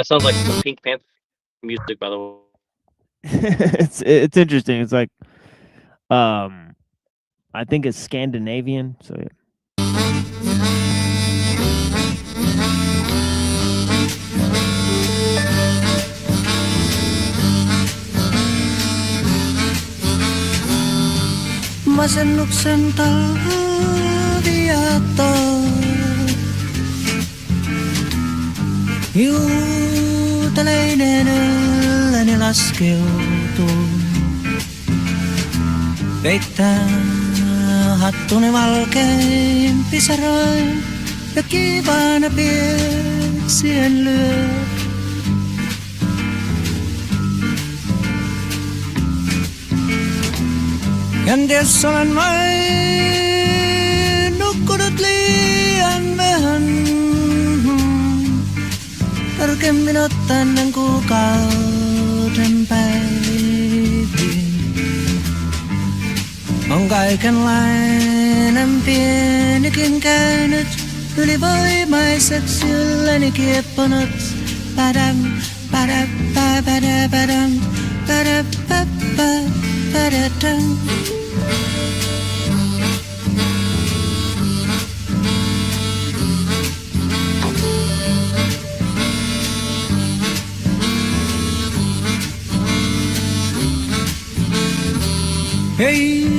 That sounds like some Pink Panther music, by the way. It's interesting. It's like I think it's Scandinavian. So yeah. Masennuksen talviaatto. Juutalainen ylläni laskeutuu. Peittää hattuni valkein pisaroin ja kiivaana pieksien lyö. Kenties olen vain nukkunut liian vähän. Tarkemmin ottaen kuukauden päiviin. On kaikenlainen pienikin käynyt ylivoimaiseksi ylläni kiepponut. Padam, padam, padam, padam, padam, padam, padam. Hei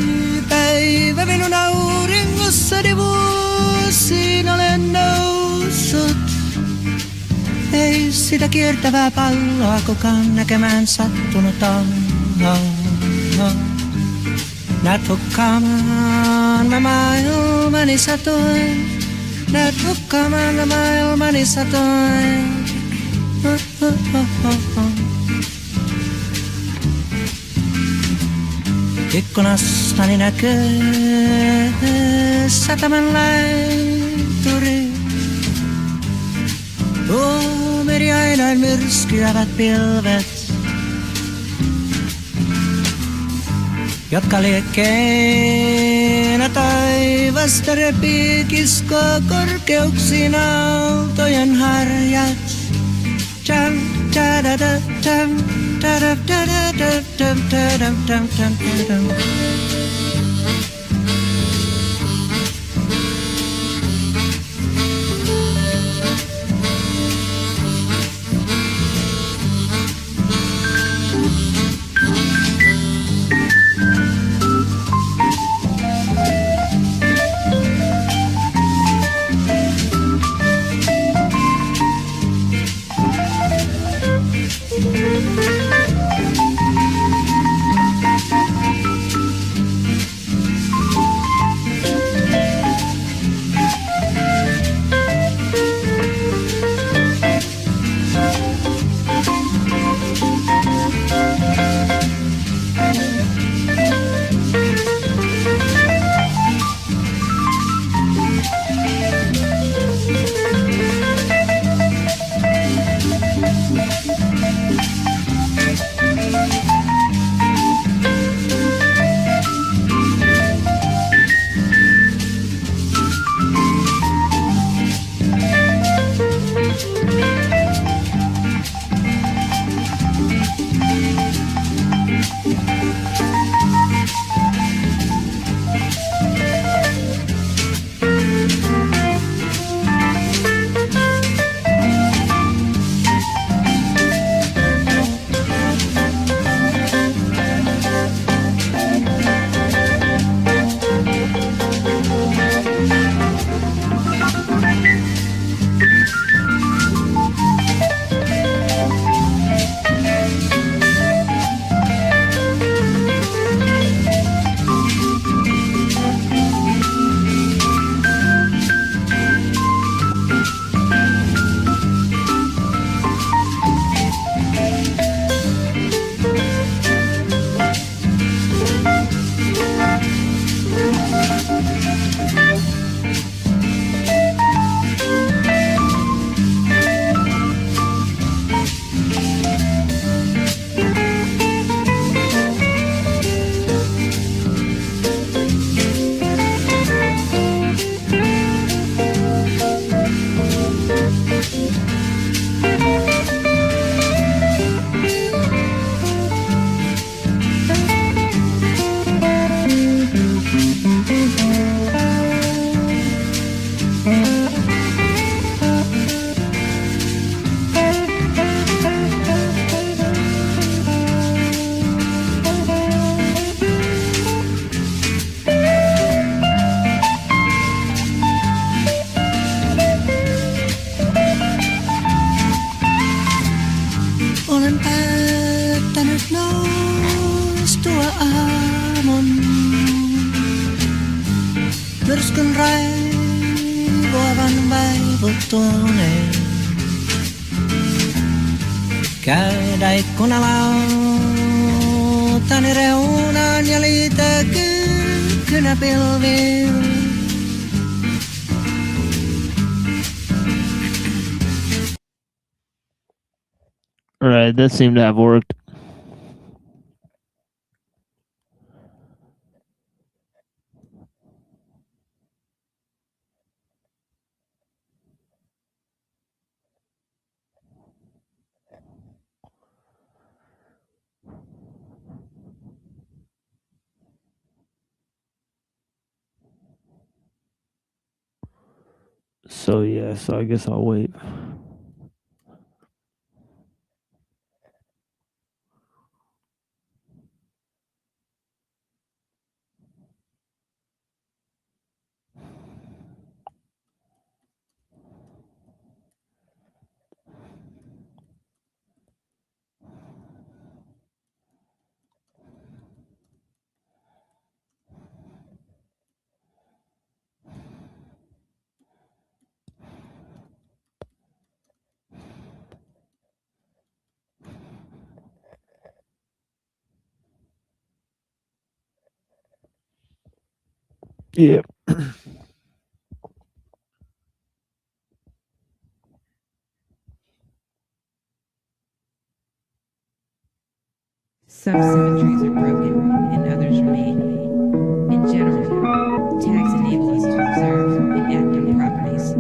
päivä minun auringossani vuosiin olen noussut. Ei sitä kiertävää palloa kukaan näkemään sattunut on. Näet hukkaamaan mä maailmani satoin. Näet hukkaamaan mä maailmani satoin. Ikkunastani näkyy sataman laituri. Tuomeri ainoin myrskyävät pilvet, jotka liekkeenä taivasta repii kiskoo korkeuksiin aaltojen harjat. Jam, da-da-da, jam. kun raivoavan vaivuttuneen. Käydä ikkunalautani reunaan ja liitä kynäpilviin. All right, that seemed to have worked. So yeah, so I guess I'll wait. Yeah. Some symmetries are broken and others remain. In general, tags enable us to observe and act on properties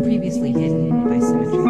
previously hidden by symmetries.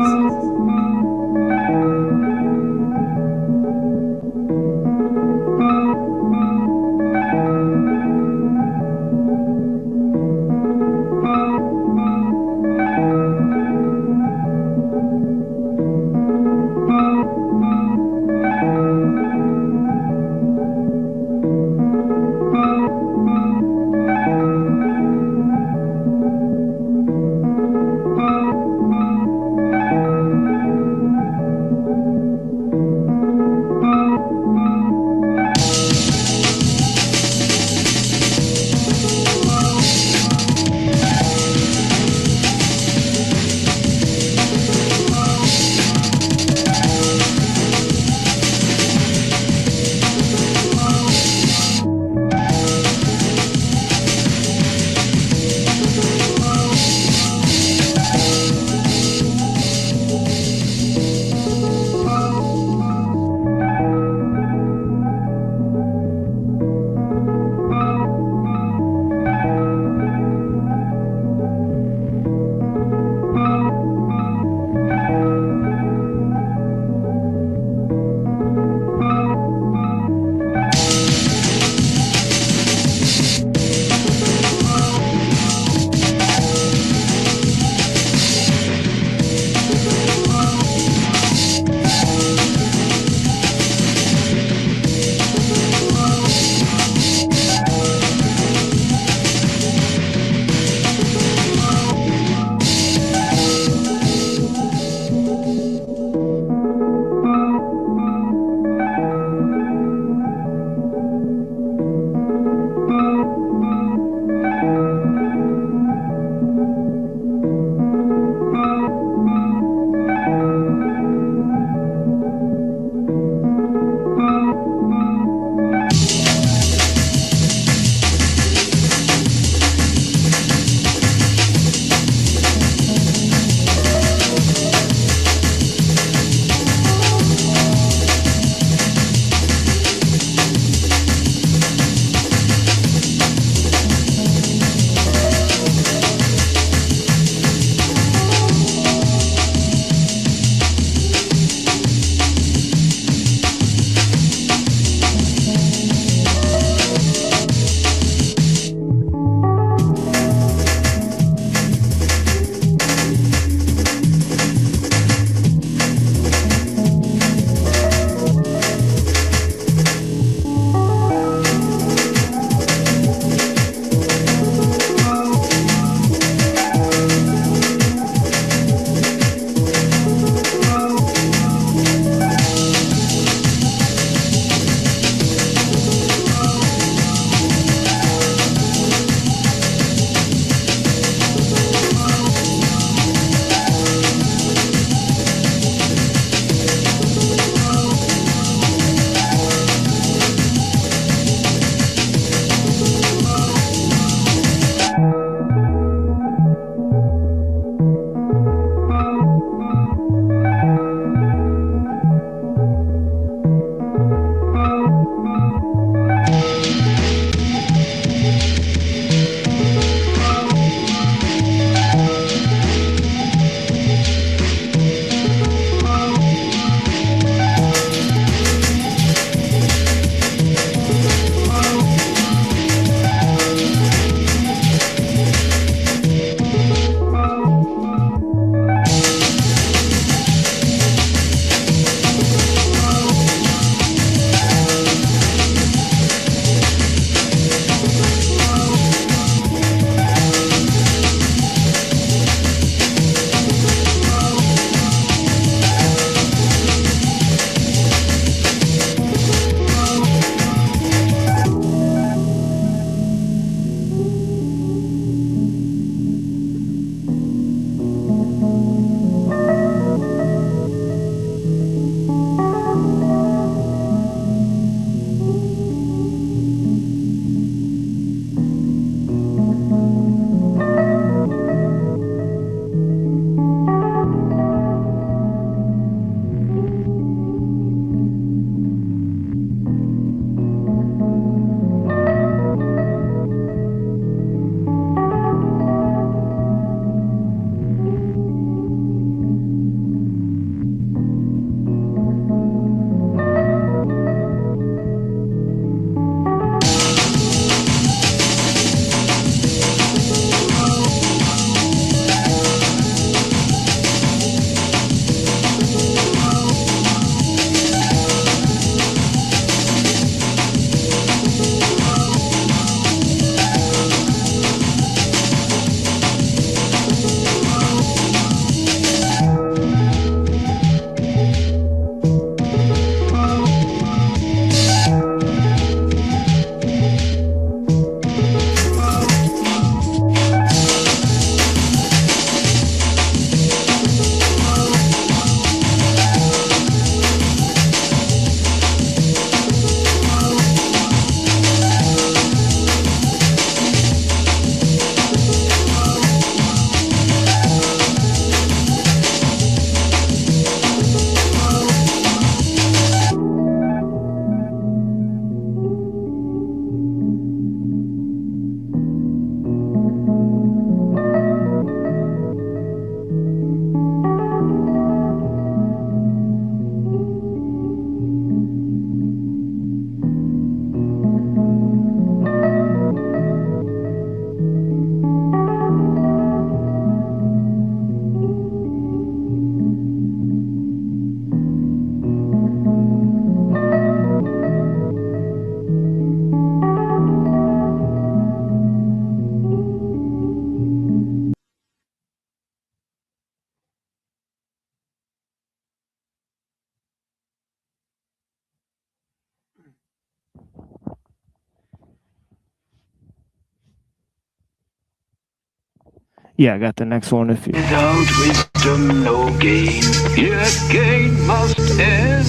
Yeah, I got the next one if you. Without wisdom, no gain. Yet gain must end.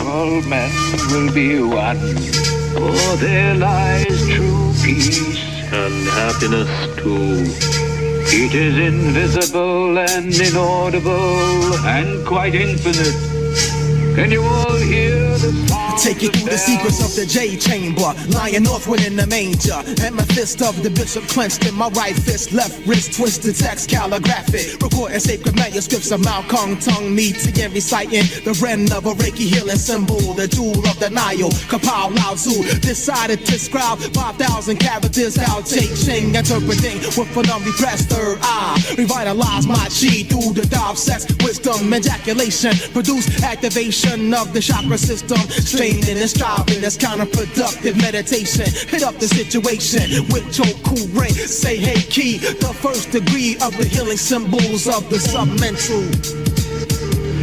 All men will be one. For there lies true peace and happiness too. It is invisible and inaudible and quite infinite. Can you all hear the sound? Take you through the secrets of the J chamber, lying northward in the manger. And my fist of the bishop clenched in my right fist, left wrist twisted, text calligraphic. Recording sacred manuscripts of Mao Kong tongue meeting and reciting the Ren of a Reiki healing symbol, the jewel of the Nile. Kapow Lao Tzu decided to scribe 5,000 characters out Che Ching, interpreting with an unrepressed third eye. Revitalize my chi through the dive sex, wisdom, ejaculation, produce activation of the chakra system. Straining and striving, that's counterproductive meditation. Hit up the situation with Choku-Ray. Say hey key, the first degree of the healing symbols of the submental.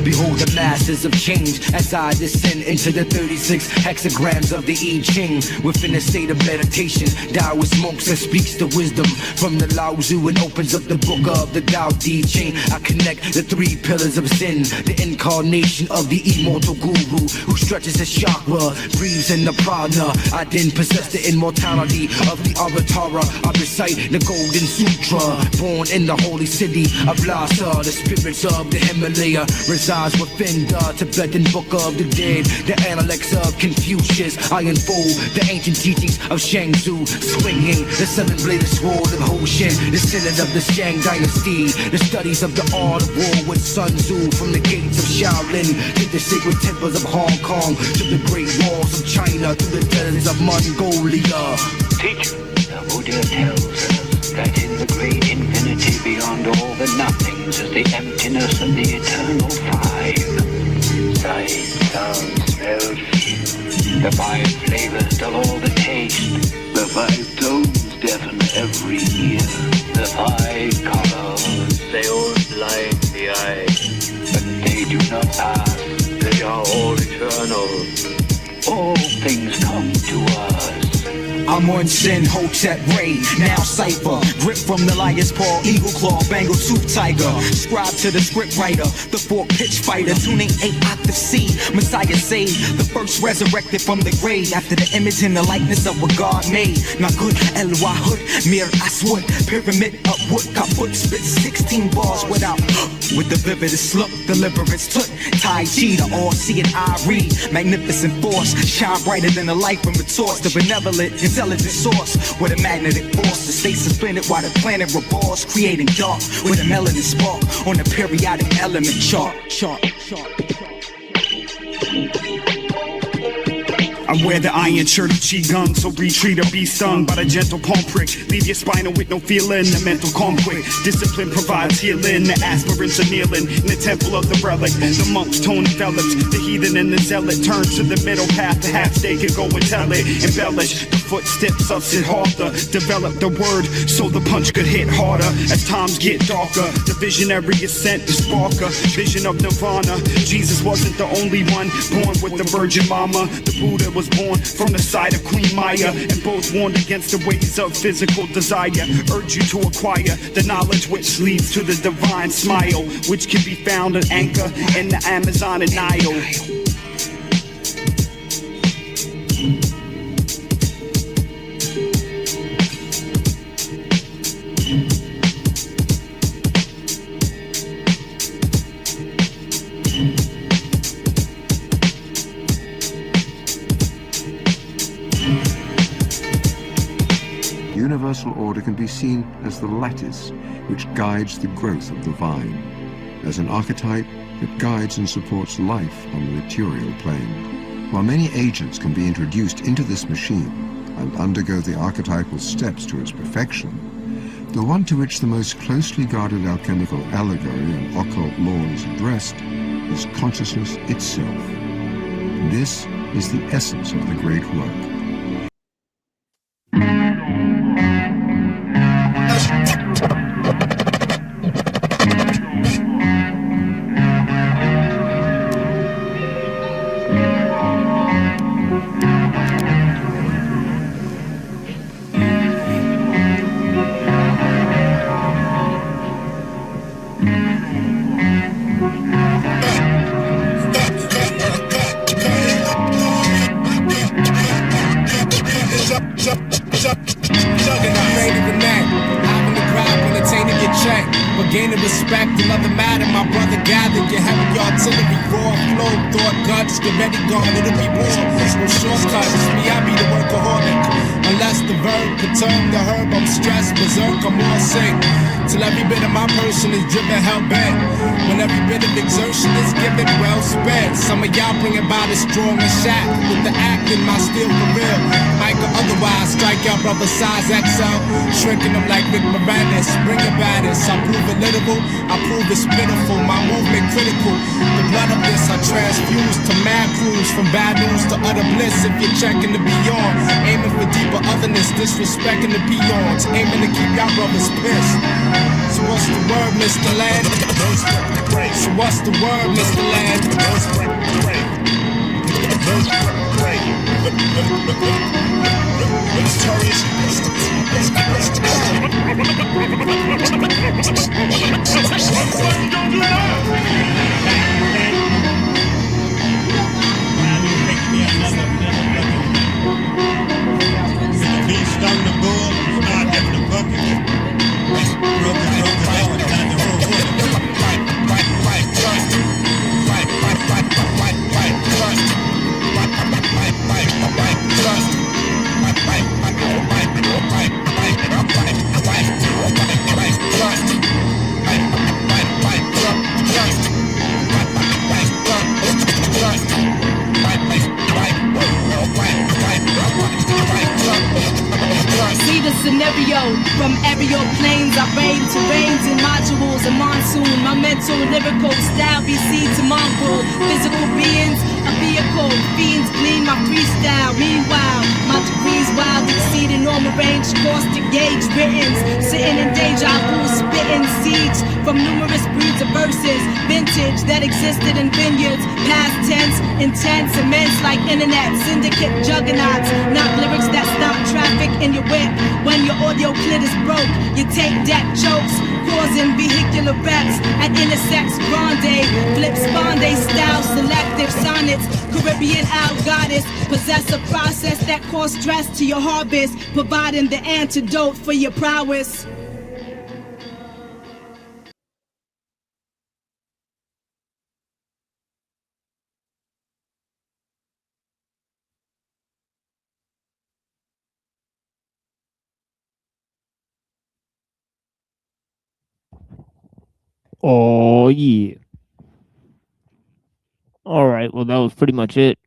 Behold the masses of change as I descend into the 36 hexagrams of the I Ching. Within a state of meditation, Taoist smokes and speaks the wisdom from the Lao Tzu and opens up the book of the Tao Te Ching. I connect the three pillars of Zen, the incarnation of the immortal guru who stretches his chakra, breathes in the prana. I then possess the immortality of the Avatara. I recite the Golden Sutra, born in the holy city of Lhasa. The spirits of the Himalaya reside within the Tibetan Book of the Dead, the Analects of Confucius. I unfold the ancient teachings of Shang Tzu, swinging the seven-bladed sword of Hoshin, descendant of the Shang Dynasty. The studies of the art of war with Sun Tzu, from the gates of Shaolin to the sacred temples of Hong Kong, to the great walls of China, to the deserts of Mongolia. Teacher, the Buddha tells us that in the great infinity beyond all the nothings is the emptiness of the eternal five. Sight, sound, smell, feel. The five flavors dull all the taste. The five tones deafen every ear. The five colors, they all blind the eye. But they do not pass, they are all eternal. All things come to us. I'm on Sin, Hotep, Ray, now Cypher. Grip from the lion's paw, eagle claw, Bengal tooth tiger. Scribe to the script writer, the four pitch fighter. Tuning 8 octave C, Messiah saved. The first resurrected from the grave after the image and the likeness of what God made. Now good, El Wahud, Mir Aswad. Pyramid upward, kaput, spit 16 bars without. With the vividest look, deliverance took. Tai Chi, the all-seeing eye read. Magnificent force, shine brighter than the light from a torch. The benevolent, intelligent source with a magnetic force that stays suspended while the planet revolves, creating dark with a melanin spark on the periodic element chart. I wear the iron shirt of Qigong, so retreat or be stung by the gentle palm prick. Leave your spinal with no feeling, the mental conflict. Discipline provides healing, the aspirants are kneeling in the temple of the relic. The monk's tone envelops, the heathen and the zealot turn to the middle path. Perhaps they could go and tell it, embellish the footsteps of Siddhartha. Develop the word so the punch could hit harder as times get darker. The visionary is sent to spark a vision of nirvana. Jesus wasn't the only one born with the Virgin Mama. The Buddha was born from the side of Queen Maya, and both warned against the ways of physical desire. Urge you to acquire the knowledge which leads to the divine smile, which can be found at Anchor in the Amazon and Nile. Universal order can be seen as the lattice which guides the growth of the vine, as an archetype that guides and supports life on the material plane. While many agents can be introduced into this machine and undergo the archetypal steps to its perfection, the one to which the most closely guarded alchemical allegory and occult law is addressed is consciousness itself. This is the essence of the great work. Greater than that, having the crowd when attaining your check. But gaining respect, another matter, my brother gathered. You're having your artillery, raw flow, thought guts, get ready, gone, it'll be war. No shortcuts, me, I be the workaholic. Unless the verb perturb the herb, I'm stressed, berserk, I'm all sick. Till every bit of my person is driven hell-bent. When every bit of exertion is given, well spent. Some of y'all bring about a strong and shack. With the acting, my steel for real. Might or otherwise, strike y'all brother size XL. Shrinking them like Rick Moranis. Bring your baddest, I prove it literal. I prove it's pitiful, my movement critical. The blood of this I transfuse to mad crews. From bad news to utter bliss if you're checking the beyond. Aiming for deeper otherness, disrespecting the peons. Aiming to keep y'all brothers pissed. So what's the word, Mr. Land? So what's the word, Mr. Land? Beast on the bull, not in the bucket. See the scenario from aerial planes. I rain terrains in modules and monsoon. My mental lyrical style be seed to mongrel. Physical beings, a vehicle. Fiends glean my freestyle. Meanwhile, my degrees wild exceeding normal range. Course to gauge writtens. Sitting in deja vu, spitting seeds from numerous breeds of verses. Vintage that existed in vineyards. Past tense, intense, immense like internet. Syndicate juggernauts. Not lyrics that stop traffic in your whip. When your audio clit is broke, you take deck jokes, causing vehicular wrecks at intersects grande, flip sponde style, selective sonnets, Caribbean owl goddess, possess a process that cause stress to your harvest, providing the antidote for your prowess. Oh yeah. All right. Well, that was pretty much it.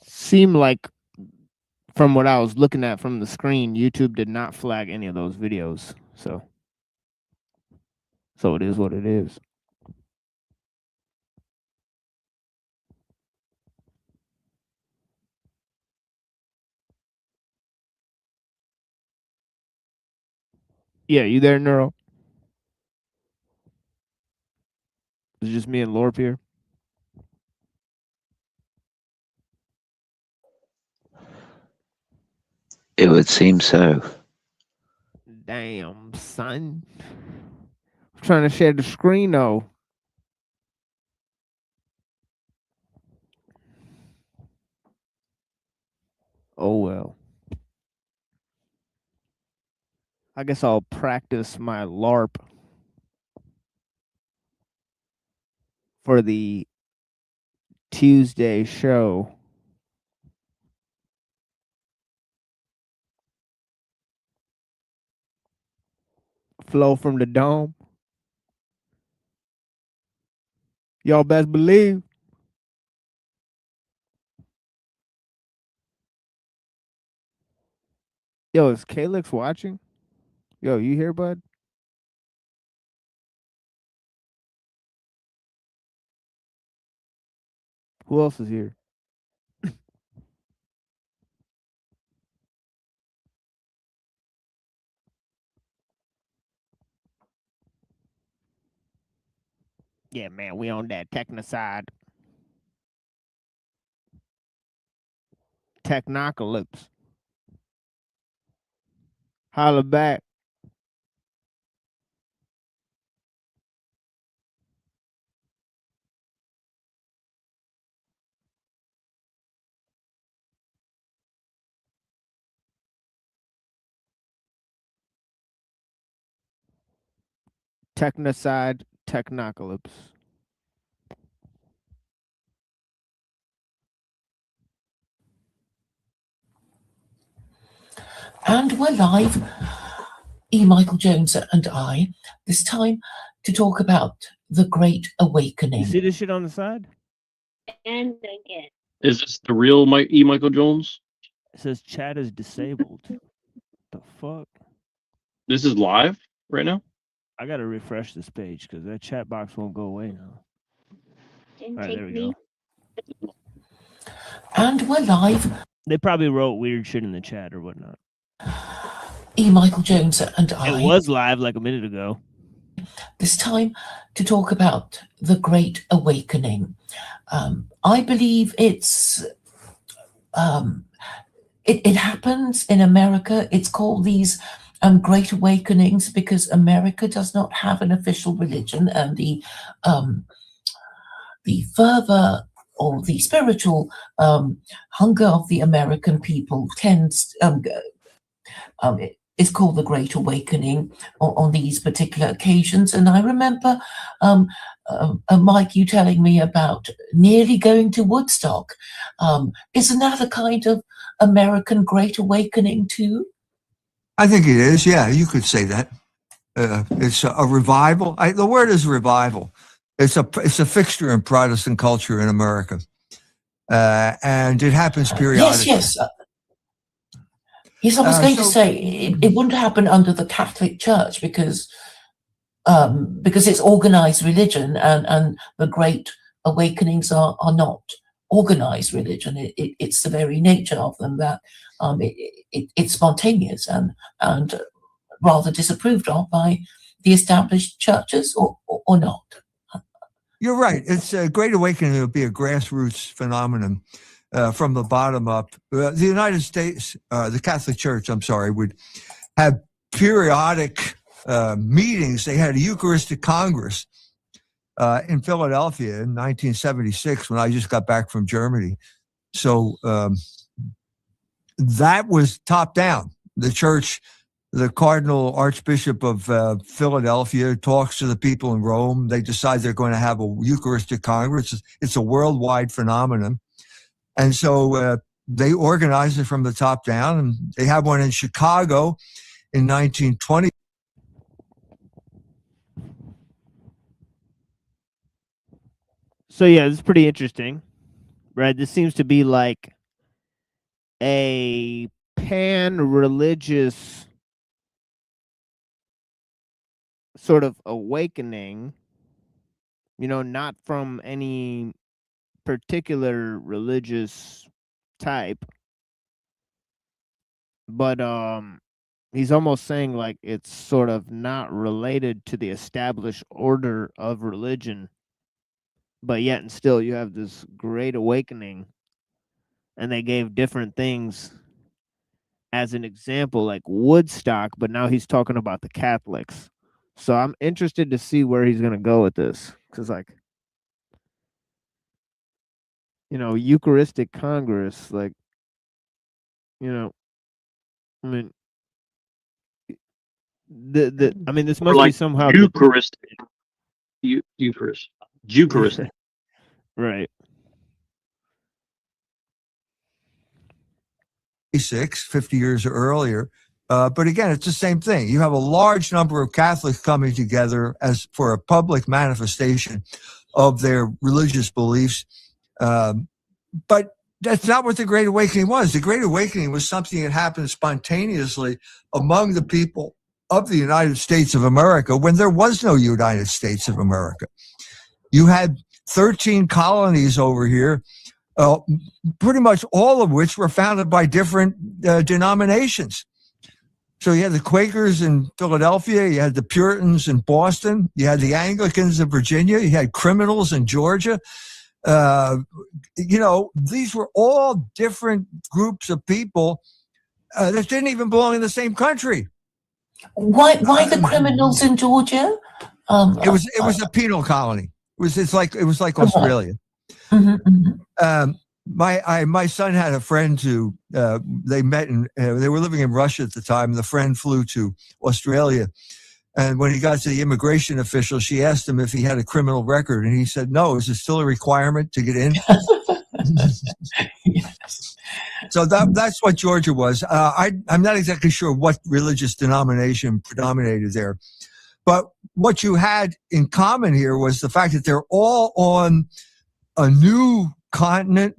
Seemed like, from what I was looking at from the screen, YouTube did not flag any of those videos. So it is what it is. Yeah, you there, Neuro? It's just me and Lorp here. It would seem so. Damn, son. I'm trying to share the screen though. Oh well. I guess I'll practice my LARP for the Tuesday show. Flow from the dome. Y'all best believe. Yo, is Calix watching? Yo, you here, bud? Who else is here? Yeah, man, we on that techno side. Technocalypse. Holla back. Technocide Technocalypse. And we're live, E. Michael Jones and I, this time to talk about the Great Awakening. You see this shit on the side? And again. Is this the real Michael Jones? It says chat is disabled. The fuck? This is live right now? I gotta refresh this page because that chat box won't go away now. All right, there we go. And we're live. They probably wrote weird shit in the chat or whatnot. E. Michael Jones and I. It was live like a minute ago. This time to talk about the Great Awakening. I believe it's it happens in America. It's called these Great Awakenings because America does not have an official religion, and the fervor or the spiritual hunger of the American people tends it's called the Great Awakening on these particular occasions. And I remember, Mike, you telling me about nearly going to Woodstock. Isn't that a kind of American Great Awakening too? I think it is. Yeah, you could say that. It's a revival. The word is revival. It's a fixture in Protestant culture in America, and it happens periodically. Yes. Yes, I was going to say it wouldn't happen under the Catholic Church because it's organized religion, and the Great Awakenings are not organized religion. It's the very nature of them that it's spontaneous and rather disapproved of by the established churches, or not. You're right. It's a Great Awakening. It would be a grassroots phenomenon. From the bottom up. The United States, the Catholic Church, would have periodic meetings. They had a Eucharistic Congress in Philadelphia in 1976 when I just got back from Germany. So that was top down. The church, the Cardinal Archbishop of Philadelphia talks to the people in Rome. They decide they're going to have a Eucharistic Congress. It's a worldwide phenomenon. And so they organized it from the top down, and they have one in Chicago in 1920. So yeah, it's pretty interesting, right? This seems to be like a pan-religious sort of awakening, not from any particular religious type, but he's almost saying like it's sort of not related to the established order of religion, but yet and still you have this Great Awakening, and they gave different things as an example, like Woodstock, but now he's talking about the Catholics. So I'm interested to see where he's going to go with this, because Eucharistic Congress, this must be somehow Eucharistic. Eucharistic. Right. 50 years earlier. But again, it's the same thing. You have a large number of Catholics coming together as for a public manifestation of their religious beliefs. But that's not what the Great Awakening was. The Great Awakening was something that happened spontaneously among the people of the United States of America when there was no United States of America. You had 13 colonies over here, pretty much all of which were founded by different denominations. So you had the Quakers in Philadelphia, you had the Puritans in Boston, you had the Anglicans in Virginia, you had criminals in Georgia. These were all different groups of people that didn't even belong in the same country. Why the criminals in Georgia? It was a penal colony. It was like Australia. My son had a friend who they met and they were living in Russia at the time. The friend flew to Australia And when he got to the immigration official, she asked him if he had a criminal record, and he said, no. Is it still a requirement to get in? So that's what Georgia was. I'm not exactly sure what religious denomination predominated there. But what you had in common here was the fact that they're all on a new continent.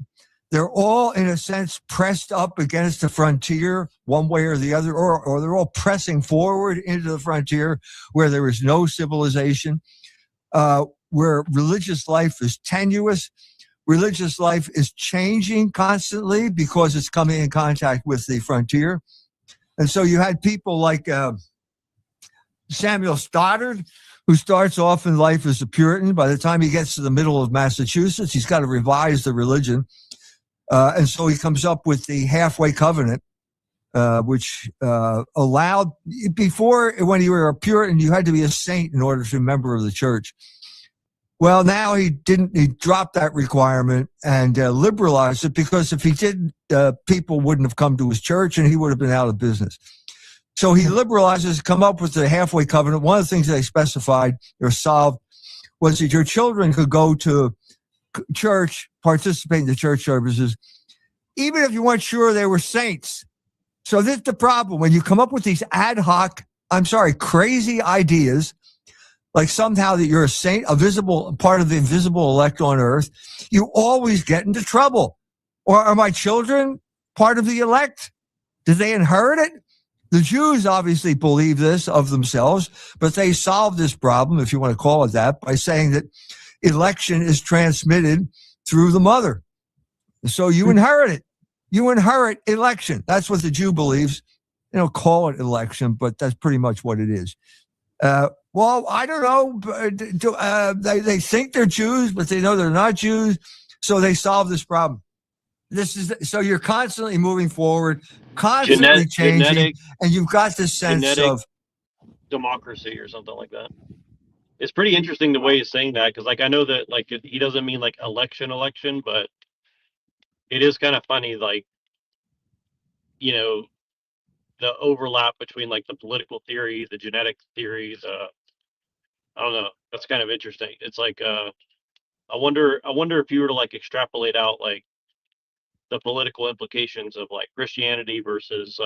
They're all, in a sense, pressed up against the frontier one way or the other, or they're all pressing forward into the frontier where there is no civilization, where religious life is tenuous. Religious life is changing constantly because it's coming in contact with the frontier. And so you had people like Samuel Stoddard, who starts off in life as a Puritan. By the time he gets to the middle of Massachusetts, he's got to revise the religion. And so he comes up with the halfway covenant, which allowed, before, when you were a Puritan, you had to be a saint in order to be a member of the church. Well, now he dropped that requirement and liberalized it, because if he didn't, people wouldn't have come to his church and he would have been out of business. So he liberalizes, come up with the halfway covenant. One of the things they specified or solved was that your children could go to church, participate in the church services, even if you weren't sure they were saints. So this is the problem. When you come up with these ad hoc, crazy ideas, like somehow that you're a saint, a visible part of the invisible elect on earth, you always get into trouble. Or are my children part of the elect? Did they inherit it? The Jews obviously believe this of themselves, but they solved this problem, if you want to call it that, by saying that election is transmitted through the mother. So you inherit it. You inherit election. That's what the Jew believes. They don't call it election, but that's pretty much what it is. Well, I don't know. They think they're Jews, but they know they're not Jews. So they solve this problem. So you're constantly moving forward, constantly changing, and you've got this sense of democracy or something like that. It's pretty interesting the way he's saying that, because like I know that like he doesn't mean like election, but it is kind of funny, like, you know, the overlap between like the political theories, the genetic theories. I don't know. That's kind of interesting. It's like I wonder if you were to like extrapolate out like the political implications of like Christianity versus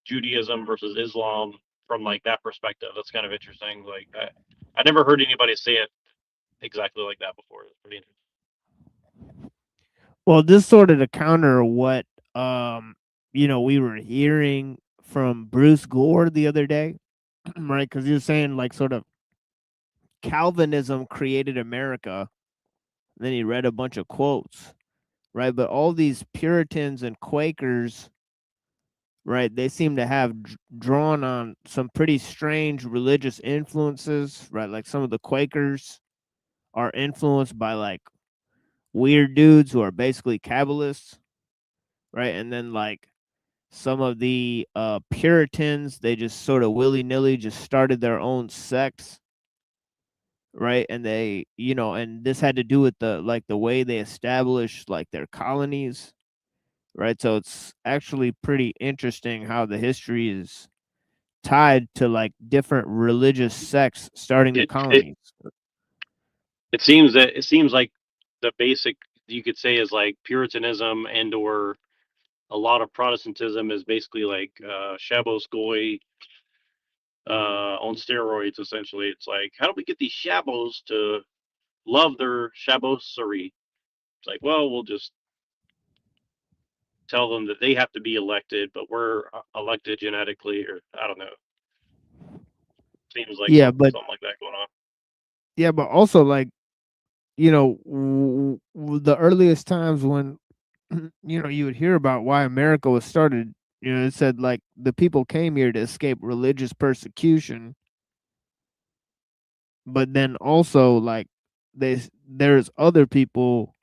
Judaism versus Islam from like that perspective. That's kind of interesting. Like I never heard anybody say it exactly like that before. It's pretty interesting. Well, this sort of to counter what we were hearing from Bruce Gore the other day, right? Because he was saying like sort of Calvinism created America. Then he read a bunch of quotes, right? But all these Puritans and Quakers, right, they seem to have drawn on some pretty strange religious influences, right? Like some of the Quakers are influenced by like weird dudes who are basically Kabbalists, right? And then like some of the Puritans, they just sort of willy-nilly just started their own sects, right? And they, and this had to do with the way they established like their colonies, right? So it's actually pretty interesting how the history is tied to like different religious sects starting the colonies. It seems like the basic, you could say, is like Puritanism and or a lot of Protestantism is basically like Shabbos Goy on steroids. Essentially, it's like, how do we get these Shabbos to love their Shabbosary? It's like, well, we'll just tell them that they have to be elected, but we're elected genetically, or I don't know. Seems like something like that going on. Yeah, but also like, the earliest times when you would hear about why America was started, it said like the people came here to escape religious persecution, but then also like there's other people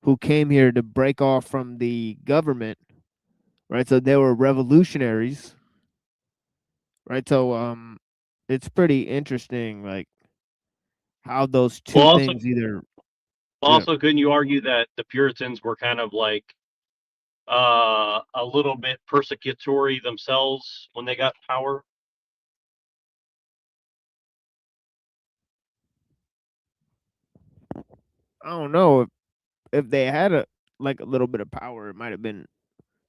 who came here to break off from the government, right? So they were revolutionaries, right? So it's pretty interesting like how those two things either. Also, couldn't you argue that the Puritans were kind of like a little bit persecutory themselves when they got power? I don't know if they had a little bit of power, it might have been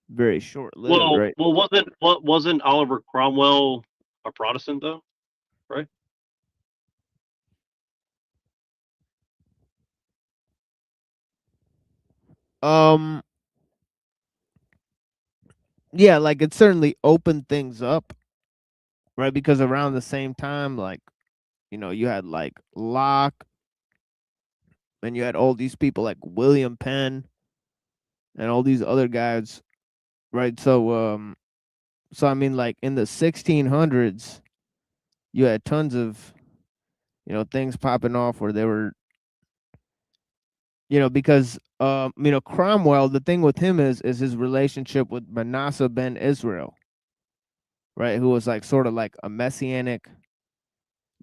very short lived, right? Well, wasn't Oliver Cromwell a Protestant though, right? Um, yeah, like it certainly opened things up, right? Because around the same time, like, you had like Locke, and you had all these people like William Penn and all these other guys, right? So I mean, like in the 1600s, you had tons of things popping off where they were, because Cromwell. The thing with him is his relationship with Manasseh ben Israel, right? Who was like sort of like a messianic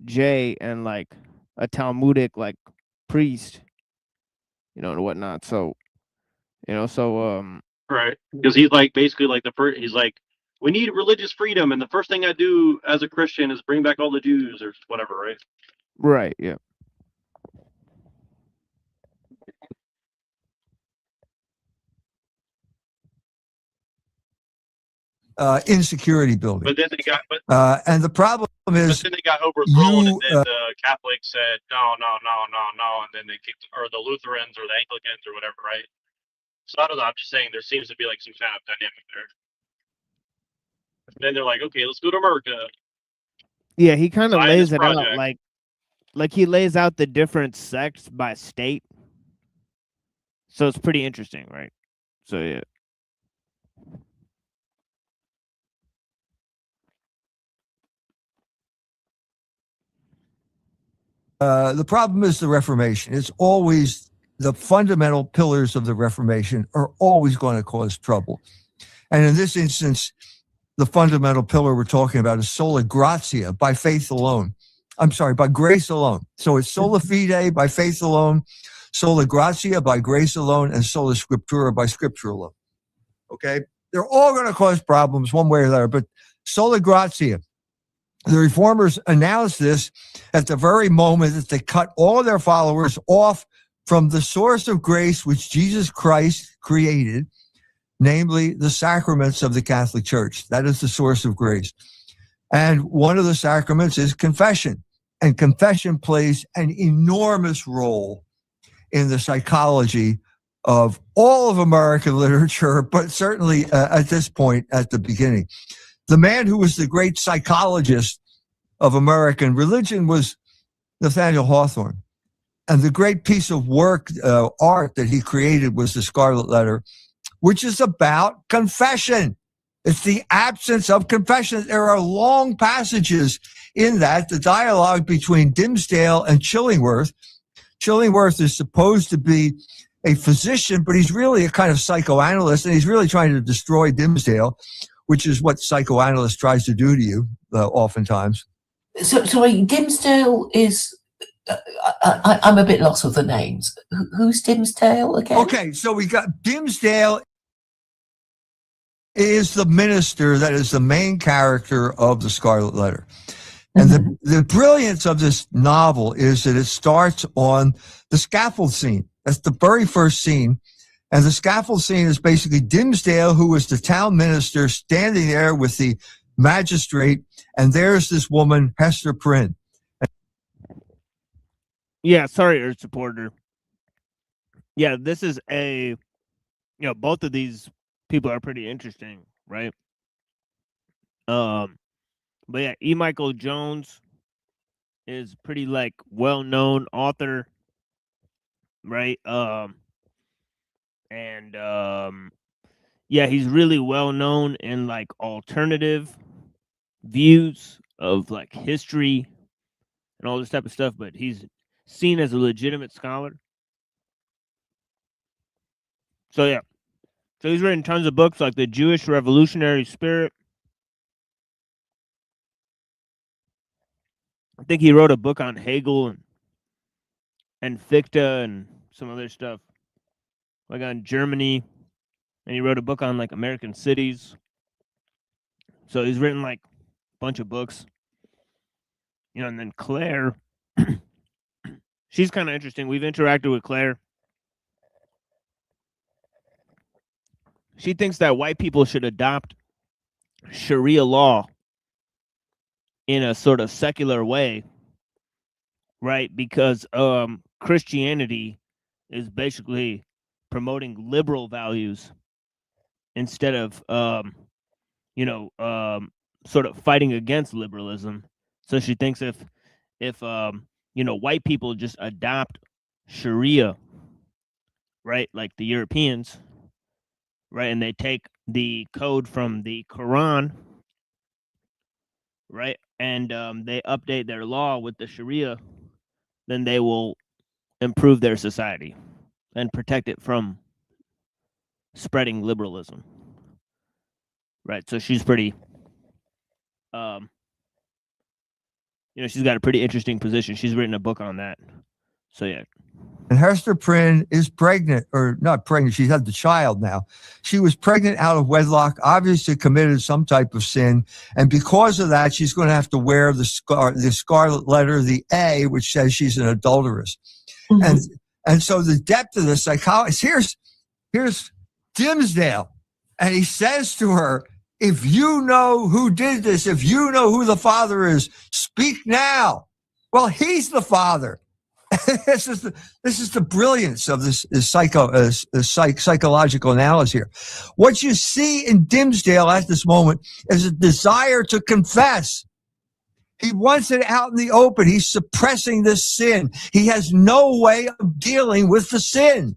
J and like a Talmudic like priest, and whatnot. So Right, because he's like basically like the first. He's like, we need religious freedom, and the first thing I do as a Christian is bring back all the Jews or whatever, right? right, yeah. Insecurity building. But then they got, and the problem is, then they got overthrown, and then the Catholics said no, and then they kicked, or the Lutherans or the Anglicans or whatever, right? So I don't know. I'm just saying there seems to be like some kind of dynamic there. And then they're like, okay, let's go to America. Yeah, he kind of lays it project. out like he lays out the different sects by state. So it's pretty interesting, right? So yeah. The problem is the Reformation. It's always the fundamental pillars of the Reformation are always going to cause trouble. And in this instance, the fundamental pillar we're talking about is sola gratia, by faith alone. I'm sorry, by grace alone. So it's sola fide, by faith alone, sola gratia, by grace alone, and sola scriptura, by scripture alone. Okay? They're all going to cause problems one way or the other, but sola gratia. The Reformers announced this at the very moment that they cut all of their followers off from the source of grace which Jesus Christ created, namely the sacraments of the Catholic Church. That is the source of grace. And one of the sacraments is confession. And confession plays an enormous role in the psychology of all of American literature, but certainly at this point, at the beginning. The man who was the great psychologist of American religion was Nathaniel Hawthorne. And the great piece of work, art that he created was the Scarlet Letter, which is about confession. It's the absence of confession. There are long passages in that, the dialogue between Dimmesdale and Chillingworth. Chillingworth is supposed to be a physician, but he's really a kind of psychoanalyst, and he's really trying to destroy Dimmesdale, which is what psychoanalyst tries to do to you oftentimes. So Dimmesdale is... I'm a bit lost with the names. Who's Dimmesdale again? Okay, so we got Dimmesdale is the minister that is the main character of the Scarlet Letter. And the brilliance of this novel is that it starts on the scaffold scene. That's the very first scene. And the scaffold scene is basically Dimmesdale, who was the town minister, standing there with the magistrate, and there's this woman, Hester Prynne. Yeah, sorry, Earth Supporter. Yeah, this is both of these people are pretty interesting, right? But yeah, E. Michael Jones is pretty like well-known author, right? Yeah, he's really well known in like alternative views of like history and all this type of stuff, but he's seen as a legitimate scholar. So yeah. So he's written tons of books like The Jewish Revolutionary Spirit. I think he wrote a book on Hegel and Fichte and some other stuff, like on Germany. And he wrote a book on like American cities. So he's written like a bunch of books. And then Claire She's kind of interesting. We've interacted with Claire. She thinks that white people should adopt Sharia law in a sort of secular way, right? Because Christianity is basically promoting liberal values instead of sort of fighting against liberalism. So she thinks if white people just adopt Sharia, right, like the Europeans, right, and they take the code from the Quran, right, and they update their law with the Sharia, then they will improve their society and protect it from spreading liberalism. Right. So she's pretty she's got a pretty interesting position. She's written a book on that. So yeah. And Hester Prynne is pregnant, or not pregnant, she's had the child now. She was pregnant out of wedlock, obviously committed some type of sin. And because of that, she's going to have to wear the scarlet letter, the A, which says she's an adulteress. Mm-hmm. And so the depth of the psychology, here's Dimsdale. And he says to her, if you know who did this, if you know who the father is, speak now. Well, he's the father. This is the brilliance of this psychological analysis here. What you see in Dimsdale at this moment is a desire to confess. He wants it out in the open. He's suppressing this sin. He has no way of dealing with the sin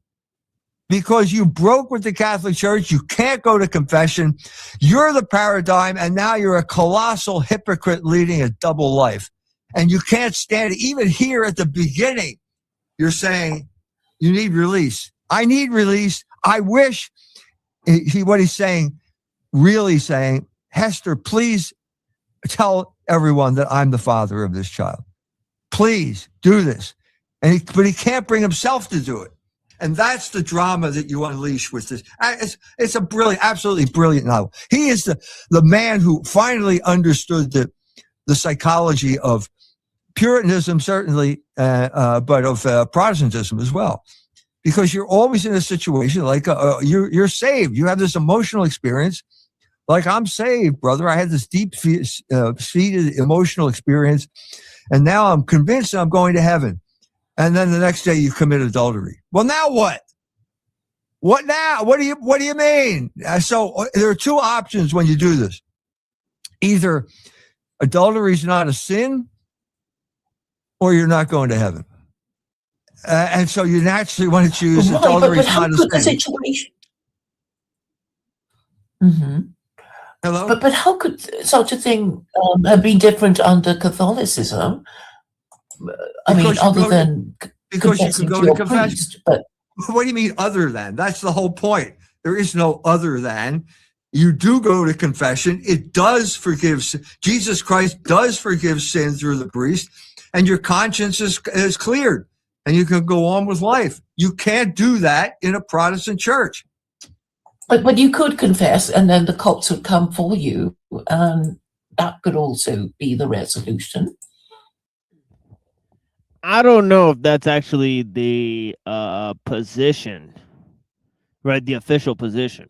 because you broke with the Catholic Church. You can't go to confession. You're the paradigm, and now you're a colossal hypocrite leading a double life. And you can't stand it. Even here at the beginning, you're saying you need release. I need release. I wish what he's saying, really saying, Hester, please tell everyone that I'm the father of this child. Please do this. But he can't bring himself to do it. And that's the drama that you unleash with this. It's a brilliant, absolutely brilliant novel. He is the man who finally understood the psychology of Puritanism, certainly, but of Protestantism as well. Because you're always in a situation like you're saved. You have this emotional experience. Like, I'm saved, brother. I had this deep-seated emotional experience, and now I'm convinced I'm going to heaven. And then the next day you commit adultery. Well, now what? What now? What do you mean? So there are two options when you do this. Either adultery is not a sin, or you're not going to heaven. And so you naturally want to choose adultery is not a sin. Mm-hmm. Hello? But how could such a thing have been different under Catholicism? Because you can go to confession. But what do you mean other than? That's the whole point. There is no other than. You do go to confession. It does forgive. Jesus Christ does forgive sin through the priest, and your conscience is cleared, and you can go on with life. You can't do that in a Protestant church. But you could confess, and then the cops would come for you, and that could also be the resolution. I don't know if that's actually the position, right? The official position,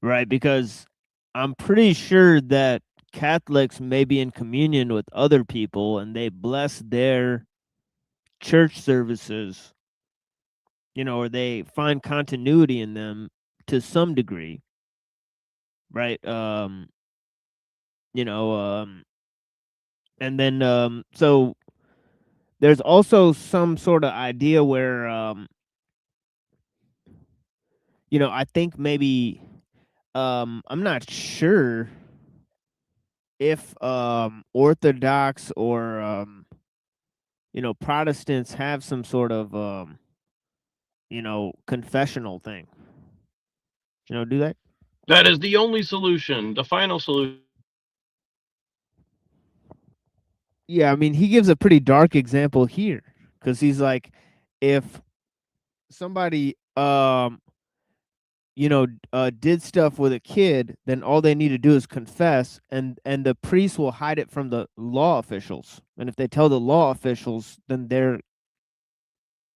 right? Because I'm pretty sure that Catholics may be in communion with other people and they bless their church services, or they find continuity in them to some degree, right? And then so there's also some sort of idea where I think maybe I'm not sure if Orthodox or Protestants have some sort of confessional thing. Do that? That is the only solution, the final solution. Yeah, I mean, he gives a pretty dark example here because he's like, if somebody, did stuff with a kid, then all they need to do is confess, and the priest will hide it from the law officials. And if they tell the law officials, then they're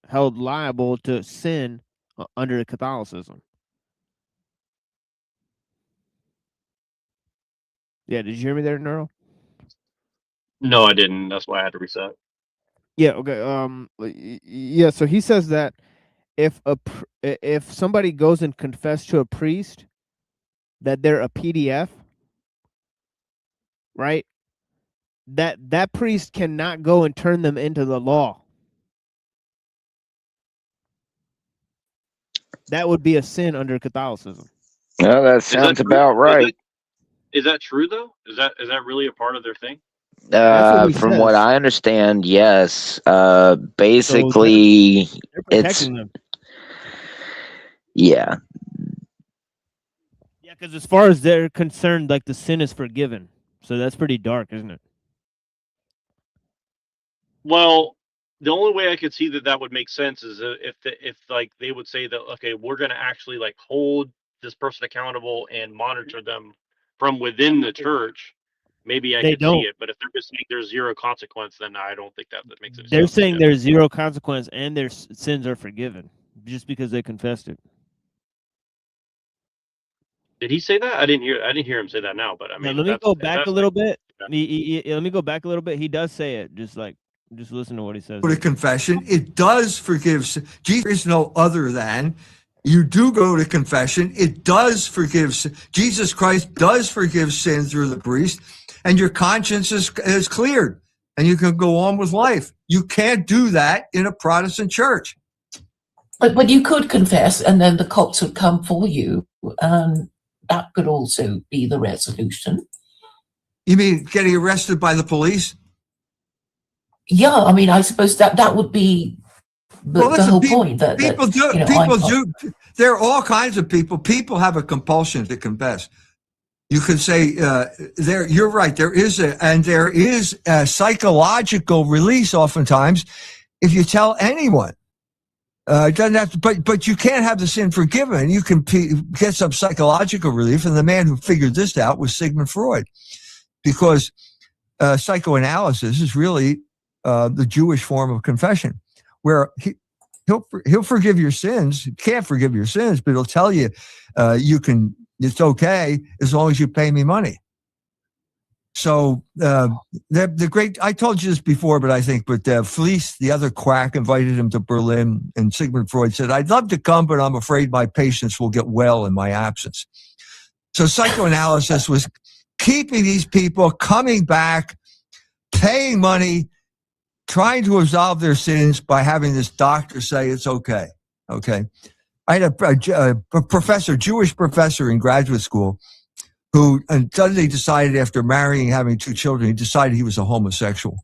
held liable to sin under Catholicism. Yeah, did you hear me there, Neural? No, I didn't. That's why I had to reset. Yeah. Okay. Yeah. So he says that if somebody goes and confess to a priest that they're a PDF, right? That priest cannot go and turn them into the law. That would be a sin under Catholicism. Well, that sounds about right. Is that true though? Is that really a part of their thing? From what I understand, yes. Basically, they're protecting them. Yeah. Yeah, because as far as they're concerned, like the sin is forgiven. So that's pretty dark, isn't it? Well, the only way I could see that would make sense is if like they would say that, okay, we're going to actually like hold this person accountable and monitor them from within the church. Maybe I could see it, but if they're just saying there's zero consequence, then I don't think that makes any sense. They're saying there's zero consequence and their sins are forgiven just because they confessed it. Did he say that? I didn't hear him say that now, but I mean, let me go back a little bit. Let me go back a little bit. He does say it. Just listen to what he says. Go to confession. It does forgive. Jesus is no other than. You do go to confession. It does forgive. Jesus Christ does forgive sin through the priest, and your conscience is cleared, and you can go on with life. You can't do that in a Protestant church. But you could confess, and then the cops would come for you, and that could also be the resolution. You mean getting arrested by the police? Yeah, I mean, I suppose that would be the whole point. That people do. There are all kinds of people. People have a compulsion to confess. You could say you're right. There is a psychological release oftentimes if you tell anyone. It doesn't have to, but you can't have the sin forgiven. You can get some psychological relief, and the man who figured this out was Sigmund Freud, because psychoanalysis is really the Jewish form of confession, where he'll forgive your sins. He can't forgive your sins, but he'll tell you it's okay as long as you pay me money. So the great, I told you this before, but Fliess, the other quack, invited him to Berlin, and Sigmund Freud said, "I'd love to come, but I'm afraid my patients will get well in my absence." So psychoanalysis was keeping these people coming back, paying money, trying to absolve their sins by having this doctor say it's okay. Okay. I had a professor, Jewish professor in graduate school, who suddenly decided after marrying and having 2 children, he decided he was a homosexual.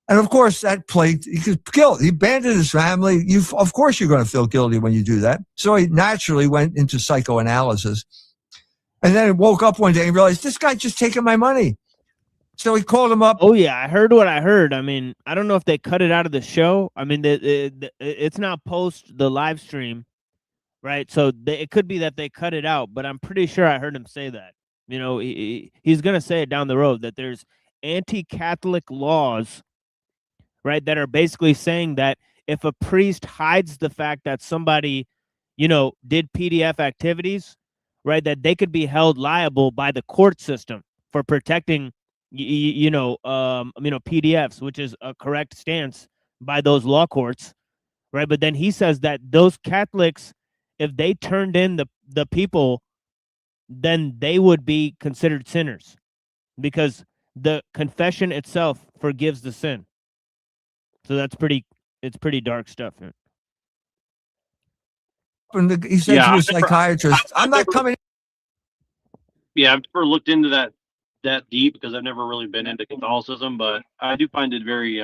And of course that plagued, he abandoned his family. Of course you're going to feel guilty when you do that. So he naturally went into psychoanalysis. And then he woke up one day and realized, this guy's just taking my money. So he called him up. Oh yeah, I heard what I heard. I mean, I don't know if they cut it out of the show. I mean, it's not post the live stream, right? So it could be that they cut it out, but I'm pretty sure I heard him say that. You know, he's going to say it down the road that there's anti-Catholic laws, right, that are basically saying that if a priest hides the fact that somebody, did PDF activities, right, that they could be held liable by the court system for protecting, PDFs, which is a correct stance by those law courts, right? But then he says that those Catholics, if they turned in the people, then they would be considered sinners because the confession itself forgives the sin. So it's pretty dark stuff. And he said to a psychiatrist, I'm not coming. Yeah, I've never looked into that deep because I've never really been into Catholicism, but I do find it very,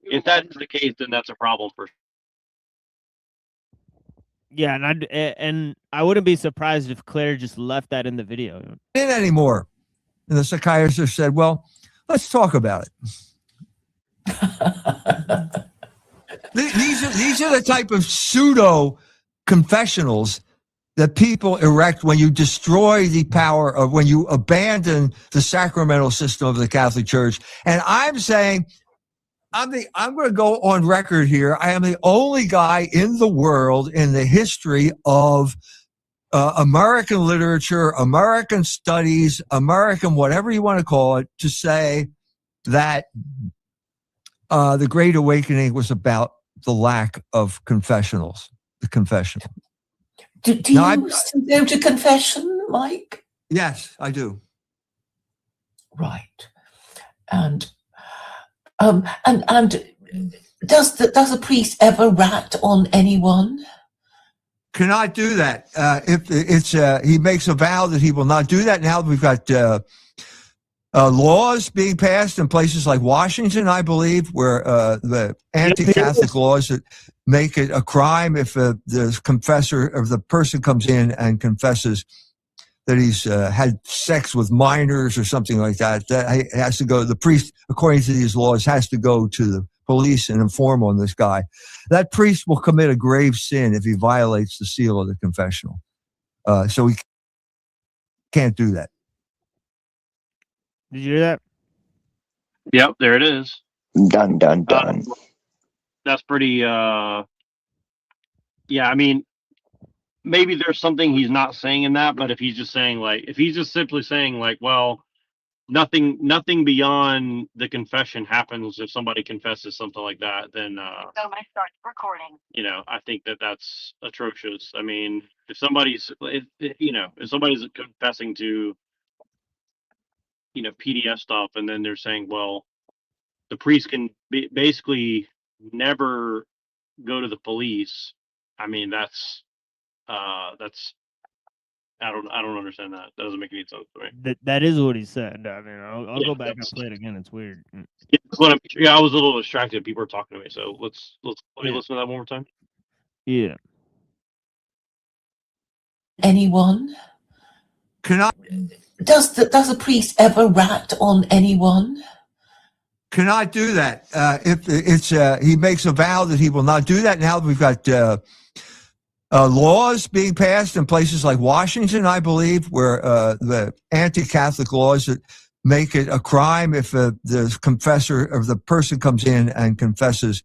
if that's the case, then that's a problem for sure. Yeah, and I wouldn't be surprised if Claire just left that in the video. In anymore. And the psychiatrist said, well, let's talk about it. These are the type of pseudo confessionals that people erect when you destroy the power of, when you abandon the sacramental system of the Catholic Church. And I'm saying, I'm going to go on record here. I am the only guy in the world in the history of American literature, American studies, American whatever you want to call it, to say that the Great Awakening was about the lack of confessionals, the confessional. Do you still go to confession, Mike? Yes, I do. Right. And does the priest ever rat on anyone? Cannot do that. If it's he makes a vow that he will not do that. Now we've got laws being passed in places like Washington, I believe, where the anti-Catholic laws that make it a crime if the confessor or the person comes in and confesses that he's had sex with minors or something like that. That has to go. The priest, according to these laws, has to go to the police and inform on this guy. That priest will commit a grave sin if he violates the seal of the confessional. So he can't do that. Did you hear that? Yep, there it is. Dun, dun, dun. That's pretty, yeah, I mean, maybe there's something he's not saying in that, but if he's just saying like, if he's just simply saying like, well, nothing beyond the confession happens if somebody confesses something like that, then, So I start recording. you know, I think that that's atrocious. I mean, if somebody's, if somebody's confessing to, PDF stuff, and then they're saying, well, the priest can basically never go to the police. I mean, that's I don't understand that. That doesn't make any sense to me. That is what he said. I mean, I'll go back and play it again. It's weird. Yeah, I was a little distracted. People were talking to me, so let me listen to that one more time. Yeah. Anyone? Cannot. Does the priest ever rat on anyone? Cannot do that. If it's he makes a vow that he will not do that. Now we've got laws being passed in places like Washington, I believe, where the anti-Catholic laws that make it a crime if the confessor or the person comes in and confesses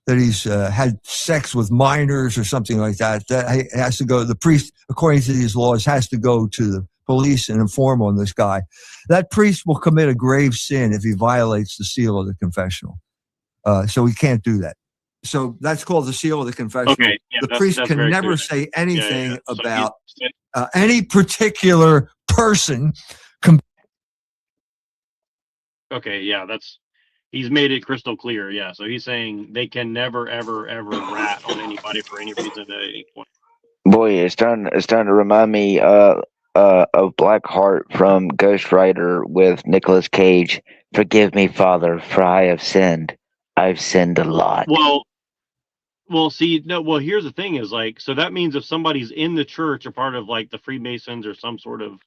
that he's had sex with minors or something like that. That has to go. The priest, according to these laws, has to go to the police and inform on this guy. That priest will commit a grave sin if he violates the seal of the confessional. So he can't do that. So that's called the seal of the confessional. Okay, yeah, the priest that's can very never clear. say anything So about any particular person. Okay, yeah, he's made it crystal clear. Yeah, so he's saying they can never, ever, ever rat on anybody for any reason at any point. Boy, it's starting to remind me of Blackheart from Ghost Rider with Nicolas Cage. Forgive me, Father, for I have sinned. I've sinned a lot. Well, see, no, well, here's the thing is like, so that means if somebody's in the church or part of like the Freemasons or some sort of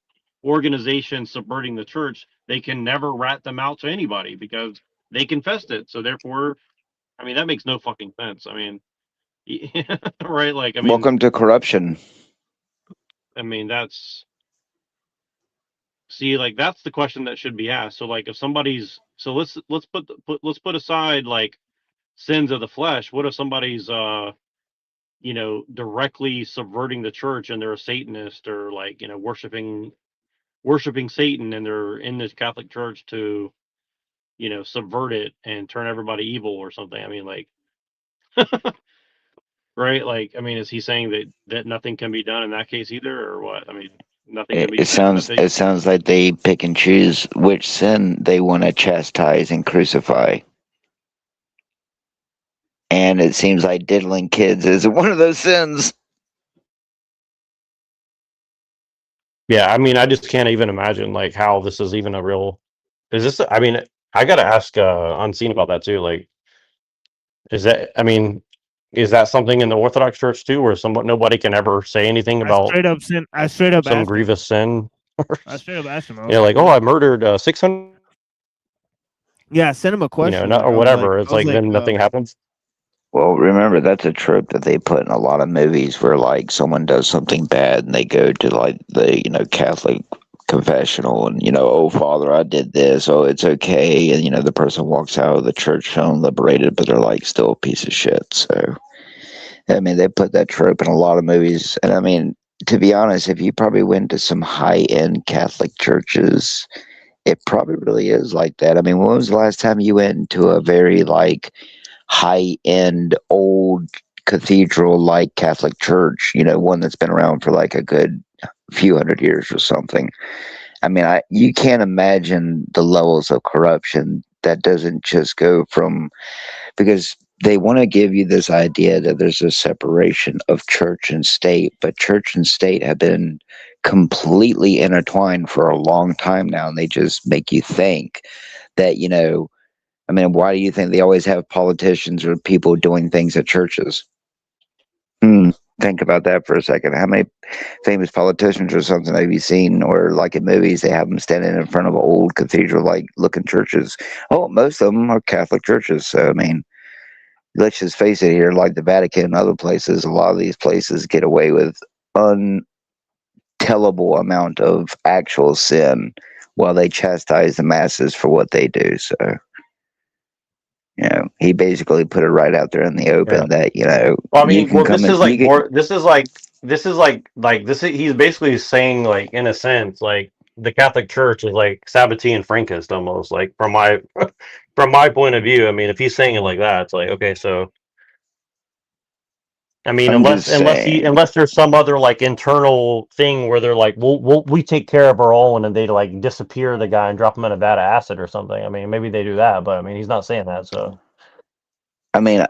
organization subverting the church, they can never rat them out to anybody because they confessed it. So therefore, I mean, that makes no fucking sense. I mean, right? Like, I mean, Welcome to corruption. I mean, that's the question that should be asked. So like, if somebody's, so let's put aside like sins of the flesh. What if somebody's directly subverting the church and they're a Satanist or like, worshiping Satan and they're in this Catholic church to, subvert it and turn everybody evil or something. I mean, like, right? Like, I mean, is he saying that nothing can be done in that case either, or what? I mean, nothing can be done. It sounds like they pick and choose which sin they want to chastise and crucify. And it seems like diddling kids is one of those sins. Yeah, I mean, I just can't even imagine like how this is even a real. Is this? I mean, I gotta ask Unseen about that too. Like, is that? I mean, is that something in the Orthodox Church too, where nobody can ever say anything about I straight up some asked grievous sin? I straight up asked him. Yeah, like, oh, I murdered 600. Yeah, I sent him a question. Or whatever. It's like then nothing happens. Well, remember that's a trope that they put in a lot of movies where like someone does something bad and they go to like the Catholic confessional and oh Father, I did this, oh it's okay, and the person walks out of the church feeling liberated, but they're like still a piece of shit. So I mean they put that trope in a lot of movies, and I mean to be honest, if you probably went to some high-end Catholic churches, it probably really is like that. I mean, when was the last time you went into a very like high-end old cathedral like Catholic church, one that's been around for like a good few hundred years or something? I mean, you can't imagine the levels of corruption that doesn't just go from, because they want to give you this idea that there's a separation of church and state, but church and state have been completely intertwined for a long time now, and they just make you think that, I mean, why do you think they always have politicians or people doing things at churches? Think about that for a second. How many famous politicians or something have you seen, or like in movies, they have them standing in front of old cathedral-like looking churches? Oh, most of them are Catholic churches. So, I mean, let's just face it here, like the Vatican and other places, a lot of these places get away with untellable amount of actual sin while they chastise the masses for what they do. So, he basically put it right out there in the open that, Well, I mean, he's basically saying, like, in a sense, like, the Catholic Church is like Sabbatean Frankist almost, like, from my point of view. I mean, if he's saying it like that, it's like, okay, so I mean, unless there's some other like internal thing where they're like, we take care of our own, and they like disappear the guy and drop him in a vat of acid or something. I mean, maybe they do that, but I mean, he's not saying that. So, I mean,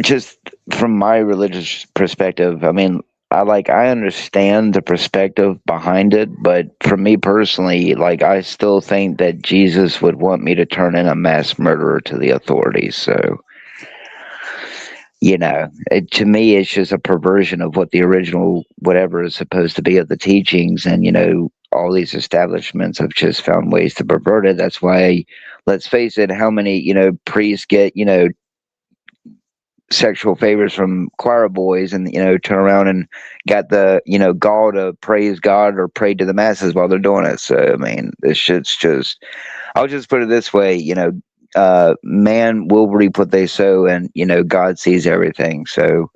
just from my religious perspective, I mean, I understand the perspective behind it, but for me personally, like, I still think that Jesus would want me to turn in a mass murderer to the authorities. So, to me, it's just a perversion of what the original whatever is supposed to be of the teachings. And, all these establishments have just found ways to pervert it. That's why, let's face it, how many, priests get, sexual favors from choir boys and, turn around and got the, gall to praise God or pray to the masses while they're doing it. So, I mean, this shit's just, I'll just put it this way, man will reap what they sow, and God sees everything. So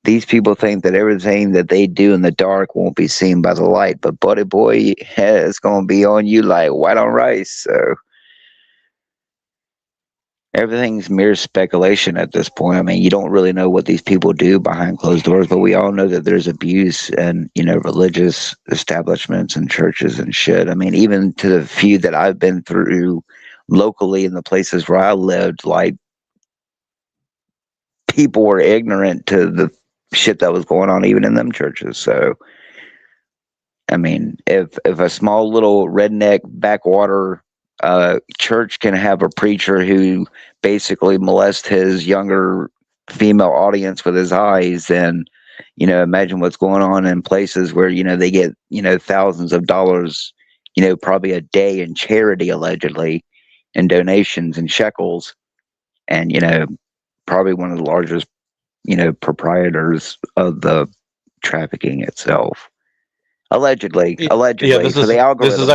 these people think that everything that they do in the dark won't be seen by the light, but buddy boy, it's gonna be on you like white on rice. So everything's mere speculation at this point. I mean, you don't really know what these people do behind closed doors, but we all know that there's abuse and religious establishments and churches and shit. I mean, even to the few that I've been through locally in the places where I lived, like, people were ignorant to the shit that was going on even in them churches. So, I mean, if a small little redneck backwater church can have a preacher who basically molests his younger female audience with his eyes, then imagine what's going on in places where they get thousands of dollars, probably a day in charity allegedly, and donations and shekels, and probably one of the largest proprietors of the trafficking itself, allegedly Yeah, for the algorithm.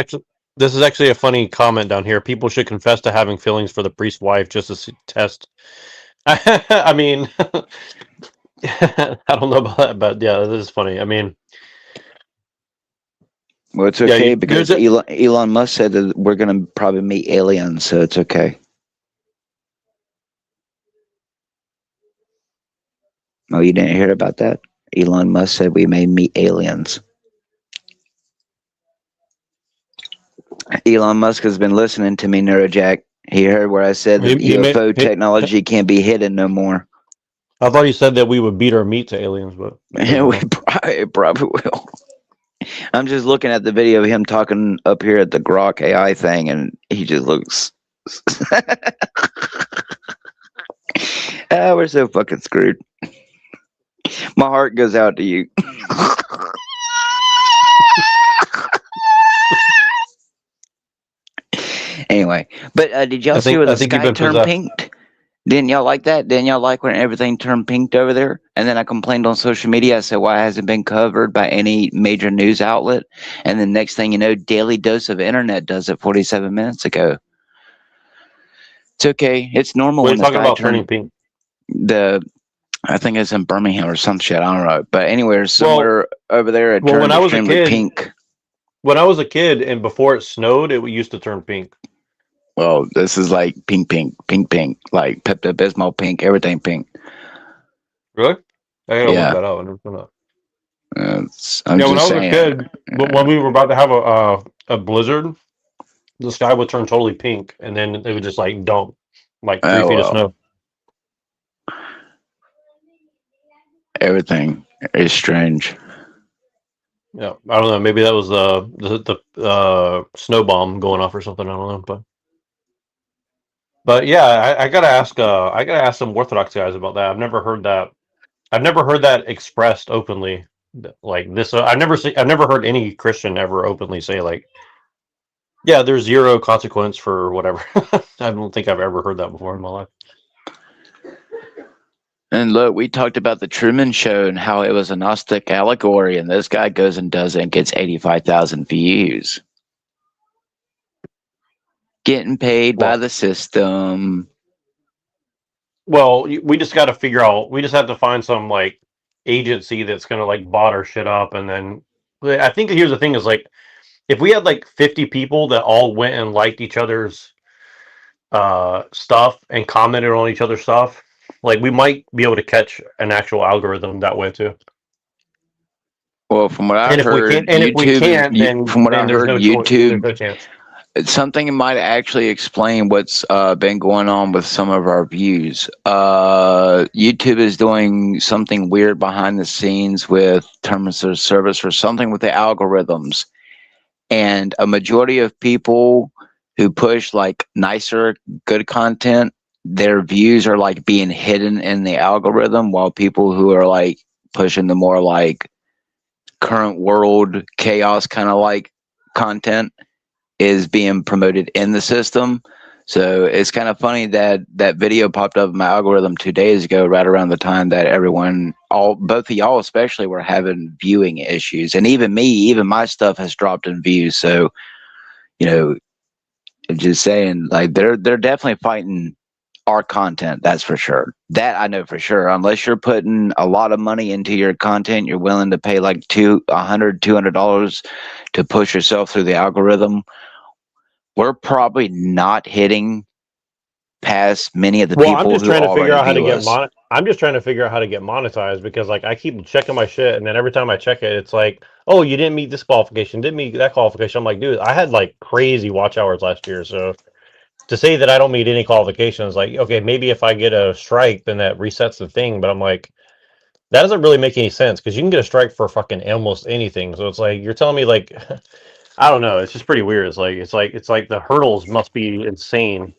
this is actually a funny comment down here. People should confess to having feelings for the priest's wife just to test. I mean, I don't know about that, but yeah, this is funny. I mean, well, it's okay because Elon Musk said that we're going to probably meet aliens, so it's okay. Oh, you didn't hear about that? Elon Musk said we may meet aliens. Elon Musk has been listening to me, Neurojack. He heard where I said that UFO technology can't be hidden no more. I thought you said that we would beat our meat to aliens, but we probably will. I'm just looking at the video of him talking up here at the Grok AI thing, and he just looks. We're so fucking screwed. My heart goes out to you. Anyway, but did y'all see where the sky turned pink? Didn't y'all like that? Didn't y'all like when everything turned pink over there? And then I complained on social media. I said, why hasn't been covered by any major news outlet? And then next thing you know, Daily Dose of Internet does it 47 minutes ago. It's okay. It's normal What are when you the talking sky about turning turns. pink? I think it's in Birmingham or some shit. I don't know. But anywhere somewhere over there, it Well, turned when I was a extremely kid, pink. when I was a kid and before it snowed, it used to turn pink. Well, this is like pink, like Pepto Bismol pink, everything pink. Really? I gotta Yeah. look that up. I never seen that. I'm Yeah, when I just was a saying. kid, when we were about to have a blizzard, the sky would turn totally pink, and then it would just like dump like 3 feet of well, snow. everything is strange. Yeah, I don't know. Maybe that was the snow bomb going off or something. I don't know, but yeah, I gotta ask some Orthodox guys about that. I've never heard that. I've never heard that expressed openly like this. I've never heard any Christian ever openly say like, yeah, there's zero consequence for whatever. I don't think I've ever heard that before in my life. And look, we talked about the Truman Show and how it was a Gnostic allegory, and this guy goes and does it and gets 85,000 views. Getting paid by the system. Well, we just got to figure out. We just have to find some like agency that's gonna like bot our shit up, and then I think here's the thing: is like if we had like 50 people that all went and liked each other's stuff and commented on each other's stuff, like we might be able to catch an actual algorithm that way too. Well, from what I And if we heard, can't, and if we YouTube. can't, then From what I then there's heard, no choice. There's YouTube. no chance. Something might actually explain what's been going on with some of our views. YouTube is doing something weird behind the scenes with terms of service or something with the algorithms. And a majority of people who push like nicer, good content, their views are like being hidden in the algorithm, while people who are like pushing the more like current world chaos kind of like content is being promoted in the system. So it's kind of funny that that video popped up in my algorithm 2 days ago, right around the time that both of y'all especially, were having viewing issues. And even my stuff has dropped in views. So, I'm just saying, like, they're definitely fighting our content. That's for sure. That I know for sure. Unless you're putting a lot of money into your content, you're willing to pay like $200 to push yourself through the algorithm. We're probably not hitting past many of the people I'm just who trying to figure already out how to view get us. I'm just trying to figure out how to get monetized because like I keep checking my shit and then every time I check it, it's like, oh, you didn't meet this qualification, didn't meet that qualification. I'm like, dude, I had like crazy watch hours last year, so to say that I don't meet any qualifications, like, okay, maybe if I get a strike, then that resets the thing. But I'm like, that doesn't really make any sense because you can get a strike for fucking almost anything. So it's like you're telling me like, I don't know. It's just pretty weird. It's like the hurdles must be insane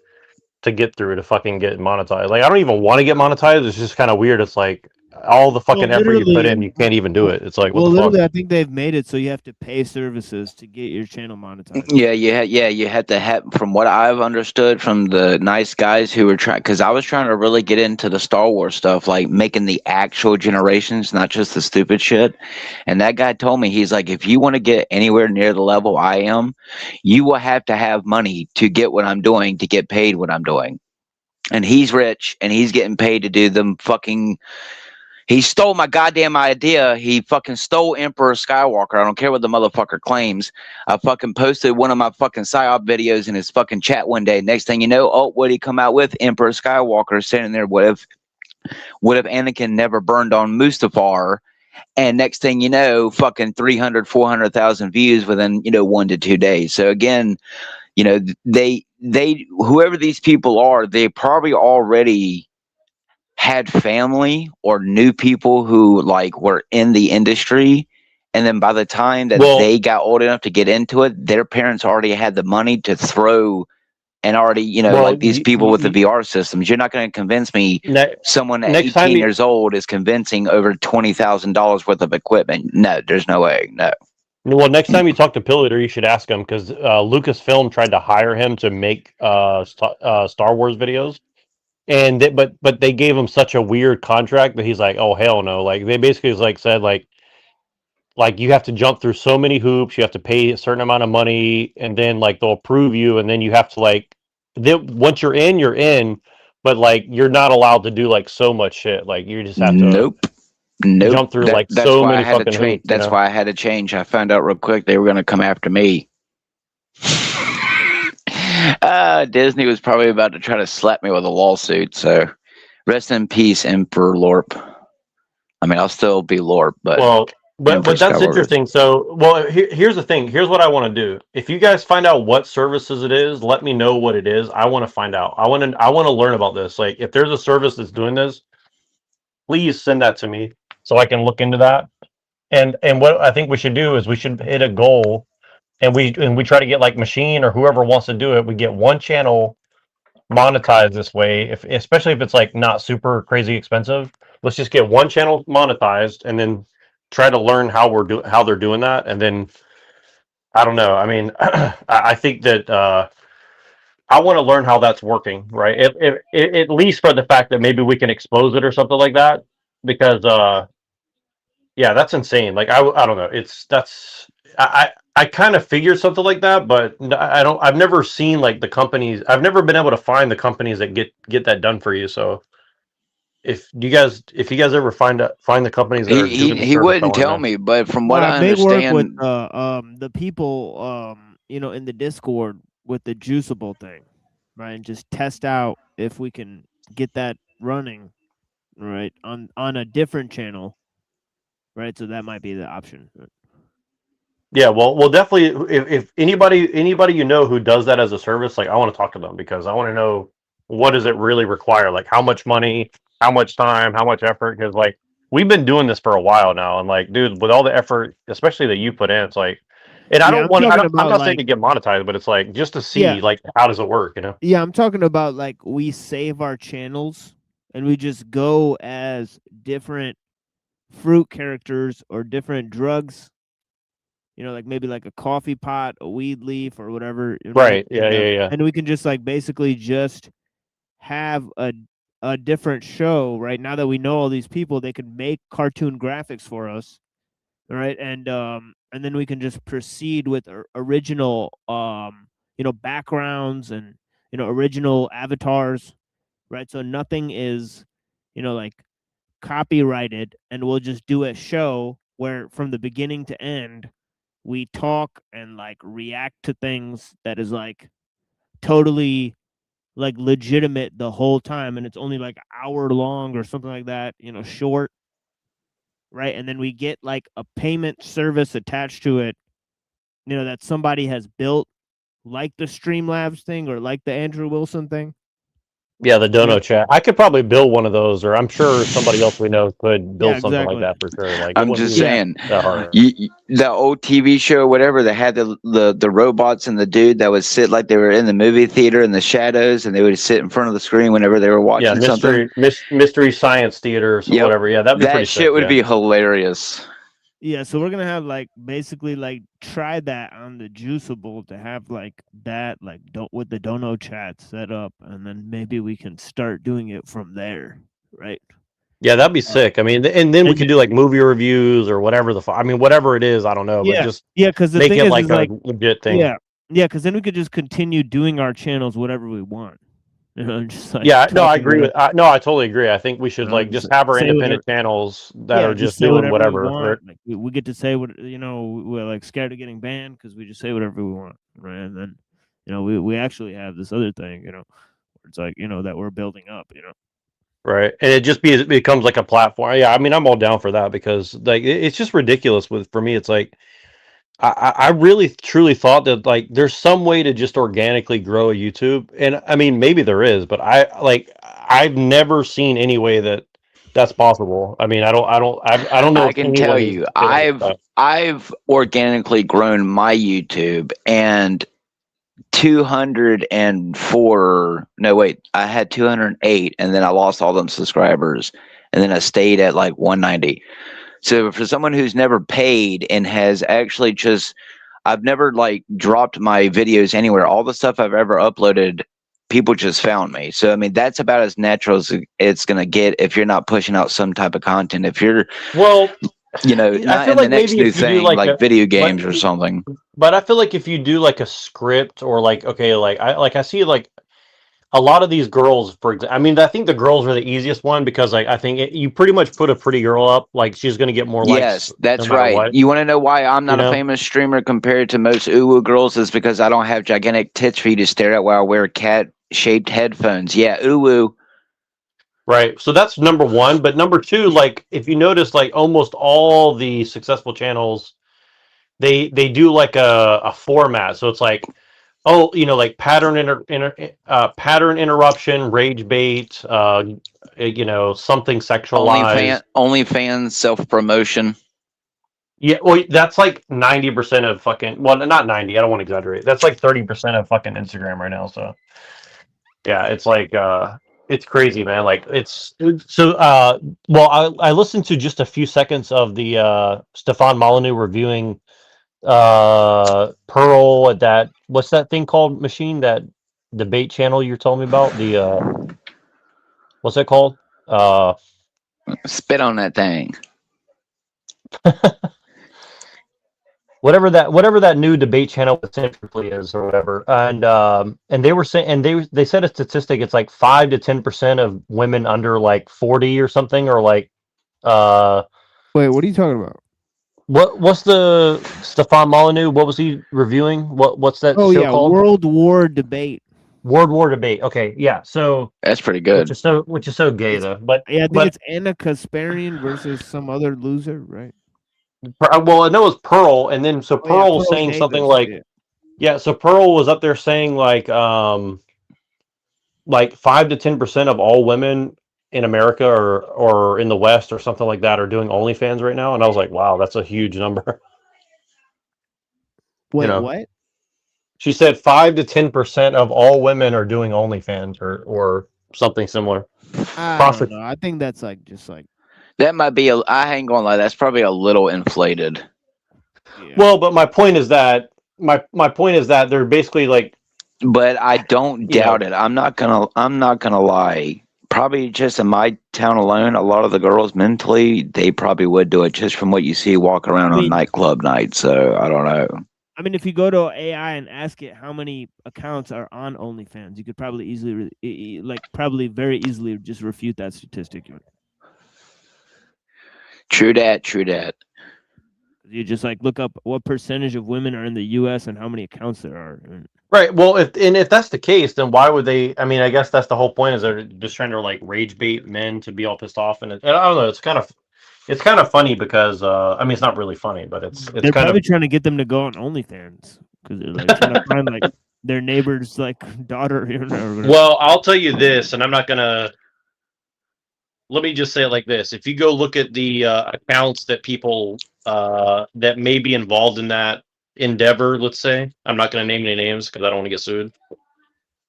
to get through to fucking get monetized. Like I don't even want to get monetized. It's just kind of weird. It's like all the fucking effort you put in, you can't even do it. It's like what the fuck? I think they've made it so you have to pay services to get your channel monetized. Yeah, you had to have, from what I've understood from the nice guys who were trying, because I was trying to really get into the Star Wars stuff, like making the actual generations, not just the stupid shit. And that guy told me, he's like, if you want to get anywhere near the level I am, you will have to have money to get what I'm doing, to get paid what I'm doing. And he's rich and he's getting paid to do them fucking. He stole my goddamn idea. He fucking stole Emperor Skywalker. I don't care what the motherfucker claims. I fucking posted one of my fucking PSYOP videos in his fucking chat one day. Next thing you know, what did he come out with? Emperor Skywalker sitting there. What if Anakin never burned on Mustafar? And next thing you know, fucking 300, 400,000 views within, 1 to 2 days. So again, they whoever these people are, they probably already had family or knew people who like were in the industry, and then by the time that they got old enough to get into it, their parents already had the money to throw, and already like these people with the VR systems. You're not going to convince me someone at 18 years old is convincing over $20,000 worth of equipment. No, there's no way. No. Well, next time you talk to Pillator, you should ask him because Lucasfilm tried to hire him to make Star Wars videos. but they gave him such a weird contract that he's like, oh hell no. Like they basically said like you have to jump through so many hoops, you have to pay a certain amount of money, and then like they'll approve you, and then you have to like once you're in, but like you're not allowed to do like so much shit. Like you just have to Nope. jump through like That's so why many I had to fucking change. hoops. you That's know? why I had to change. I found out real quick they were going to come after me. Disney was probably about to try to slap me with a lawsuit. So, rest in peace, Emperor Lorp. I mean, I'll still be Lorp, but but that's Skywalker. interesting. So, here's the thing. Here's what I want to do. If you guys find out what services it is, let me know what it is. I want to find out. I want to learn about this. Like, if there's a service that's doing this, please send that to me so I can look into that. And what I think we should do is we should hit a goal, and we try to get like Machine or whoever wants to do it. We get one channel monetized this way, especially if it's like not super crazy expensive. Let's just get one channel monetized, and then try to learn how they're doing that. And then I don't know. I mean, I think that I want to learn how that's working, right? At least for the fact that maybe we can expose it or something like that, because yeah, that's insane. Like I don't know. I kind of figured something like that, but I've never seen like the companies. I've never been able to find the companies that get that done for you. So if you guys ever find the companies that he wouldn't tell me, but from what I they understand, work with the people in the Discord with the Juiceable thing, right? And just test out if we can get that running, right, on a different channel, right? So that might be the option. Yeah, well, definitely. If anybody you know who does that as a service, like I want to talk to them, because I want to know what does it really require, like how much money, how much time, how much effort. Because like we've been doing this for a while now, and like, dude, with all the effort, especially that you put in, it's like, and I don't want. I'm not saying to get monetized, but it's like just to see like how does it work, you know? Yeah, I'm talking about like we save our channels and we just go as different fruit characters or different drugs. You know, like maybe like a coffee pot, a weed leaf, or whatever. Right. Yeah. And we can just like basically just have a different show, right? Now that we know all these people, they can make cartoon graphics for us, right? And then we can just proceed with original backgrounds and original avatars, right? So nothing is like copyrighted, and we'll just do a show where from the beginning to end we talk and like react to things that is like totally like legitimate the whole time, and it's only like an hour long or something like that, short, right? And then we get like a payment service attached to it, that somebody has built, like the Streamlabs thing or like the Andrew Wilson thing. Yeah, the Dono chat. I could probably build one of those, or I'm sure somebody else we know could build something like that for sure. Like I'm just saying, the old TV show, whatever, that had the robots and the dude that would sit like they were in the movie theater in the shadows, and they would sit in front of the screen whenever they were watching something. Mystery Science Theater or whatever. Yeah, that'd be pretty sick, shit would be hilarious. Yeah, so we're gonna have like basically like try that on the Juiceable to have like that like with the Dono chat set up, and then maybe we can start doing it from there, right? Yeah, that'd be sick. I mean, and then we could do like movie reviews or whatever whatever it is. I don't know, but just because the make thing it is like a like, legit thing. Yeah, because then we could just continue doing our channels whatever we want. Just like I agree I totally agree. I think we should like just have our independent channels that are just doing whatever. Like, we get to say what we're like scared of getting banned because we just say whatever we want, right? And then we actually have this other thing, where it's like that we're building up, Right, and it just becomes like a platform. Yeah, I mean, I'm all down for that, because like it's just ridiculous. For me, it's like I really truly thought that like there's some way to just organically grow a YouTube, and I mean maybe there is, but I've never seen any way that's possible. I mean I don't know. I can tell you, I've organically grown my YouTube, and 204. No, wait, I had 208, and then I lost all them subscribers, and then I stayed at like 190. So for someone who's never paid and has actually I've never like dropped my videos anywhere. All the stuff I've ever uploaded people just found me. So I mean, that's about as natural as it's gonna get if you're not pushing out some type of content. If you're Well, not in the next new thing like video games or something. But I feel like if you do like a script or like I see like a lot of these girls, for example, I mean, I think the girls are the easiest one because like I think you pretty much put a pretty girl up, like she's gonna get more likes. Yes, that's no matter right. what. You want to know why I'm not You a know? famous streamer compared to most uwu girls? Is because I don't have gigantic tits for you to stare at while I wear cat-shaped headphones. Yeah, uwu. Right. So that's number one. But number two, like if you notice, like almost all the successful channels, they do like a format. So it's like, oh, like pattern pattern interruption, rage bait, something sexualized. OnlyFans self-promotion. Yeah, well, that's like 90% of fucking. Well, not 90. I don't want to exaggerate. That's like 30% of fucking Instagram right now. So, yeah, it's like it's crazy, man. Like so. Well, I listened to just a few seconds of the Stefan Molyneux reviewing Pearl at that. What's that thing called? Machine, that debate channel you're telling me about. The what's that called? Spit on that thing. Whatever that new debate channel essentially is, or whatever, and they were saying, and they said a statistic, it's like 5 to 10% of women under like 40 or something, or like Wait, what are you talking about? what's the Stefan Molyneux? What was he reviewing? What's that Oh show yeah, called? World War Debate. World War Debate. Okay, yeah. So that's pretty good. Which is so gay though. But Yeah, I think it's Anna Kasparian versus some other loser, right? Well, I know it's Pearl, and then so Pearl was Pearl saying Davis, something like, yeah. So Pearl was up there saying like 5 to 10% of all women in America or in the West or something like that are doing OnlyFans right now, and I was like, wow, that's a huge number. Wait, what? She said 5 to 10% of all women are doing OnlyFans or something similar. I don't know. I think that's like just like. That might be I ain't gonna lie. That's probably a little inflated. Yeah. Well, but my point is that they're basically like. But I don't doubt it. I'm not gonna lie. Probably just in my town alone, a lot of the girls mentally, they probably would do it just from what you see walk around on nightclub night. So I don't know. I mean, if you go to AI and ask it how many accounts are on OnlyFans, you could probably probably very easily just refute that statistic. True that. You just like look up what percentage of women are in the U.S. and how many accounts there are. Right. Well, if that's the case, then why would they? I mean, I guess that's the whole point, is they're just trying to like rage bait men to be all pissed off, and I don't know. It's kind of funny because I mean, it's not really funny, but it's They're kind probably of trying to get them to go on OnlyFans because they're like trying to find like their neighbor's like daughter. Or whatever. Well, I'll tell you this, and I'm not gonna. Let me just say it like this: if you go look at the accounts that people that may be involved in that endeavor, let's say, I'm not going to name any names because I don't want to get sued.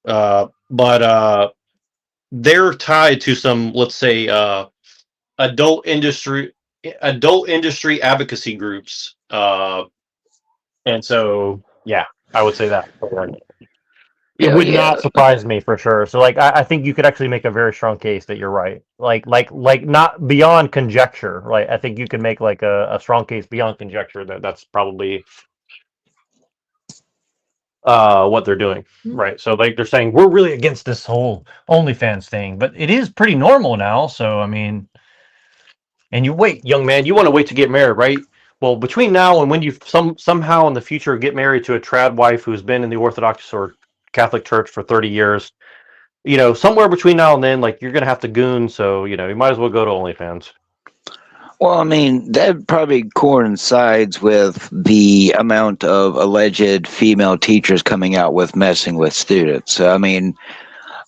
But they're tied to some, let's say, adult industry advocacy groups, and so yeah, I would say that. It would not surprise me for sure. So like I think you could actually make a very strong case that you're right. Like not beyond conjecture. Right. I think you can make like a strong case beyond conjecture that that's probably what they're doing. Right. So like they're saying we're really against this whole OnlyFans thing, but it is pretty normal now. So I mean, and you wait, young man, you want to wait to get married, right? Well, between now and when you somehow in the future get married to a trad wife who's been in the Orthodox or Catholic Church for 30 years, somewhere between now and then, like you're gonna have to goon, so you might as well go to OnlyFans. Well, I mean, that probably coincides with the amount of alleged female teachers coming out with messing with students. So, I mean,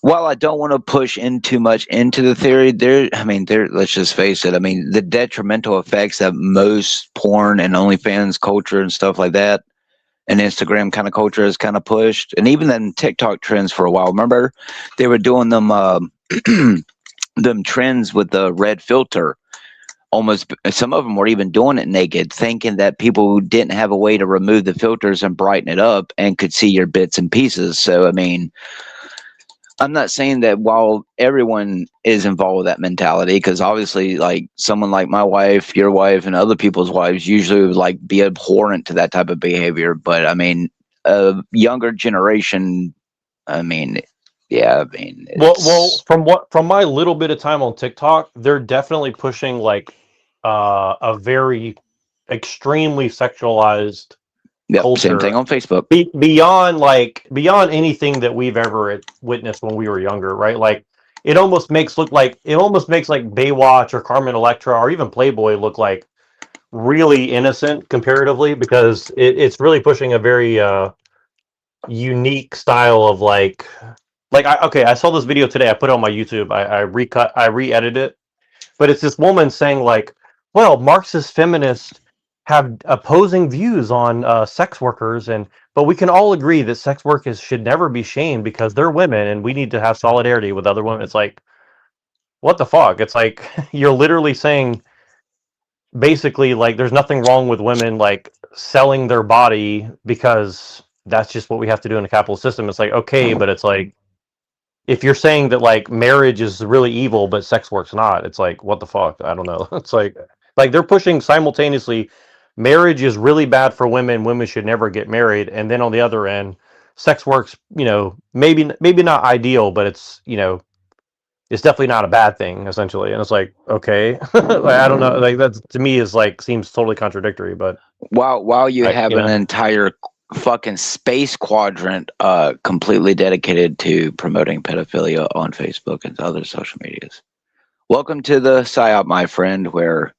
while I don't want to push in too much into the theory, let's just face it. I mean, the detrimental effects that most porn and OnlyFans culture and stuff like that, and Instagram kind of culture is kind of pushed, and even then TikTok trends for a while. Remember, they were doing them them trends with the red filter. Almost, some of them were even doing it naked, thinking that people who didn't have a way to remove the filters and brighten it up and could see your bits and pieces. So, I mean, I'm not saying that while everyone is involved with that mentality, because obviously, like someone like my wife, your wife, and other people's wives usually would like be abhorrent to that type of behavior. But I mean, a younger generation, I mean, yeah, I mean, Well, from my little bit of time on TikTok, they're definitely pushing like a very extremely sexualized yep, culture. same thing on Facebook. Beyond anything that we've ever witnessed when we were younger, right? Like it almost makes like Baywatch or Carmen Electra or even Playboy look like really innocent comparatively, because it's really pushing a very unique style of I saw this video today. I put it on my YouTube. I re-edited it, but it's this woman saying like, well, Marxist feminists have opposing views on sex workers, but we can all agree that sex workers should never be shamed because they're women and we need to have solidarity with other women. It's like, what the fuck? It's like you're literally saying basically like there's nothing wrong with women like selling their body because that's just what we have to do in a capitalist system. It's like, okay, but it's like if you're saying that like marriage is really evil but sex work's not, it's like, what the fuck? I don't know. It's like they're pushing simultaneously marriage is really bad for women should never get married, and then on the other end sex work's, maybe not ideal, but it's it's definitely not a bad thing essentially. And it's like, okay. I don't know, like that to me is like seems totally contradictory. But while you have an entire fucking space quadrant completely dedicated to promoting pedophilia on Facebook and other social medias. Welcome to the PSYOP, my friend, where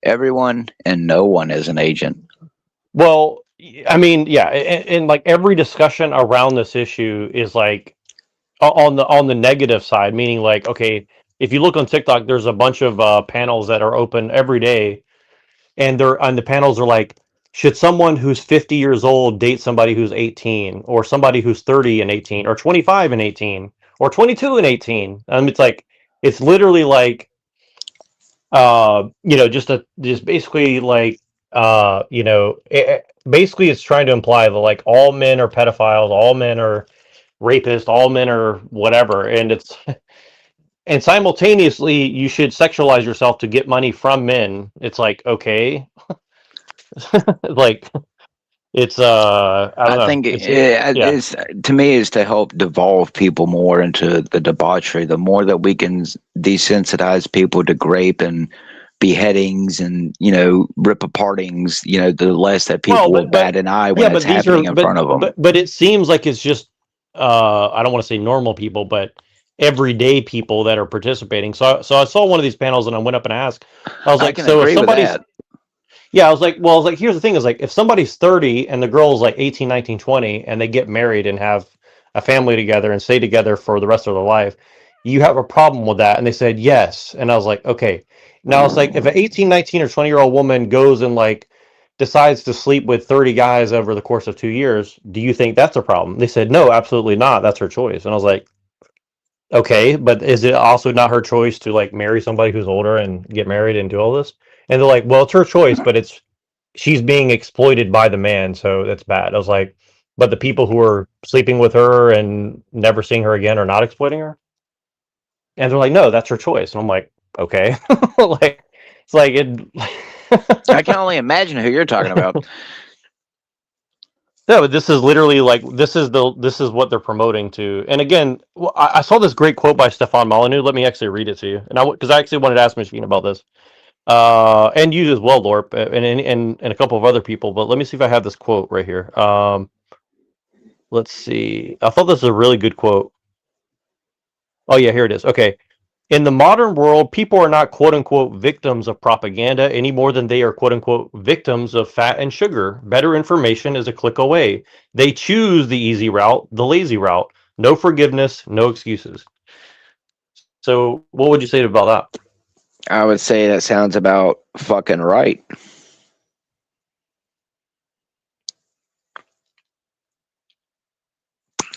everyone and no one is an agent. Well, I mean, yeah, and like every discussion around this issue is like on the negative side, meaning like, okay, if you look on TikTok, there's a bunch of panels that are open every day, and the panels are like, should someone who's 50 years old date somebody who's 18, or somebody who's 30 and 18, or 25 and 18, or 22 and 18? It's like, it's literally like, just basically like, basically it's trying to imply that like all men are pedophiles, all men are rapists, all men are whatever, and simultaneously you should sexualize yourself to get money from men. It's like, okay. Like it's I don't know. think it's to me is to help devolve people more into the debauchery. The more that we can desensitize people to grape and beheadings and rip apartings, the less that people will bat an eye when it's happening in front of them. But it seems like it's just I don't want to say normal people, but everyday people that are participating. So I saw one of these panels and I went up and asked. I was like, so if somebody's I was like, here's the thing, is like, if somebody's 30 and the girl is like 18, 19, 20, and they get married and have a family together and stay together for the rest of their life, you have a problem with that? And they said, yes. And I was like, okay. Now it's like, if an 18, 19 or 20-year-old woman goes and like decides to sleep with 30 guys over the course of 2 years, do you think that's a problem? They said, no, absolutely not. That's her choice. And I was like, okay, but is it also not her choice to like marry somebody who's older and get married and do all this? And they're like, well, it's her choice, but she's being exploited by the man, so that's bad. I was like, but the people who are sleeping with her and never seeing her again are not exploiting her? And they're like, no, that's her choice. And I'm like, okay. Like, it's like it. I can only imagine who you're talking about. No, but this is literally like this is what they're promoting to. And again, I saw this great quote by Stefan Molyneux. Let me actually read it to you. And because I actually wanted to ask Machine about this. And you as well, Lorp, and a couple of other people. But let me see if I have this quote right here. Let's see. I thought this was a really good quote. Oh yeah, here it is. Okay. In the modern world, people are not quote unquote victims of propaganda any more than they are quote unquote victims of fat and sugar. Better information is a click away. They choose the easy route, the lazy route. No forgiveness, no excuses. So what would you say about that? I would say that sounds about fucking right.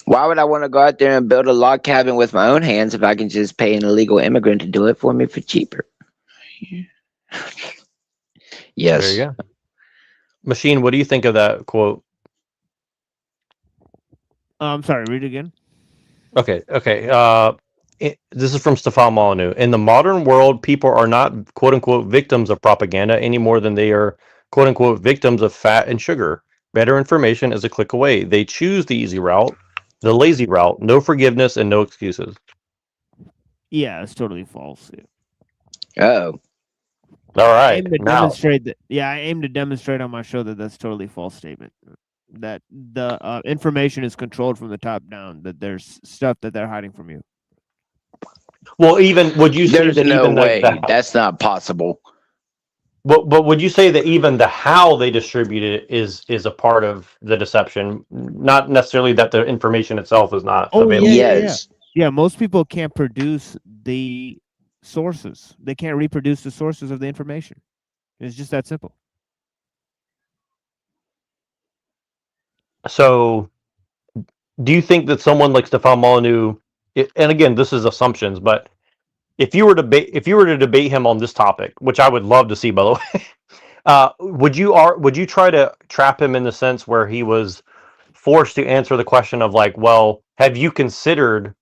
Why would I want to go out there and build a log cabin with my own hands if I can just pay an illegal immigrant to do it for me for cheaper? Yes. There you go. Machine, what do you think of that quote? I'm sorry, read it again. Okay, okay. This is from Stefan Molyneux. In the modern world, people are not quote unquote victims of propaganda any more than they are quote unquote victims of fat and sugar. Better information is a click away. They choose the easy route, the lazy route, no forgiveness and no excuses. Yeah, it's totally false. Oh. All I right. aim to Now, demonstrate that. Yeah, I aim to demonstrate on my show that that's totally false statement. That the information is controlled from the top down. That there's stuff that they're hiding from you. well, even would you say There's that no even way. That's not possible. but would you say that even the how they distribute it is a part of the deception, not necessarily that the information itself is not available? Yes. Yeah, most people can't produce the sources. They can't reproduce the sources of the information. It's just that simple. So, do you think that someone like Stefan Molyneux, and again, this is assumptions, but if you were to debate him on this topic, which I would love to see, by the way, would you try to trap him in the sense where he was forced to answer the question of like, well, have you considered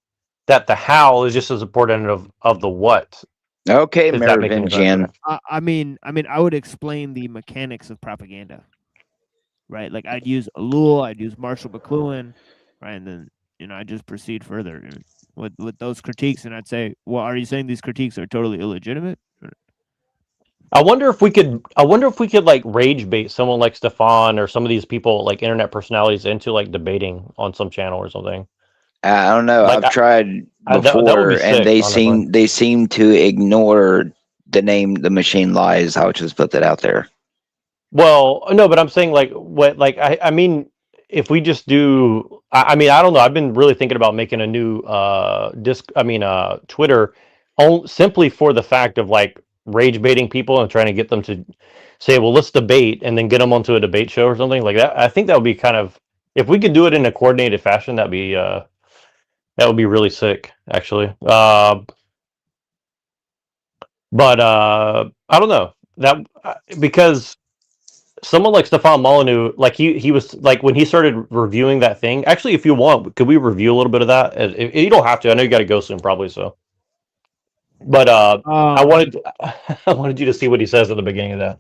that the how is just as important of the what? Okay, Is that making Merovingian. sense? I mean, I would explain the mechanics of propaganda, right? Like I'd use Ellul, I'd use Marshall McLuhan, right, and then I just proceed further with those critiques, and I'd say, well, are you saying these critiques are totally illegitimate? I wonder if we could like rage bait someone like Stefan or some of these people like internet personalities into like debating on some channel or something. I don't know. Like, I've tried that would before, be and sick, they honestly. seem to ignore the name "The Machine Lies." I'll just put that out there. Well, no, but I'm saying like what like I mean if we just do I mean I don't know, I've been really thinking about making a new Twitter simply for the fact of like rage baiting people and trying to get them to say, well, let's debate and then get them onto a debate show or something like that. I think that would be kind of, if we could do it in a coordinated fashion, that would be really sick, actually. But I don't know that because someone like Stefan Molyneux, like he was like when he started reviewing that thing. Actually, if you want, could we review a little bit of that? You don't have to. I know you got to go soon, probably. So, but I wanted you to see what he says at the beginning of that.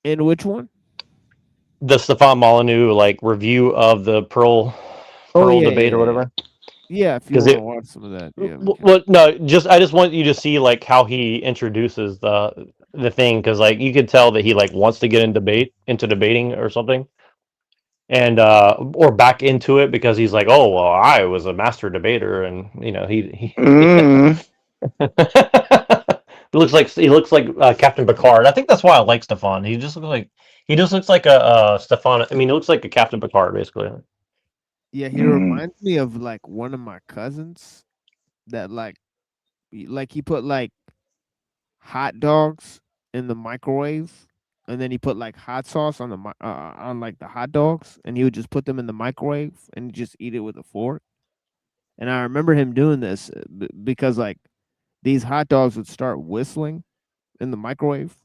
In which one? The Stefan Molyneux like review of the Pearl debate or whatever. Yeah, if you want to watch some of that. Yeah. Well, no, I just want you to see like how he introduces the thing, because like you could tell that he like wants to get into debating or something, and or back into it because he's like, oh well, I was a master debater, and he he looks like Captain Picard. I think that's why I like Stefan. He just looks like a Stefan. I mean, he looks like a Captain Picard basically. Yeah, he reminds me of like one of my cousins that like he put like hot dogs in the microwave, and then he put like hot sauce on the on like the hot dogs, and he would just put them in the microwave and just eat it with a fork. And I remember him doing this because like these hot dogs would start whistling in the microwave.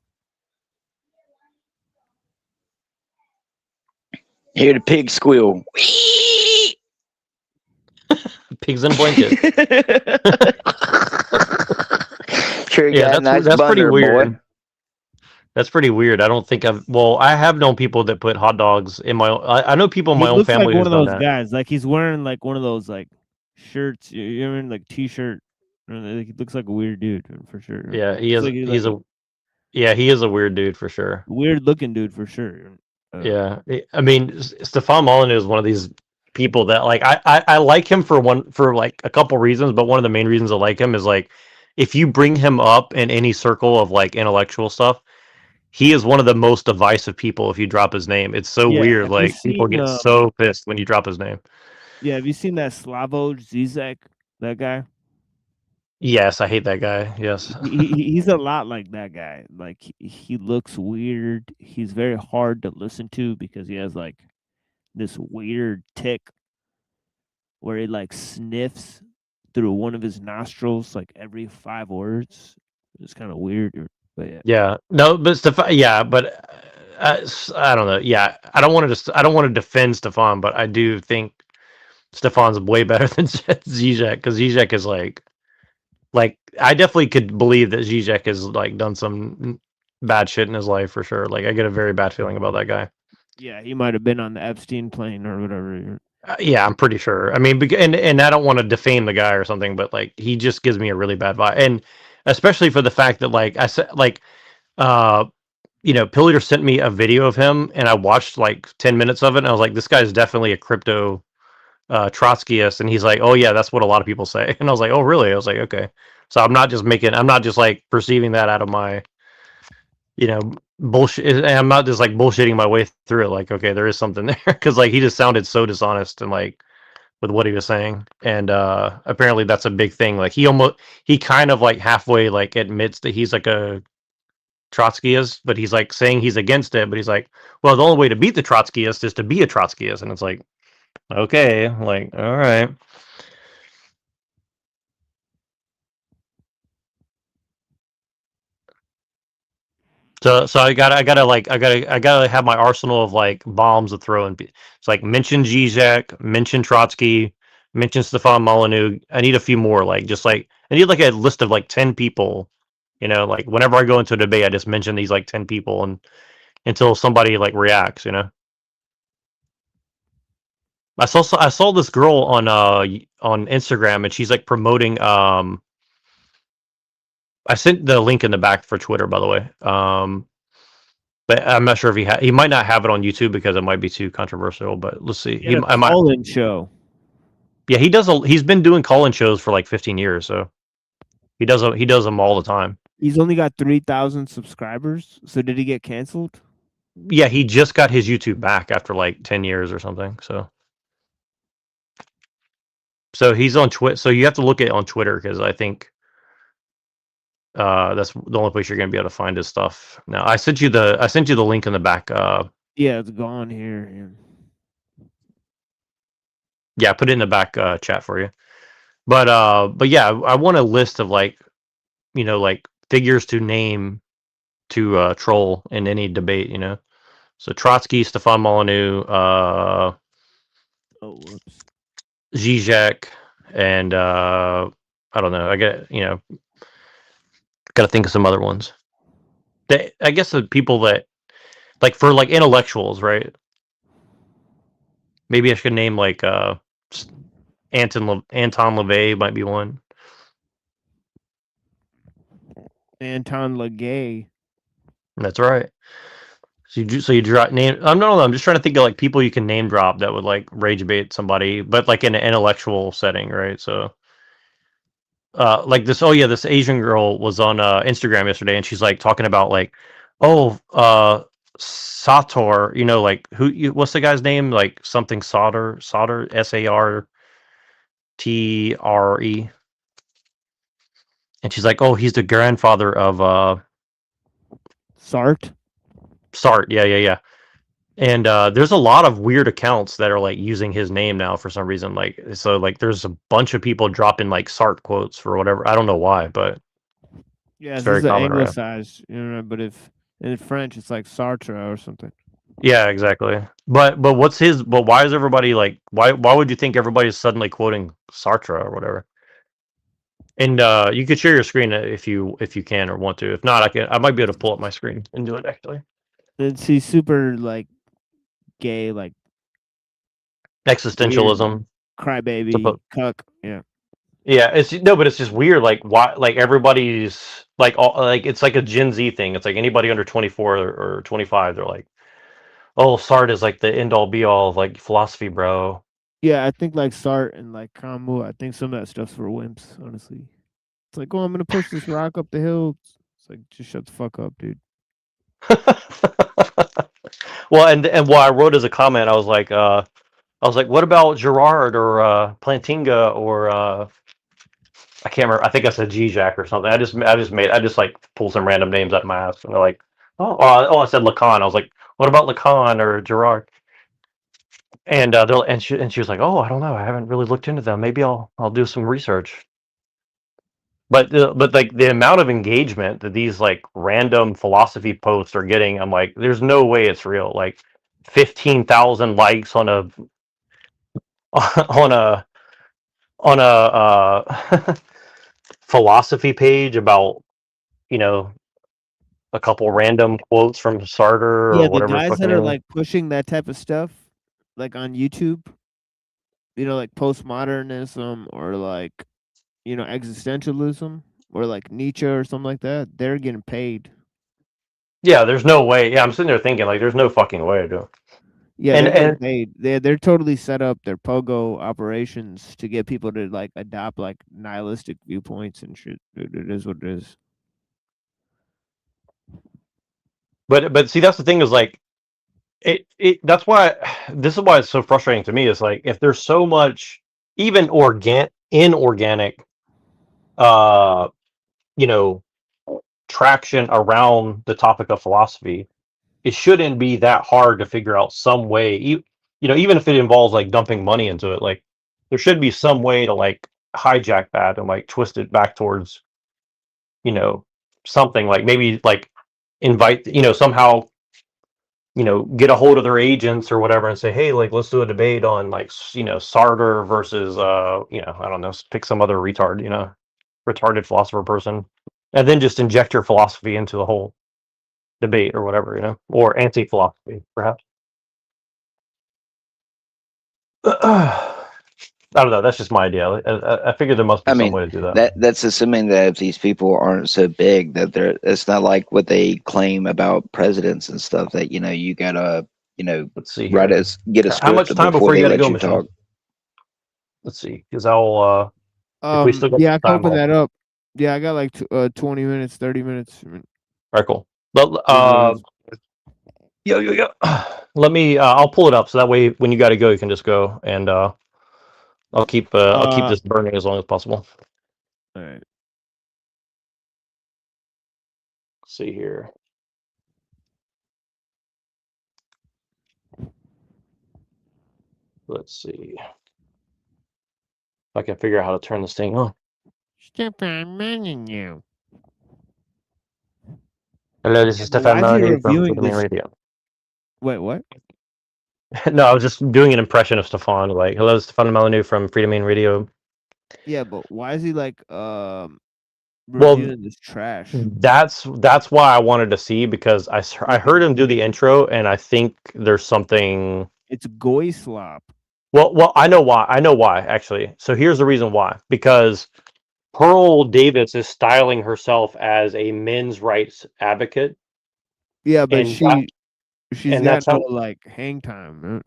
Hear the pig squeal. Pigs in a blanket. Sure, you got a nice that's pretty butter, weird. boy. That's pretty weird. I don't think I have known people that put hot dogs in my own. I know people in my He own looks family like one who's of done those that. guys. Like he's wearing like one of those like shirts. You're in like t-shirt. He looks like a weird dude for sure. Yeah, he is. Like He is a weird dude for sure. Weird looking dude for sure. Yeah, I mean, Stefan Molyneux is one of these people that like I like him for like a couple reasons, but one of the main reasons I like him is like if you bring him up in any circle of like intellectual stuff, he is one of the most divisive people if you drop his name. It's so weird. Like people get so pissed when you drop his name. Yeah, have you seen that Slavoj Zizek? That guy? Yes, I hate that guy. Yes. He's a lot like that guy. Like he looks weird. He's very hard to listen to because he has like this weird tick where he like sniffs through one of his nostrils like every 5 words. It's kind of weird. But yeah. Yeah. No, but Stefan. Yeah, but I don't know. Yeah, I don't want to defend Stefan, but I do think Stefan's way better than Zizek, because Zizek is like I definitely could believe that Zizek has like done some bad shit in his life for sure. Like I get a very bad feeling about that guy. Yeah, he might have been on the Epstein plane or whatever. Yeah, I'm pretty sure. I mean, and I don't want to defame the guy or something, but like he just gives me a really bad vibe, and especially for the fact that like I said, like Pilliter sent me a video of him, and I watched like 10 minutes of it, and I was like, this guy is definitely a crypto Trotskyist, and he's like, oh yeah, that's what a lot of people say, and I was like, oh really? I was like, okay, so I'm not just like perceiving that out of my bullshit, and I'm not just like bullshitting my way through it. Like, okay, there is something there, because like he just sounded so dishonest and like with what he was saying, and apparently that's a big thing. Like he kind of like halfway like admits that he's like a Trotskyist, but he's like saying he's against it, but he's like, well, the only way to beat the Trotskyist is to be a Trotskyist, and it's like, okay, like, all right. So I gotta have my arsenal of like bombs to throw in. It's like mention Zizek, mention Trotsky, mention Stefan Molyneux. I need a few more. Like just like I need like a list of like 10 people. Like whenever I go into a debate, I just mention these like 10 people and until somebody like reacts. I saw this girl on Instagram, and she's like promoting. I sent the link in the back for Twitter, by the way. But I'm not sure if he might not have it on YouTube because it might be too controversial. But let's see. I might call-in show. Yeah, he's been doing call-in shows for like 15 years, so he does them all the time. He's only got 3,000 subscribers. So did he get canceled? Yeah, he just got his YouTube back after like 10 years or something. So he's on Twitter. So you have to look at it on Twitter, because I think that's the only place you're gonna be able to find his stuff. Now I sent you the link in the back. Yeah, it's gone here. Yeah, I put it in the back chat for you. But yeah, I want a list of like like figures to name to troll in any debate. So Trotsky, Stefan Molyneux, Zizek, and I don't know. I get got to think of some other ones. I guess the people that like for like intellectuals, right? Maybe I should name like Anton LaVey might be one. Anton LaGay. That's right. So you drop name. I'm just trying to think of like people you can name drop that would like rage bait somebody, but like in an intellectual setting, right? So, like this. Oh yeah, this Asian girl was on Instagram yesterday, and she's like talking about like, Sator. Like what's the guy's name? Like something Sauter, SARTRE. And she's like, oh, he's the grandfather of Sart. Yeah. And there's a lot of weird accounts that are like using his name now for some reason. Like so, like there's a bunch of people dropping like Sart quotes for whatever. I don't know why, but yeah, it's very common. Anglicized, but if in French it's like Sartre or something. Yeah, exactly. But what's his? But why is everybody like? Why would you think everybody's suddenly quoting Sartre or whatever? And you could share your screen if you can or want to. If not, I might be able to pull up my screen and do it actually. It's he's super like gay, like existentialism, crybaby, cuck. Yeah. Yeah, but it's just weird. Like why? Like everybody's like it's like a Gen Z thing. It's like anybody under 24 or 25, they're like, oh, Sartre is like the end all be all of like philosophy, bro. Yeah, I think like Sartre and like Camus, I think some of that stuff's for wimps, honestly. It's like, oh, I'm gonna push this rock up the hill. It's like, just shut the fuck up, dude. Well, and what I wrote as a comment, I was like, what about Girard or Plantinga or I can't remember. I think I said Zizek or something. I just like pulled some random names out of my ass, and they're like, I said Lacan. I was like, what about Lacan or Girard? And she was like, oh, I don't know. I haven't really looked into them. Maybe I'll do some research. But like the amount of engagement that these like random philosophy posts are getting, I'm like, there's no way it's real. Like 15,000 likes on a on a philosophy page about, you know, a couple random quotes from Sartre or Yeah, the whatever guys fucking that are name. like pushing that type of stuff, like on YouTube, like postmodernism or like, existentialism or like Nietzsche or something like that, they're getting paid. Yeah, there's no way. Yeah, I'm sitting there thinking like, there's no fucking way to do it. Yeah, And they're getting paid. They're totally set up their pogo operations to get people to like adopt like nihilistic viewpoints and shit. It is what it is. but see, that's the thing is like, that's why this is why it's so frustrating to me. Is like, if there's so much even inorganic, uh, you know, traction around the topic of philosophy, it shouldn't be that hard to figure out some way. Even if it involves like dumping money into it, like there should be some way to like hijack that and like twist it back towards, something like maybe like invite, somehow, get a hold of their agents or whatever and say, hey, like let's do a debate on like Sartre versus I don't know, pick some other retarded philosopher person, and then just inject your philosophy into the whole debate or whatever, or anti-philosophy perhaps. I don't know. That's just my idea. I figured there must be I some mean, way to do that. that's assuming that if these people aren't so big that it's not like what they claim about presidents and stuff that you gotta Let's see get here. a How much script time before before you they got to let go, you Michelle? talk. Let's see, because I'll if we still got Yeah, I some can time, open I'll. that up. Yeah, I got like 20 minutes, 30 minutes. All right, cool. But 30 minutes. yo. Let me. I'll pull it up so that way when you got to go, you can just go, and I'll keep this burning as long as possible. All right. Let's see here. Let's see if I can figure out how to turn this thing on. Stefan Molyneux. Hello, this is Stefan Why is he Molyneux from reviewing Freedom this? Radio. Wait, what? No, I was just doing an impression of Stefan. Like, hello, Stefan Molyneux from Freedom Radio. Yeah, but why is he like Well, reviewing this trash? that's why I wanted to see, because I heard him do the intro, and I think there's something. It's goy slop. Well, I know why actually. So here's the reason why. Because Pearl Davis is styling herself as a men's rights advocate. Yeah, but and she's and got that's no how, like hang time. Man.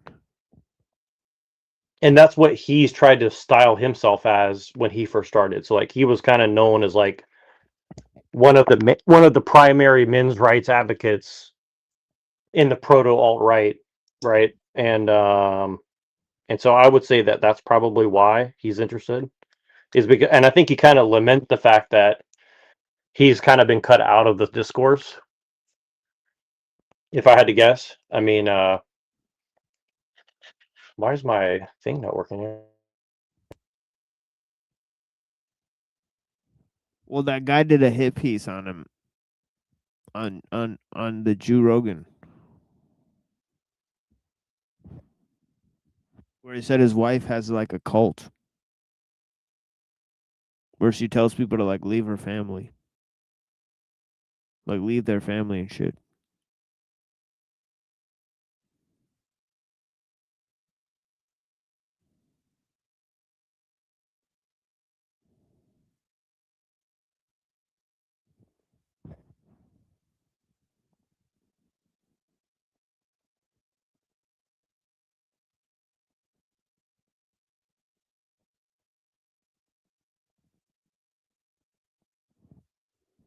and that's what he's tried to style himself as when he first started. So like he was kind of known as like one of the primary men's rights advocates in the proto alt-right, right? And so I would say that that's probably why he's interested, is because, and I think he kind of laments the fact that he's kind of been cut out of the discourse. If I had to guess, I mean, why is my thing not working here? Well, that guy did a hit piece on him on the Joe Rogan, where he said his wife has like a cult where she tells people to like leave her family, like leave their family and shit.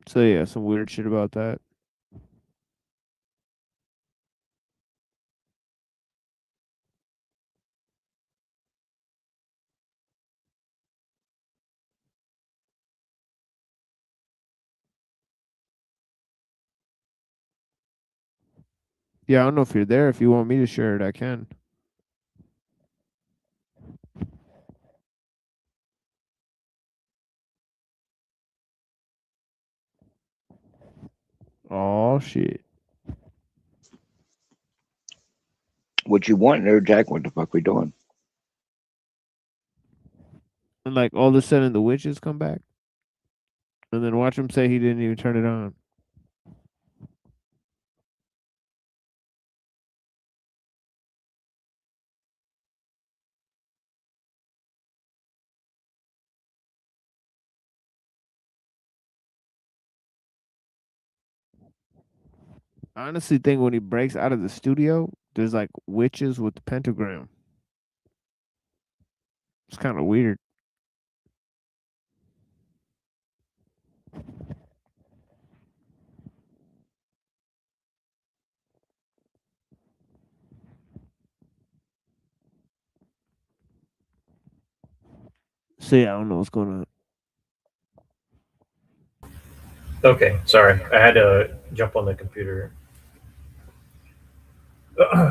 So yeah, some weird shit about that. Yeah, I don't know if you're there. If you want me to share it, I can. Oh shit. What you want there, Jack? What the fuck we doing? And like all of a sudden the witches come back. And then watch him say he didn't even turn it on. I honestly think when he breaks out of the studio, there's like witches with the pentagram. It's kind of weird. So yeah, I don't know what's going on. Okay, sorry. I had to jump on the computer.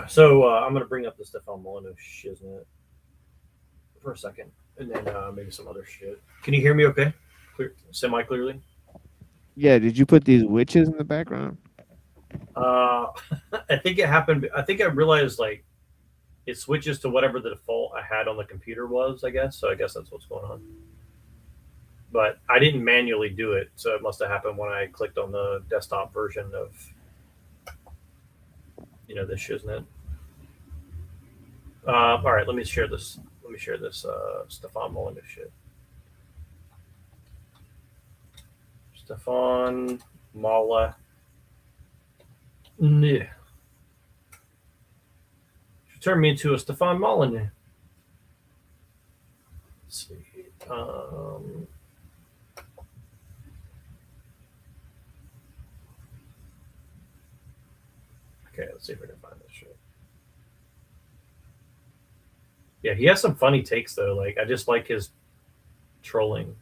So I'm going to bring up the Stefan Molyneux shiznit for a second, and then maybe some other shit. Can you hear me okay? Semi-clearly? Yeah, did you put these witches in the background? I think it happened. I think I realized, like, it switches to whatever the default I had on the computer was, I guess. So I guess that's what's going on. But I didn't manually do it, so it must have happened when I clicked on the desktop version of, this shiznit. All right, let me share this. Let me share this Stefan Molyneux shit. Stefan Molyneux. She turned me into a Stefan Molyneux. Let's see. Okay, let's see if I can find this shit. Yeah, he has some funny takes though. Like, I just like his trolling.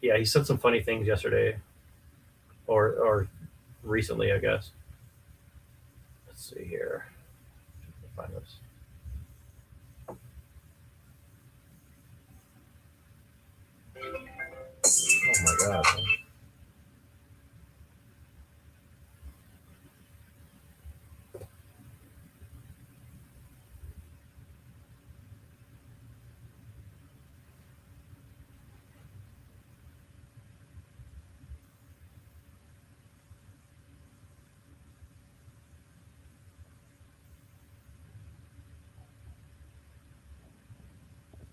Yeah, he said some funny things yesterday, or recently, I guess. Let's see here. Find this. Oh my god.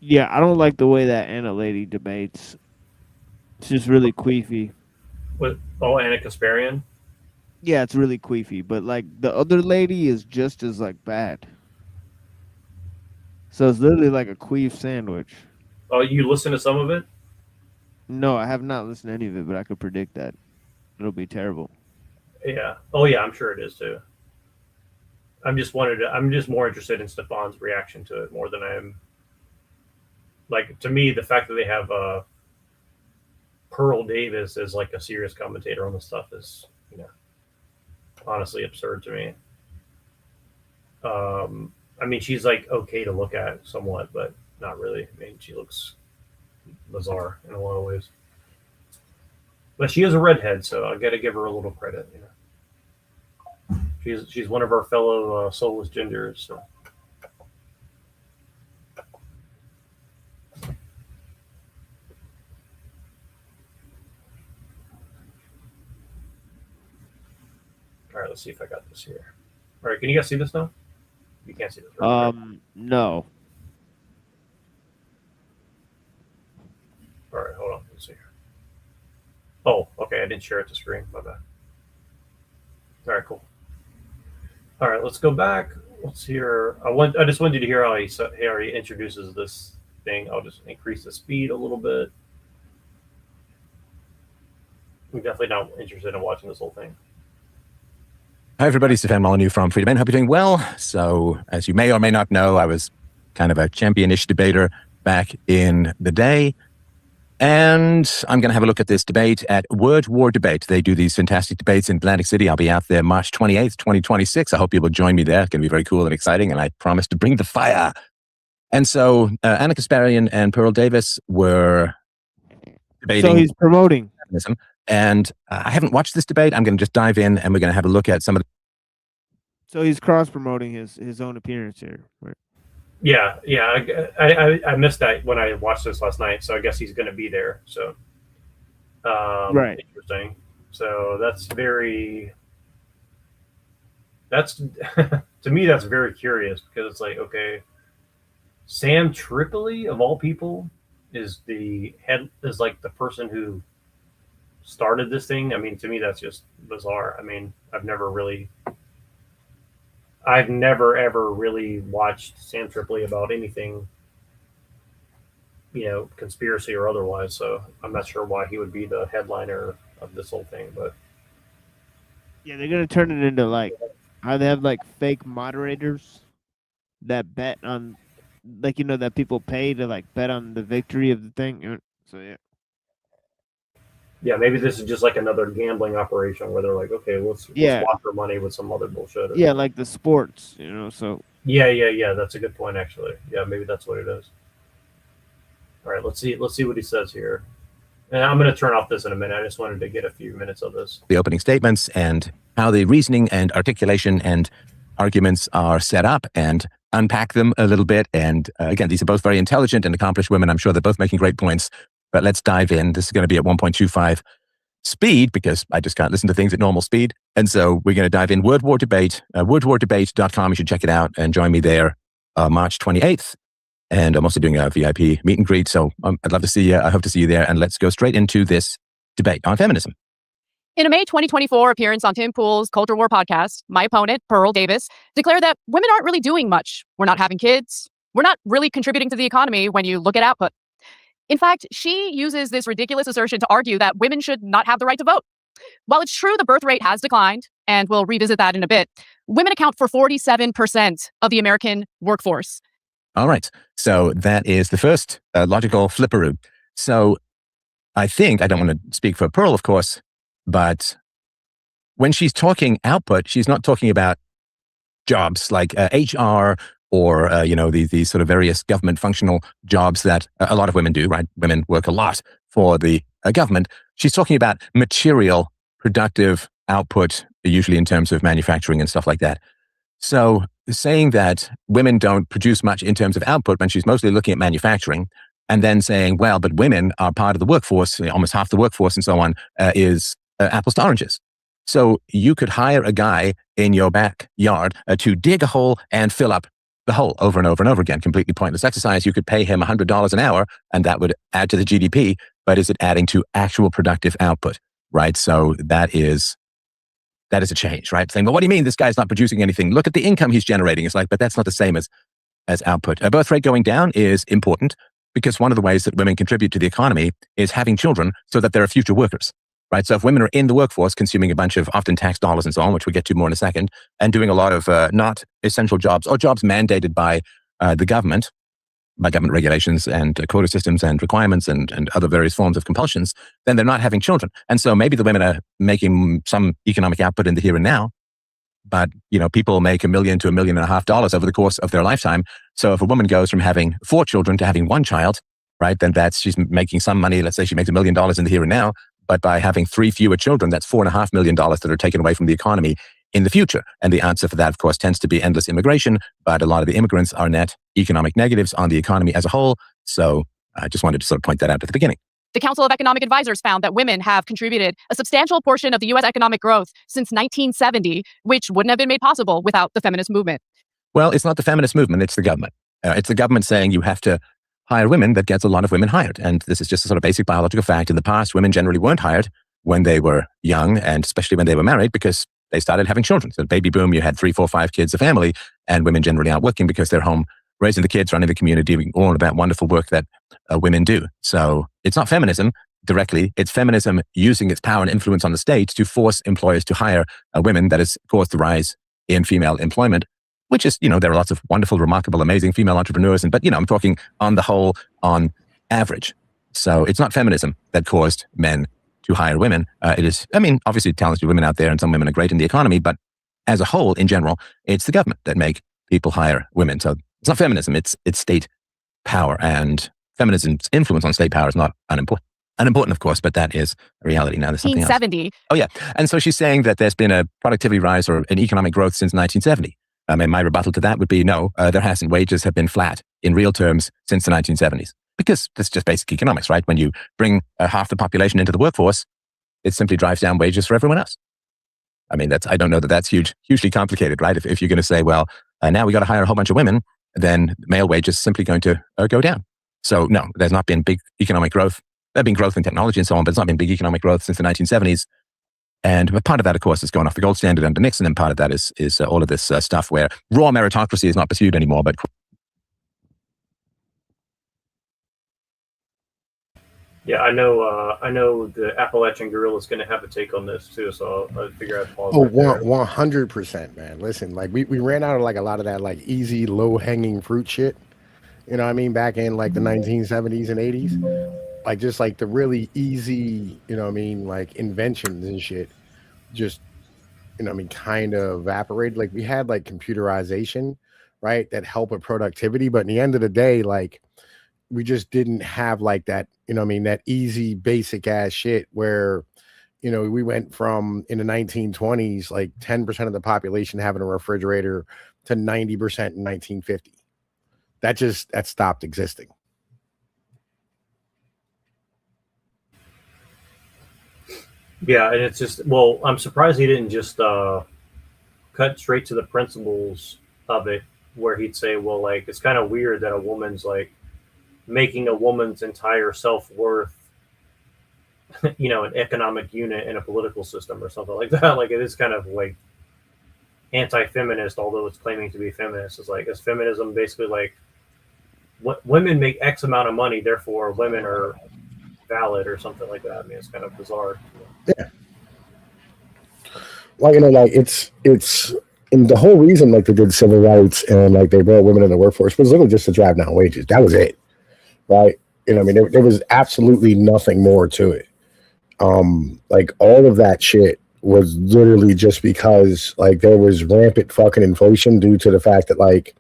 Yeah, I don't like the way that Anna lady debates. It's just really queefy. With Anna Kasparian? Yeah, it's really queefy, but like the other lady is just as like bad. So it's literally like a queef sandwich. Oh, you listen to some of it? No, I have not listened to any of it, but I could predict that it'll be terrible. Yeah. Oh yeah, I'm sure it is too. I'm just more interested in Stefan's reaction to it more than I am. Like, to me, the fact that they have Pearl Davis as like a serious commentator on the stuff is, honestly absurd to me. I mean, she's like okay to look at somewhat, but not really. I mean, she looks bizarre in a lot of ways. But she is a redhead, so I got to give her a little credit. She's one of our fellow soulless genders. So. All right, let's see if I got this here. All right, can you guys see this now? You can't see this, right? No. All right, hold on. Let's see here. Oh, okay. I didn't share it to screen. My bad. All right, cool. All right, let's go back. Let's hear. I just wanted you to hear how he introduces this thing. I'll just increase the speed a little bit. We're definitely not interested in watching this whole thing. Hi, everybody. Stefan Molyneux from Freedom In. Hope you're doing well. So, as you may or may not know, I was kind of a champion-ish debater back in the day. And I'm going to have a look at this debate at Word War Debate. They do these fantastic debates in Atlantic City. I'll be out there March 28th, 2026. I hope you will join me there. It's going to be very cool and exciting, and I promise to bring the fire. And so Anna Kasparian and Pearl Davis were debating. So he's promoting. And I haven't watched this debate. I'm going to just dive in, and we're going to have a look at some of the... So he's cross-promoting his own appearance here. Right? Yeah, I missed that when I watched this last night. So I guess he's going to be there. So, Right. Interesting. So that's to me that's very curious because it's like, okay, Sam Tripoli of all people is like the person who started this thing. I mean, to me that's just bizarre. I mean, I've never ever really watched Sam Tripoli about anything, conspiracy or otherwise. So I'm not sure why he would be the headliner of this whole thing, but Yeah, they're gonna turn it into like how they have like fake moderators that bet on, like, that people pay to like bet on the victory of the thing. So yeah. Yeah, maybe this is just like another gambling operation where they're like, okay, let's swap our money with some other bullshit. Yeah, like the sports, so. Yeah. That's a good point, actually. Yeah, maybe that's what it is. All right, let's see what he says here. And I'm going to turn off this in a minute. I just wanted to get a few minutes of this. The opening statements and how the reasoning and articulation and arguments are set up and unpack them a little bit. And again, these are both very intelligent and accomplished women. I'm sure they're both making great points. But let's dive in. This is going to be at 1.25 speed because I just can't listen to things at normal speed. And so we're going to dive in. Word War Debate, wordwardebate.com. You should check it out and join me there March 28th. And I'm also doing a VIP meet and greet. So I'd love to see you. I hope to see you there. And let's go straight into this debate on feminism. In a May 2024 appearance on Tim Pool's Culture War podcast, my opponent, Pearl Davis, declared that women aren't really doing much. We're not having kids. We're not really contributing to the economy when you look at output. In fact, she uses this ridiculous assertion to argue that women should not have the right to vote. While it's true the birth rate has declined, and we'll revisit that in a bit, women account for 47% of the American workforce. All right. So that is the first logical flipperoo. So I don't want to speak for Pearl, of course, but when she's talking output, she's not talking about jobs like HR or, these sort of various government functional jobs that a lot of women do, right? Women work a lot for the government. She's talking about material productive output, usually in terms of manufacturing and stuff like that. So saying that women don't produce much in terms of output when she's mostly looking at manufacturing, and then saying, well, but women are part of the workforce, almost half the workforce and so on, is apples to oranges. So you could hire a guy in your backyard to dig a hole and fill up the hole over and over and over again. Completely pointless exercise. You could pay him $100 an hour and that would add to the GDP, but is it adding to actual productive output, right? So that is a change, right? Saying, well, what do you mean this guy's not producing anything? Look at the income he's generating. It's like, but that's not the same as output. A birth rate going down is important because one of the ways that women contribute to the economy is having children so that there are future workers, right? So if women are in the workforce consuming a bunch of often tax dollars and so on, which we'll get to more in a second, and doing a lot of not essential jobs or jobs mandated by the government, by government regulations and quota systems and requirements and other various forms of compulsions, then they're not having children. And so maybe the women are making some economic output in the here and now, but people make $1 million to $1.5 million over the course of their lifetime. So if a woman goes from having 4 children to having 1 child, right, then she's making some money. Let's say she makes $1 million in the here and now, but by having 3 fewer children, that's $4.5 million that are taken away from the economy in the future. And the answer for that, of course, tends to be endless immigration, but a lot of the immigrants are net economic negatives on the economy as a whole. So I just wanted to sort of point that out at the beginning. The Council of Economic Advisors found that women have contributed a substantial portion of the U.S. economic growth since 1970, which wouldn't have been made possible without the feminist movement. Well, it's not the feminist movement, it's the government. It's the government saying you have to hire women that gets a lot of women hired. And this is just a sort of basic biological fact. In the past, women generally weren't hired when they were young, and especially when they were married, because they started having children. So baby boom, you had 3, 4, 5 kids a family, and women generally aren't working because they're home raising the kids, running the community, doing all of that wonderful work that women do. So it's not feminism directly. It's feminism using its power and influence on the state to force employers to hire women. That has caused the rise in female employment, which is, there are lots of wonderful, remarkable, amazing female entrepreneurs. But, I'm talking on the whole, on average. So it's not feminism that caused men to hire women. It is, obviously talented women out there, and some women are great in the economy, but as a whole, in general, it's the government that make people hire women. So it's not feminism, it's state power, and feminism's influence on state power is not unimportant. Unimportant, of course, but that is a reality. Now there's something else. 1970. Oh, yeah. And so she's saying that there's been a productivity rise or an economic growth since 1970. And my rebuttal to that would be no, there hasn't. Wages have been flat in real terms since the 1970s. Because that's just basic economics, right? When you bring half the population into the workforce, it simply drives down wages for everyone else. I mean, I don't know that that's hugely complicated, right? If you're going to say, well, now we got to hire a whole bunch of women, then male wages simply going to go down. So no, there's not been big economic growth. There's been growth in technology and so on, but it's not been big economic growth since the 1970s. And part of that, of course, is going off the gold standard under Nixon, and part of that is all of this stuff where raw meritocracy is not pursued anymore, but Yeah, I know the Appalachian Gorilla is going to have a take on this too, so I'll figure I'd pause. Oh, right there. 100%, man. Listen, like we ran out of like a lot of that like easy, low hanging fruit shit. You know what I mean? Back in like the 1970s and 80s, like just like the really easy, you know what I mean, like inventions and shit, just, you know what I mean, kind of evaporated. Like we had like computerization, right, that helped with productivity, but in the end of the day, like we just didn't have like that, you know what I mean, that easy, basic ass shit where, you know, we went from in the 1920s, like 10% of the population having a refrigerator to 90% in 1950. That stopped existing. Yeah, and it's just, well, I'm surprised he didn't just cut straight to the principles of it, where he'd say, well, like, it's kind of weird that a woman's like making a woman's entire self-worth, you know, an economic unit in a political system or something like that. Like, it is kind of like anti-feminist, although it's claiming to be feminist. It's like, is feminism basically like, what women make X amount of money, therefore women are valid or something like that? I mean, it's kind of bizarre. Yeah. Well, you know, like it's and the whole reason like they did civil rights and like they brought women in the workforce was literally just to drive down wages. That was it, right? You know, I mean, there was absolutely nothing more to it. Like all of that shit was literally just because like there was rampant fucking inflation due to the fact that like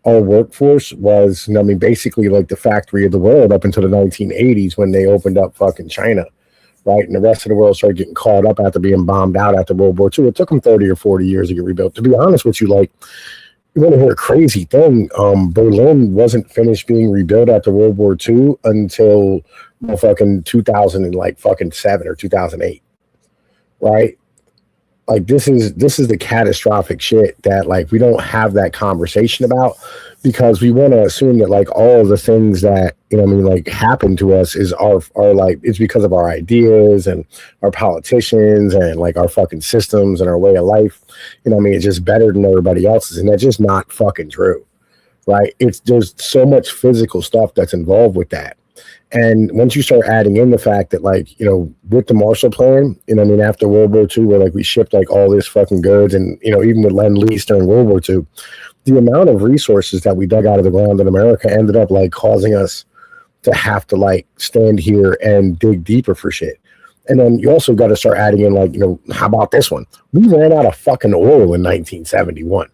our workforce was, I mean, basically like the factory of the world up until the 1980s when they opened up fucking China, right? And the rest of the world started getting caught up after being bombed out after World War II. It took them 30 or 40 years to get rebuilt. To be honest with you, like, you want to hear a crazy thing? Berlin wasn't finished being rebuilt after World War II until fucking 2007 or 2008, right? Like this is the catastrophic shit that like we don't have that conversation about because we want to assume that like all of the things that, you know what I mean, like happen to us is our like it's because of our ideas and our politicians and like our fucking systems and our way of life. You know what I mean? It's just better than everybody else's, and that's just not fucking true, right? There's so much physical stuff that's involved with that. And once you start adding in the fact that, like, you know, with the Marshall Plan, you know, I mean, after World War II, where like we shipped like all this fucking goods, and you know, even with Lend-Lease during World War II, the amount of resources that we dug out of the ground in America ended up like causing us to have to like stand here and dig deeper for shit. And then you also got to start adding in like, you know, how about this one? We ran out of fucking oil in 1971,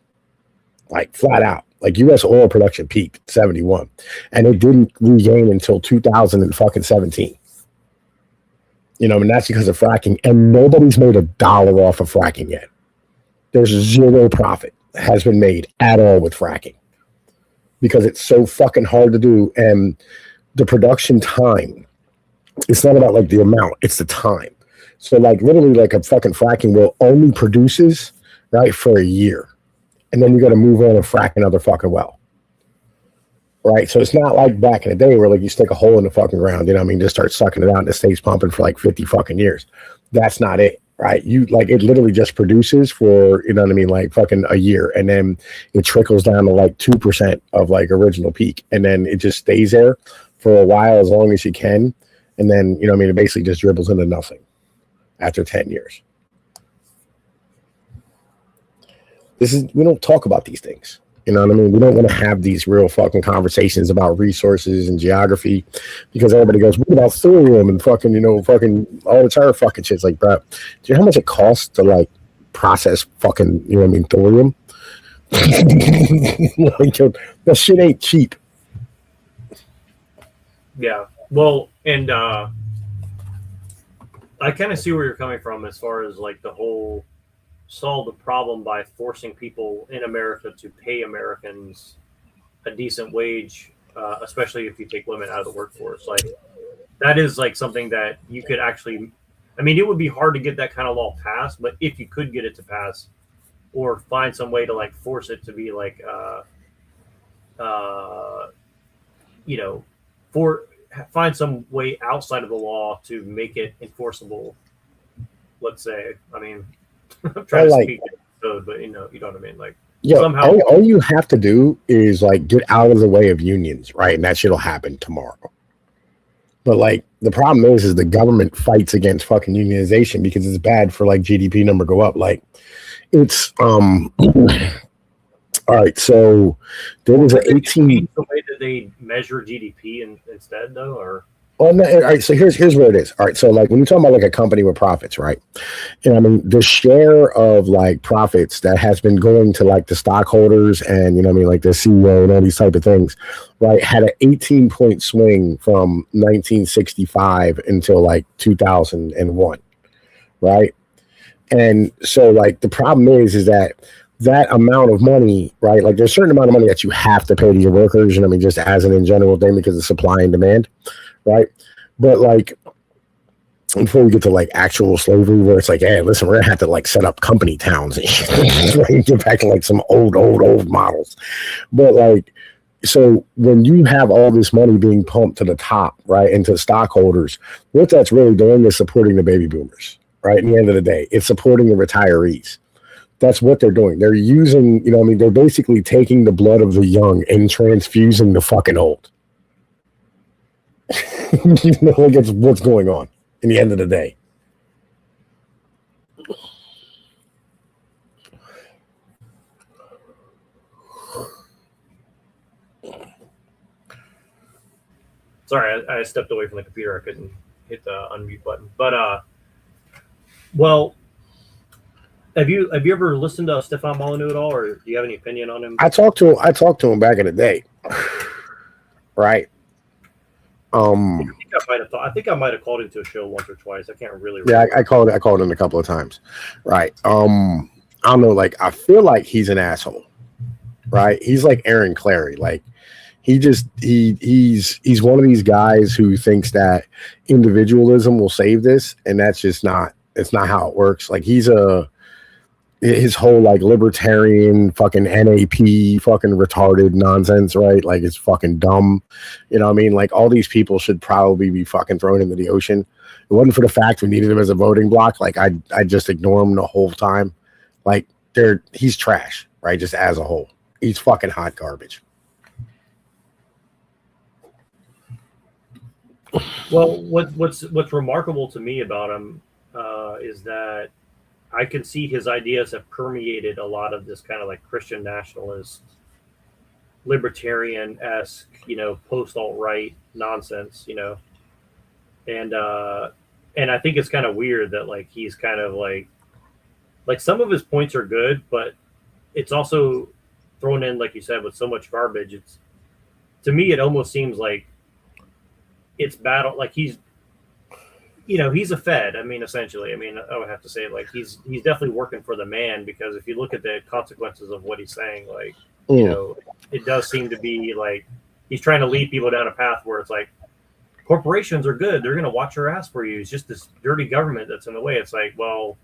like flat out. Like U.S. oil production peaked 71, and it didn't regain until 2017. You know, and that's because of fracking, and nobody's made $1 off of fracking yet. There's zero profit has been made at all with fracking because it's so fucking hard to do, and the production time. It's not about like the amount; it's the time. So, like literally, like a fucking fracking well only produces right for a year. And then you got to move on and frack another fucking well. Right? So it's not like back in the day where like you stick a hole in the fucking ground, you know what I mean, just start sucking it out and it stays pumping for like 50 fucking years. That's not it, right? You like it literally just produces for, you know what I mean, like fucking a year, and then it trickles down to like 2% of like original peak, and then it just stays there for a while as long as you can, and then, you know what I mean, it basically just dribbles into nothing after 10 years. We don't talk about these things. You know what I mean? We don't want to have these real fucking conversations about resources and geography because everybody goes, what about thorium and fucking, you know, fucking all the other fucking shit. It's like, bro, do you know how much it costs to like process fucking, you know what I mean, thorium? Like, that shit ain't cheap. Yeah. Well, and I kind of see where you're coming from as far as like the whole solve the problem by forcing people in America to pay Americans a decent wage, especially if you take women out of the workforce. Like that is like something that you could actually, I mean, it would be hard to get that kind of law passed, but if you could get it to pass or find some way to like force it to be like, find some way outside of the law to make it enforceable. Let's say, I mean, I'm trying to speak code, but you know what I mean? Like, yeah, somehow all you have to do is like get out of the way of unions, right? And that shit'll happen tomorrow. But like the problem is the government fights against fucking unionization because it's bad for like GDP number go up. Like it's all right. So there was an 18. The way that they measure GDP instead, though, or well, no, all right. So here's where it is. All right. So like when you talk about like a company with profits, right? And I mean the share of like profits that has been going to like the stockholders and you know what I mean like the CEO and all these type of things, right? Had an 18-point swing from 1965 until like 2001, right? And so like the problem is that amount of money, right? Like there's a certain amount of money that you have to pay to your workers, and I mean just as an in general thing because of supply and demand. Right. But like before we get to like actual slavery where it's like, hey, listen, we're gonna have to like set up company towns and get back to like some old models. But like so when you have all this money being pumped to the top, right, into stockholders, what that's really doing is supporting the baby boomers, right? At the end of the day, it's supporting the retirees. That's what they're doing. They're using, you know, I mean, they're basically taking the blood of the young and transfusing the fucking old. You know, like it's what's going on in the end of the day. sorry, I stepped away from the computer. I couldn't hit the unmute button. But well, have you ever listened to Stefan Molyneux at all, or do you have any opinion on him? I talked to him back in the day, right? I think I might have called into a show once or twice. I can't really remember. Yeah, I called in a couple of times. Right. I don't know, like I feel like he's an asshole. Right? He's like Aaron Clary. Like he's one of these guys who thinks that individualism will save this, and that's just not how it works. Like his whole like libertarian fucking NAP fucking retarded nonsense, right? Like it's fucking dumb. You know what I mean? Like all these people should probably be fucking thrown into the ocean. It wasn't for the fact we needed him as a voting block. Like I'd just ignore him the whole time. Like he's trash, right? Just as a whole. He's fucking hot garbage. Well, what's remarkable to me about him is that I can see his ideas have permeated a lot of this kind of like Christian nationalist, libertarian-esque, post-alt-right nonsense, and I think it's kind of weird that like he's kind of like some of his points are good, but it's also thrown in, like you said, with so much garbage. It's, to me, it almost seems like it's battle, like he's a Fed. I mean, essentially, I would have to say like he's definitely working for the man, because if you look at the consequences of what he's saying, like, it does seem to be like he's trying to lead people down a path where it's like corporations are good. They're going to watch your ass for you. It's just this dirty government that's in the way. It's like, well,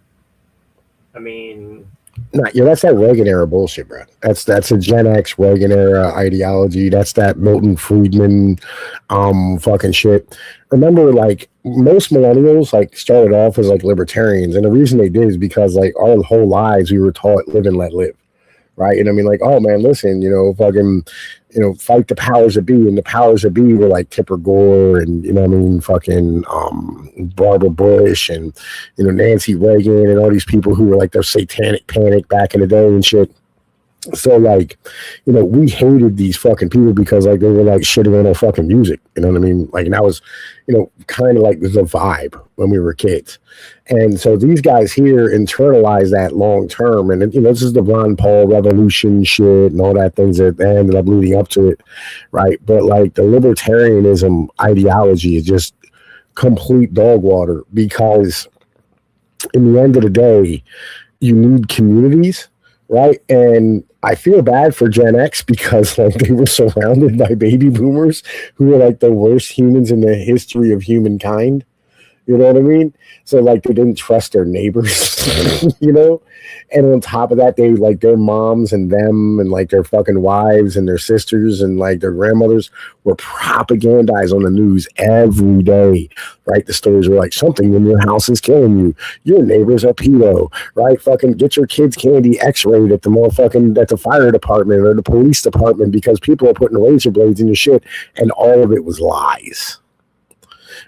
I mean, that's that Reagan era bullshit, bro. That's a Gen X Reagan era ideology. That's that Milton Friedman fucking shit. Remember, like most millennials like started off as like libertarians, and the reason they did is because like our whole lives we were taught live and let live, right? And I mean, like, oh man, listen, fucking, fight the powers that be, and the powers that be were like Tipper Gore and fucking Barbara Bush and Nancy Reagan and all these people who were like their satanic panic back in the day and shit. So like, we hated these fucking people because like they were like shitting on our fucking music. You know what I mean? Like, and that was, kind of like the vibe when we were kids. And so these guys here internalize that long term. And this is the Ron Paul revolution shit and all that things that ended up leading up to it. Right. But like the libertarianism ideology is just complete dog water, because in the end of the day, you need communities, right? And I feel bad for Gen X because like they were surrounded by baby boomers who were like the worst humans in the history of humankind. You know what I mean? So like they didn't trust their neighbors, you know? And on top of that, they like their moms and them and like their fucking wives and their sisters and like their grandmothers were propagandized on the news every day, right? The stories were like, something in your house is killing you. Your neighbor's a pedo, right? Fucking get your kids' candy x-rayed at the motherfucking, at the fire department or the police department because people are putting razor blades in your shit. And all of it was lies.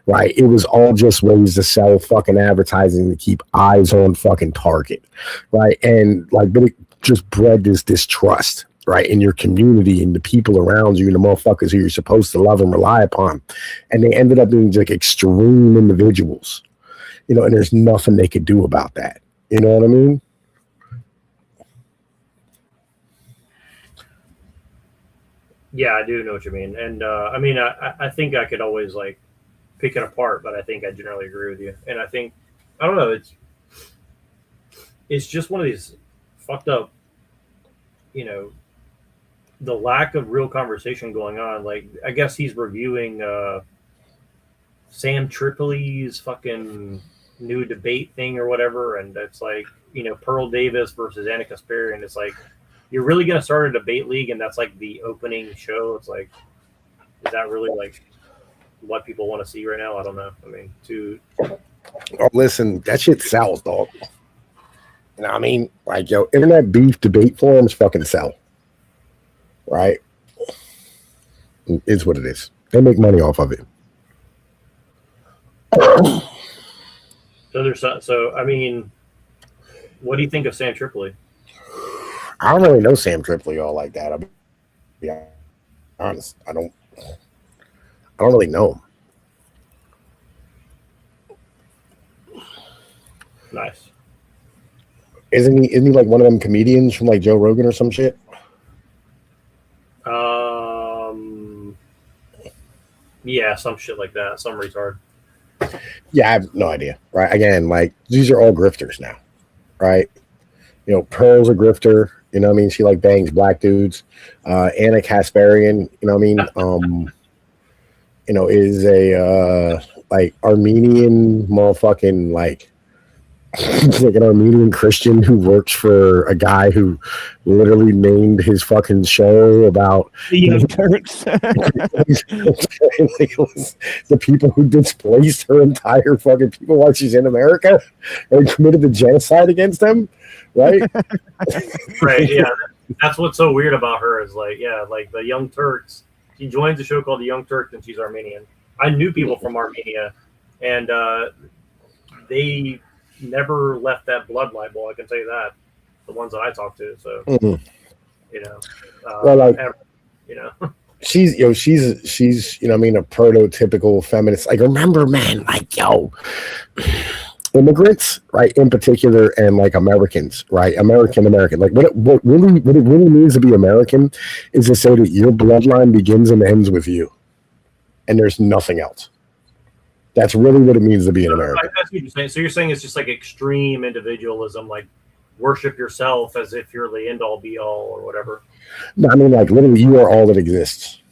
Right, it was all just ways to sell fucking advertising to keep eyes on fucking target, right? And like, but it just bred this distrust, right, in your community and the people around you and the motherfuckers who you're supposed to love and rely upon, and they ended up being like extreme individuals, you know. And there's nothing they could do about that. You know what I mean? Yeah, I do know what you mean, and I mean, I think I could always like pick it apart, but I think I generally agree with you. And I think, I don't know, it's just one of these fucked up, you know, the lack of real conversation going on. Like, I guess he's reviewing Sam Tripoli's fucking new debate thing or whatever, and it's like, you know, Pearl Davis versus Anna Kasparian. It's like, you're really going to start a debate league, and that's like the opening show. It's like, is that really like what people want to see right now? I don't know. I mean, Oh, listen, that shit sells, dog. You know what I mean? Like, yo, internet beef debate forums fucking sell. Right? It's what it is. They make money off of it. So I mean, what do you think of Sam Tripoli? I don't really know Sam Tripoli all like that. I'll be honest. I don't really know him. Nice. Isn't he like one of them comedians from like Joe Rogan or some shit? Yeah, some shit like that. Some retard. Yeah, I have no idea. Right? Again, like these are all grifters now. Right? You know, Pearl's a grifter. You know what I mean? She like bangs black dudes. Anna Kasparian, you know what I mean? You know, is a like Armenian motherfucking like like an Armenian Christian who works for a guy who literally named his fucking show about the Young Turks. The people who displaced her entire fucking people while she's in America and committed the genocide against them, right? Right, yeah. That's what's so weird about her is like, yeah, like the Young Turks. She joins a show called The Young Turks and she's Armenian. I knew people from Armenia and they never left that bloodline. Well, I can tell you that. The ones that I talked to. So, you know, well, like, you know, she's, you know, she's, you know what I mean, a prototypical feminist. Like, remember, man, like, yo, immigrants, right, in particular, and like Americans, right, American, like what it really means to be American is to say that your bloodline begins and ends with you, and there's nothing else. That's really what it means to be an American. That's what you're saying. So you're saying it's just like extreme individualism, like worship yourself as if you're the end all be all or whatever. No, I mean, like literally, you are all that exists.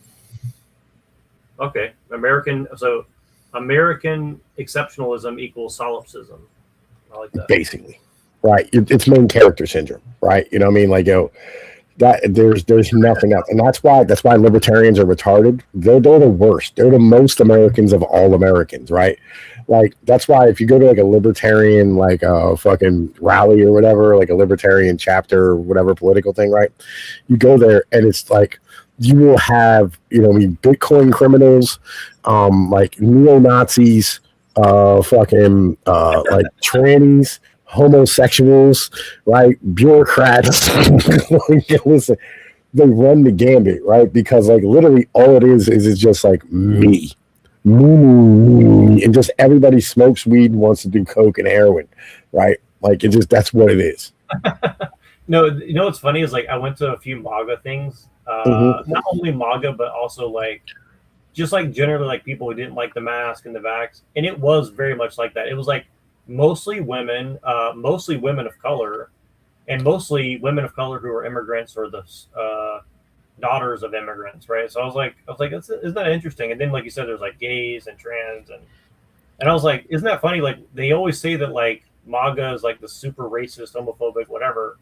Okay, American exceptionalism equals solipsism. I like that. Basically, right? It's main character syndrome, right? You know what I mean? Like, yo, that there's nothing else, and that's why libertarians are retarded. They're the worst. They're the most Americans of all Americans, right? Like, that's why if you go to like a libertarian like a fucking rally or whatever, like a libertarian chapter or whatever political thing, right? You go there and it's like you will have, you know, I mean, Bitcoin criminals, like neo-Nazis, fucking like trannies, homosexuals, right? Bureaucrats. Listen, they run the gambit, right? Because like literally all it is it's just like me, and just everybody smokes weed and wants to do coke and heroin, right? Like it just, that's what it is. No, you know what's funny is like I went to a few MAGA things, not only MAGA but also like just like generally like people who didn't like the mask and the vax, and it was very much like that. It was like mostly women of color, and mostly women of color who are immigrants or the daughters of immigrants, right? So I was like, isn't that interesting? And then, like you said, there's like gays and trans, and I was like, isn't that funny? Like they always say that like MAGA is like the super racist, homophobic, whatever,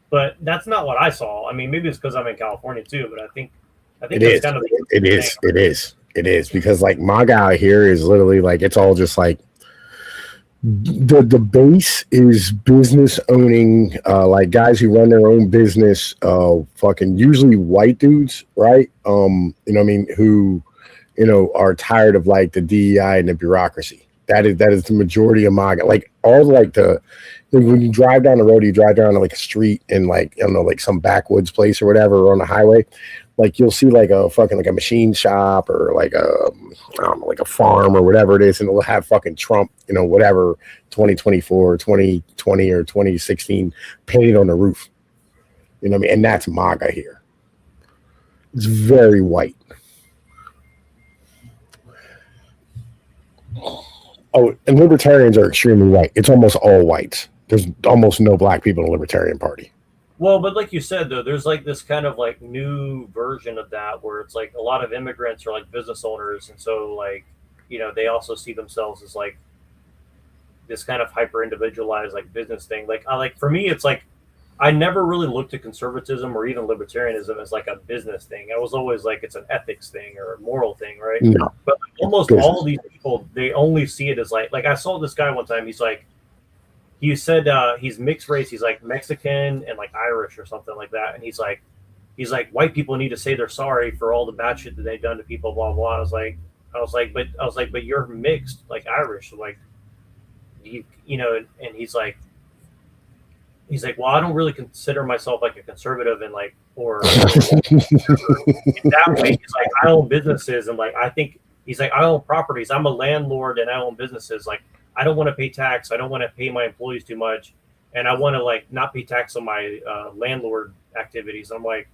but that's not what I saw. I mean, maybe it's because I'm in California too, but I think it is. Kind of It is because like MAGA out here is literally like it's all just like the base is business owning, like guys who run their own business, fucking usually white dudes, right? You know what I mean, who, you know, are tired of like the DEI and the bureaucracy. That is the majority of MAGA. Like all like when you drive down the road, you drive down to like a street in like, I don't know, like some backwoods place or whatever, or on the highway, like you'll see like a fucking like a machine shop or like a I don't know, like a farm or whatever it is, and it'll have fucking Trump, you know, whatever 2024, 2020 or 2016 painted on the roof. You know what I mean? And that's MAGA here. It's very white. Oh, and libertarians are extremely white. It's almost all whites. There's almost no black people in the Libertarian Party. Well, but like you said, though, there's like this kind of like new version of that where it's like a lot of immigrants are like business owners. And so like, you know, they also see themselves as like this kind of hyper individualized like business thing. Like for me, it's like, I never really looked at conservatism or even libertarianism as like a business thing. I was always like, it's an ethics thing or a moral thing. Right. No. But almost all of these people, they only see it as like I saw this guy one time, he's like, he said he's mixed race. He's like Mexican and like Irish or something like that. And he's like, white people need to say they're sorry for all the bad shit that they've done to people, blah, blah. I was like, but you're mixed, like Irish. Like, you know, and he's like, well, I don't really consider myself like a conservative and like, or in that way. He's like, I own businesses. And like, I think he's like, I own properties. I'm a landlord and I own businesses. Like, I don't want to pay tax. I don't want to pay my employees too much. And I want to like not pay tax on my landlord activities. I'm like,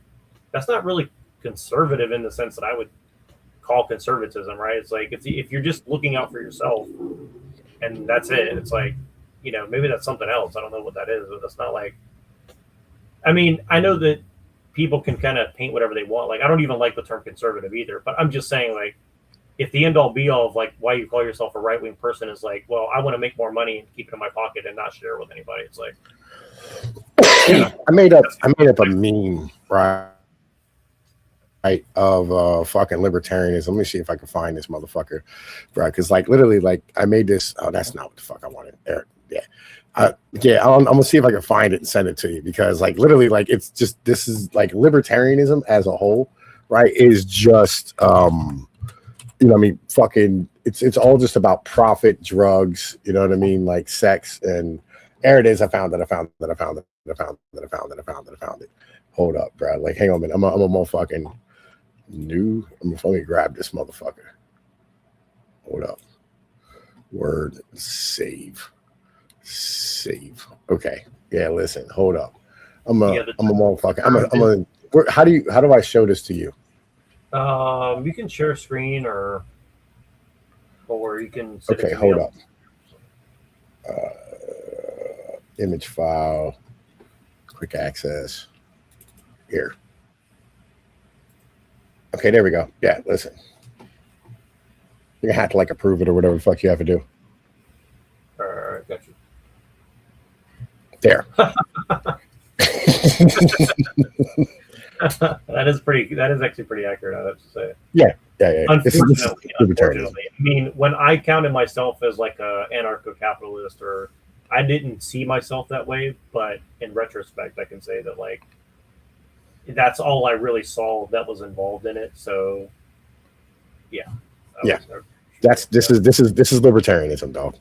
that's not really conservative in the sense that I would call conservatism, right? It's like, if you're just looking out for yourself and that's it, it's like, you know, maybe that's something else. I don't know what that is, but that's not like, I mean, I know that people can kind of paint whatever they want. Like, I don't even like the term conservative either, but I'm just saying like, if the end all be all of like why you call yourself a right wing person is like, well, I want to make more money and keep it in my pocket and not share with anybody. It's like, I made up a meme, right, of fucking libertarianism. Let me see if I can find this motherfucker, right? Because like literally, like I made this. Oh, that's not what the fuck I wanted. There, yeah, I'm gonna see if I can find it and send it to you because like literally, like it's just this is like libertarianism as a whole, right? Is just you know what I mean, fucking it's all just about profit, drugs, you know what I mean, like sex, and there it is. I found it. Hold up, bro. Like, hang on a minute. I'm a motherfucking new. Let me grab this motherfucker. Hold up. Word save. Okay. Yeah, listen, hold up. I'm a motherfucker. How do I show this to you? You can share screen or you can. Okay, hold up. Image file, quick access. Here. Okay, there we go. Yeah, listen. You're gonna have to like approve it or whatever the fuck you have to do. Got you. There. That is actually pretty accurate, I have to say. Yeah. Unfortunately, I mean, when I counted myself as like a anarcho-capitalist, or I didn't see myself that way, but in retrospect, I can say that like that's all I really saw that was involved in it. So, yeah. This is libertarianism, dog.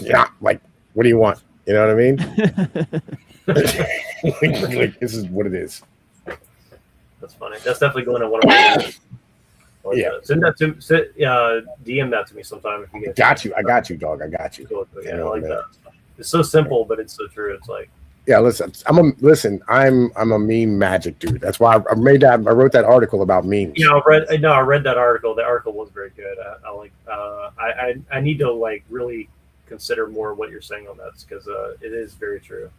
Yeah, like, what do you want? You know what I mean? Like, this is what it is. That's funny. That's definitely going to one of my. Yeah. Send that to DM that to me sometime if you get. I got you, dog. I got you. Cool. Yeah, I like that. It's so simple, but it's so true. It's like, Yeah, listen, I'm a meme magic dude. That's why I made that. I wrote that article about memes. Yeah, I read that article. The article was very good. I need to like really consider more what you're saying on that because it is very true.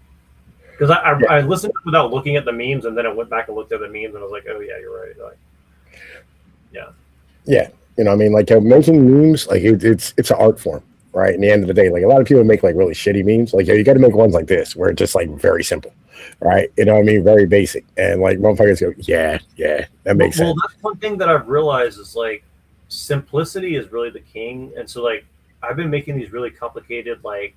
Because I listened without looking at the memes, and then I went back and looked at the memes, and I was like, oh yeah, you're right. Like, yeah. Yeah, you know, what I mean, like making memes, like it's an art form. Right. In the end of the day, like a lot of people make like really shitty memes. Like, you got to make ones like this where it's just like very simple. Right. You know what I mean? Very basic. And like motherfuckers go, yeah, that makes sense. Well, that's one thing that I've realized is like simplicity is really the king. And so like I've been making these really complicated, like,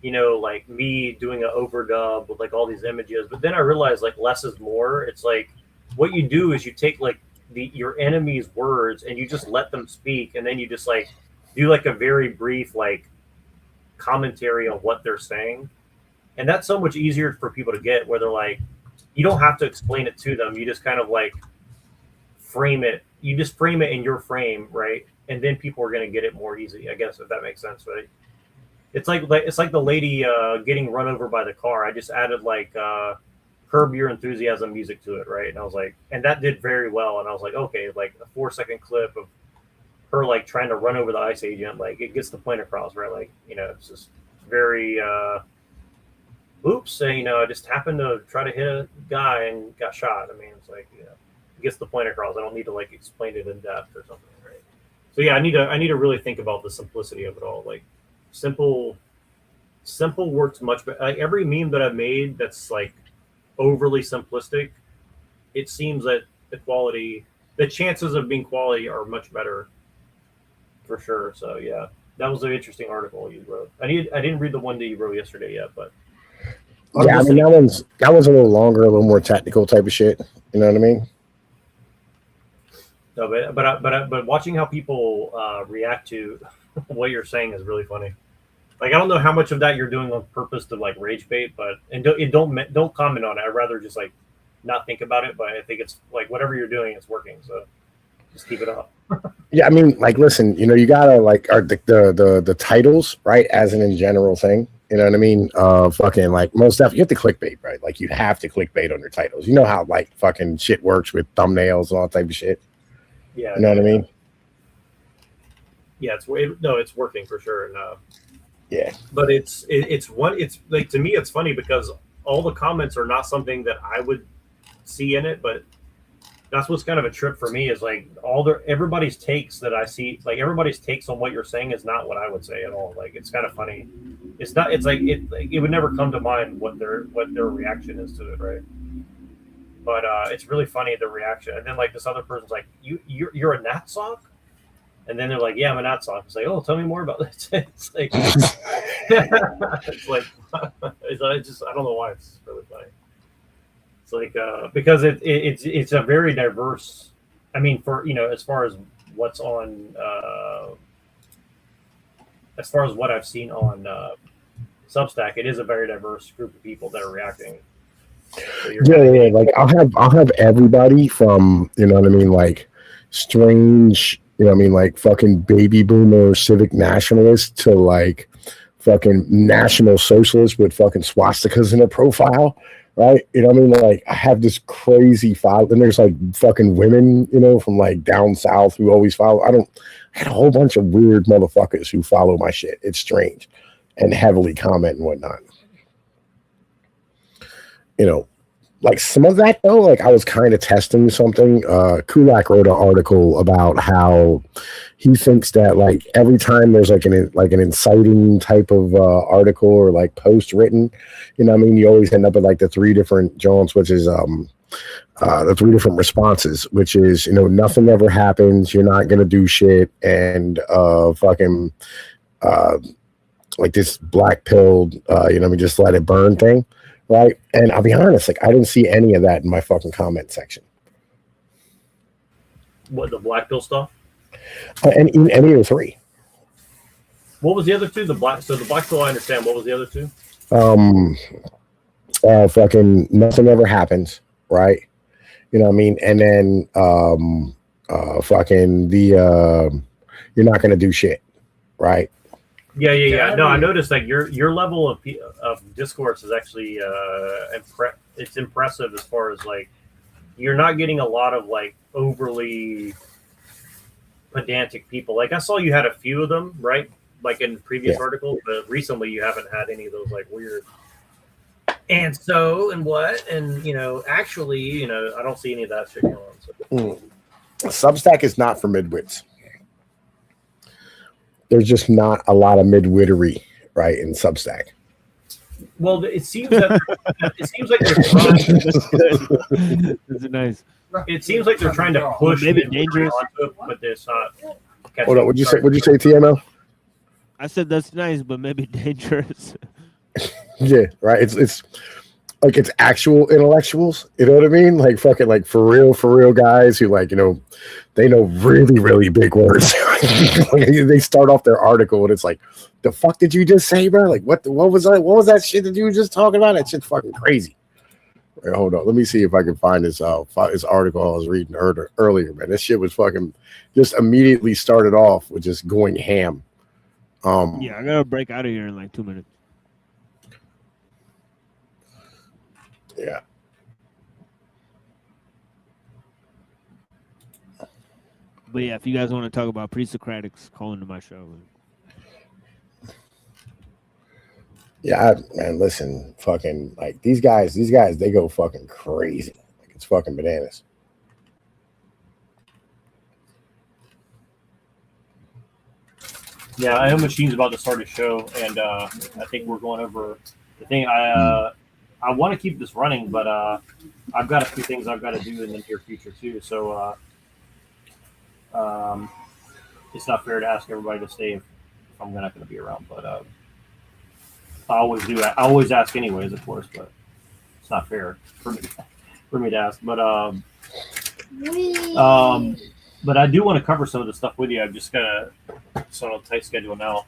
you know, like me doing an overdub with like all these images. But then I realized like less is more. It's like what you do is you take like your enemy's words and you just let them speak. And then you just like do like a very brief like commentary on what they're saying, and that's so much easier for people to get, where they're like, you don't have to explain it to them, you just kind of like frame it in your frame, right? And then people are going to get it more easy, I guess, if that makes sense. Right? It's like the lady getting run over by the car. I just added like Curb Your Enthusiasm music to it, right? And I was like, and that did very well, and I was like, okay, like a 4-second clip of her like trying to run over the ICE agent, like it gets the point across, right? Like, you know, it's just very oops, you know, I just happened to try to hit a guy and got shot. I mean, it's like, you know, it gets the point across. I don't need to like explain it in depth or something, right? So yeah, I need to really think about the simplicity of it all. Like simple works much better. Like every meme that I've made that's like overly simplistic, it seems that the chances of being quality are much better. For sure. So yeah, that was an interesting article you wrote. I didn't read the one that you wrote yesterday yet, but yeah, I mean that one's a little longer, a little more technical type of shit. You know what I mean? No, but watching how people react to what you're saying is really funny. Like I don't know how much of that you're doing on purpose to like rage bait, but don't comment on it. I'd rather just like not think about it. But I think it's like whatever you're doing, it's working. So just keep it up. Yeah, I mean, like, listen, you know, you gotta like the titles, right? As an in general thing, you know what I mean? Fucking like most stuff, you have to clickbait, right? Like you have to clickbait on your titles. You know how like fucking shit works with thumbnails and all that type of shit. Yeah, you know what I mean? Yeah, it's working for sure. And yeah, but it's like to me, it's funny because all the comments are not something that I would see in it, but that's what's kind of a trip for me is like everybody's takes that I see, like everybody's takes on what you're saying is not what I would say at all. Like it's kind of funny. It's not. It's like it would never come to mind what their reaction is to it, right? But it's really funny the reaction. And then like this other person's like, you're a nat sock, and then they're like, yeah, I'm a nat sock. It's like, oh, tell me more about this. It's like it's like I don't know why it's really funny. It's like because it's a very diverse. I mean, for you know, as far as what's on, as far as what I've seen on Substack, it is a very diverse group of people that are reacting. So yeah. Like I'll have everybody from, you know what I mean, like strange, you know what I mean, like fucking baby boomer civic nationalist to like fucking national socialist with fucking swastikas in their profile. Right, you know what I mean? Like, I have this crazy file, and there's like fucking women, you know, from like down south who always follow. I had a whole bunch of weird motherfuckers who follow my shit. It's strange, and heavily comment and whatnot. You know, like some of that though, like I was kind of testing something. Kulak wrote an article about how he thinks that like every time there's like an inciting type of article or like post written, you know what I mean, you always end up with like the 3 different Jones, which is the 3 different responses, which is, you know, nothing ever happens, you're not gonna do shit, and fucking like this black pilled you know what I mean, just let it burn thing. Right. And I'll be honest, like I didn't see any of that in my fucking comment section. What, the black pill stuff? And in any of the 3. What was the other 2? The black pill, I understand. What was the other 2? Fucking nothing ever happens, right? You know what I mean? And then fucking the you're not gonna do shit, right? Yeah. No, I noticed that your level of discourse is actually it's impressive as far as like you're not getting a lot of like overly pedantic people. Like I saw you had a few of them, right? Like in previous articles, but recently you haven't had any of those like weird and so and what and actually I don't see any of that shit going on. So. Substack is not for midwits. There's just not a lot of midwittery, right, in Substack. Well, it seems like they're trying. That's nice. It seems like they're trying to push maybe dangerous, onto it, but it's not. Hold on, what'd you say? TMO? I said that's nice, but maybe dangerous. Yeah, right. It's like it's actual intellectuals. You know what I mean? Like fucking like for real guys who like they know really really big words. They start off their article and it's like, the fuck did you just say, bro? Like what was that? What was that shit that you were just talking about? That shit's fucking crazy. Wait, hold on, let me see if I can find this article I was reading earlier, man. This shit was fucking just immediately started off with just going ham. Yeah, I gotta break out of here in like 2 minutes. Yeah. But yeah, if you guys want to talk about pre-Socratics, call into my show. Yeah, man, listen, fucking like these guys, they go fucking crazy. Like it's fucking bananas. Yeah, I know Machine's about to start a show, and I think we're going over the thing. I want to keep this running, but I've got a few things I've got to do in the near future too. So it's not fair to ask everybody to stay if I'm not going to be around. But I always do. I always ask anyways, of course, but it's not fair for me to ask. But I do want to cover some of the stuff with you. I've just got a sort of tight schedule now.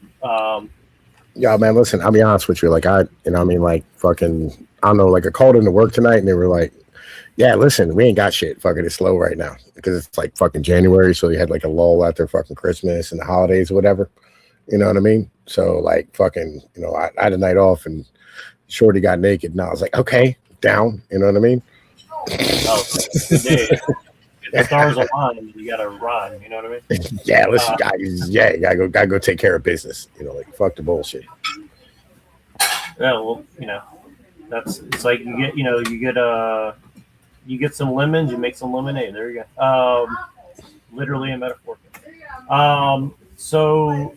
Yeah, man, listen, I'll be honest with you. Like fucking, I don't know, like I called into work tonight and they were like, yeah, listen, we ain't got shit. Fucking it's slow right now because it's like fucking January. So you had like a lull after fucking Christmas and the holidays or whatever. You know what I mean? So like fucking, I had a night off and Shorty got naked and I was like, okay, down. You know what I mean? Oh, good day. The stars align, you gotta run. You know what I mean? Yeah, listen, guys. Yeah, you gotta go take care of business. Like fuck the bullshit. Yeah, well, it's like you get some lemons, you make some lemonade. There you go. Literally and metaphorically. So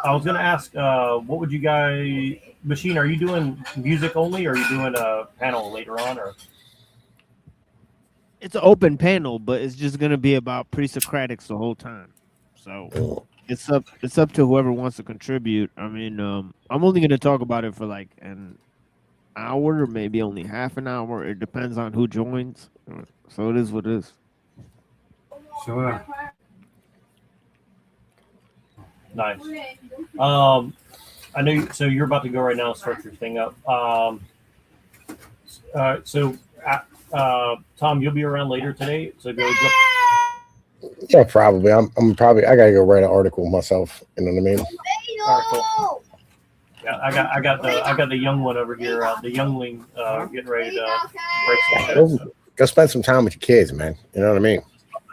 I was gonna ask, what would you guys, Machine? Are you doing music only, or are you doing a panel later on, or? It's an open panel, but it's just gonna be about pre-Socratics the whole time. So it's up to whoever wants to contribute. I mean, I'm only gonna talk about it for like an hour, maybe only half an hour. It depends on who joins. So it is what it is. Sure. Nice. I know. So you're about to go right now and start your thing up. Tom, you'll be around later today, so go. Yeah, probably. I gotta go write an article myself. You know what I mean? All right, cool. Yeah, I got the young one over here. The youngling getting ready to break some shit. Go spend some time with your kids, man. You know what I mean?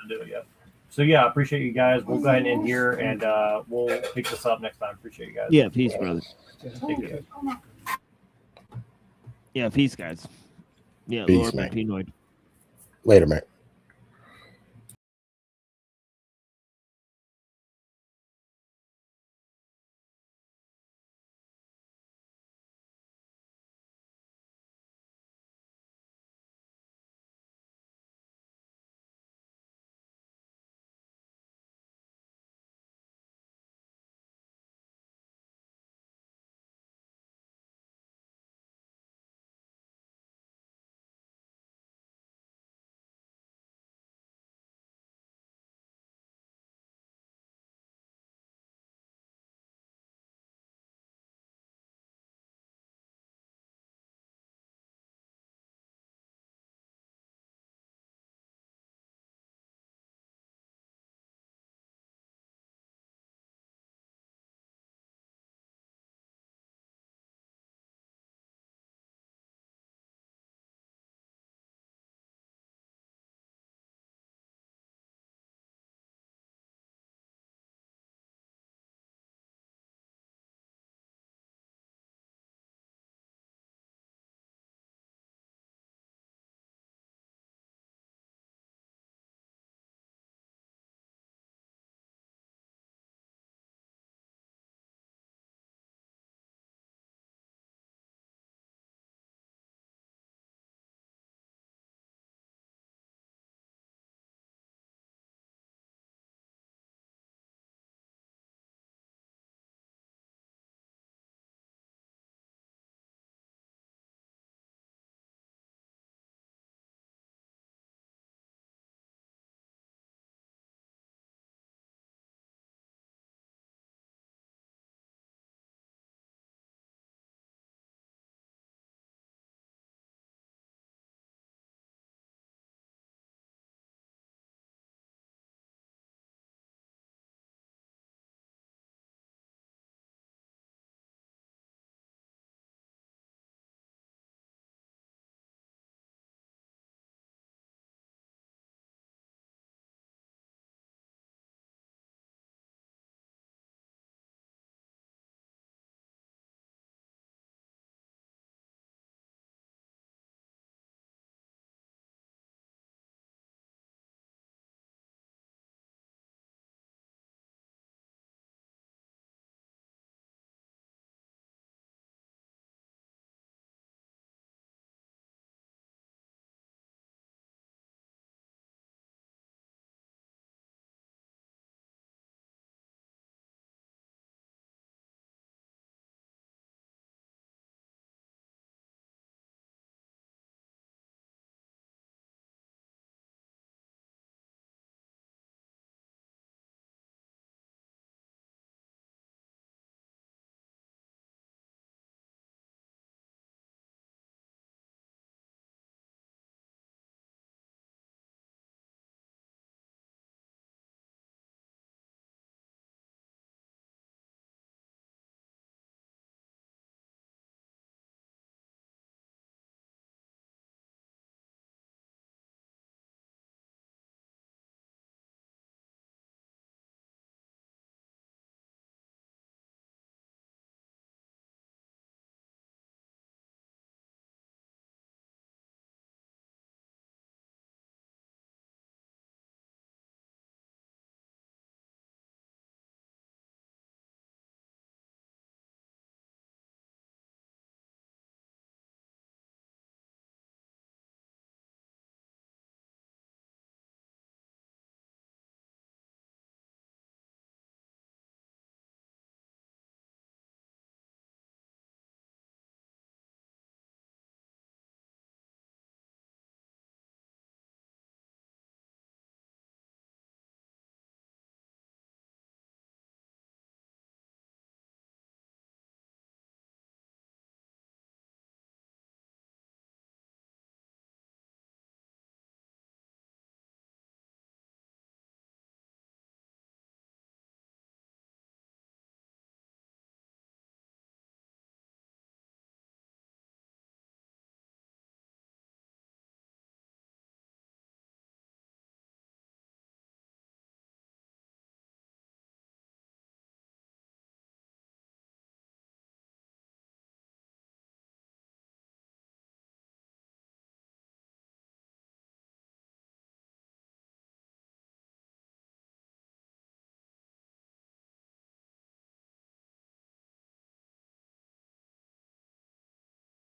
Yeah. So yeah, I appreciate you guys. We'll go ahead and end here, and we'll pick this up next time. Appreciate you guys. Yeah, peace, brother. Thank you. Yeah, peace, guys. Yeah, Peace, Lord man. Pinoid. Later, man.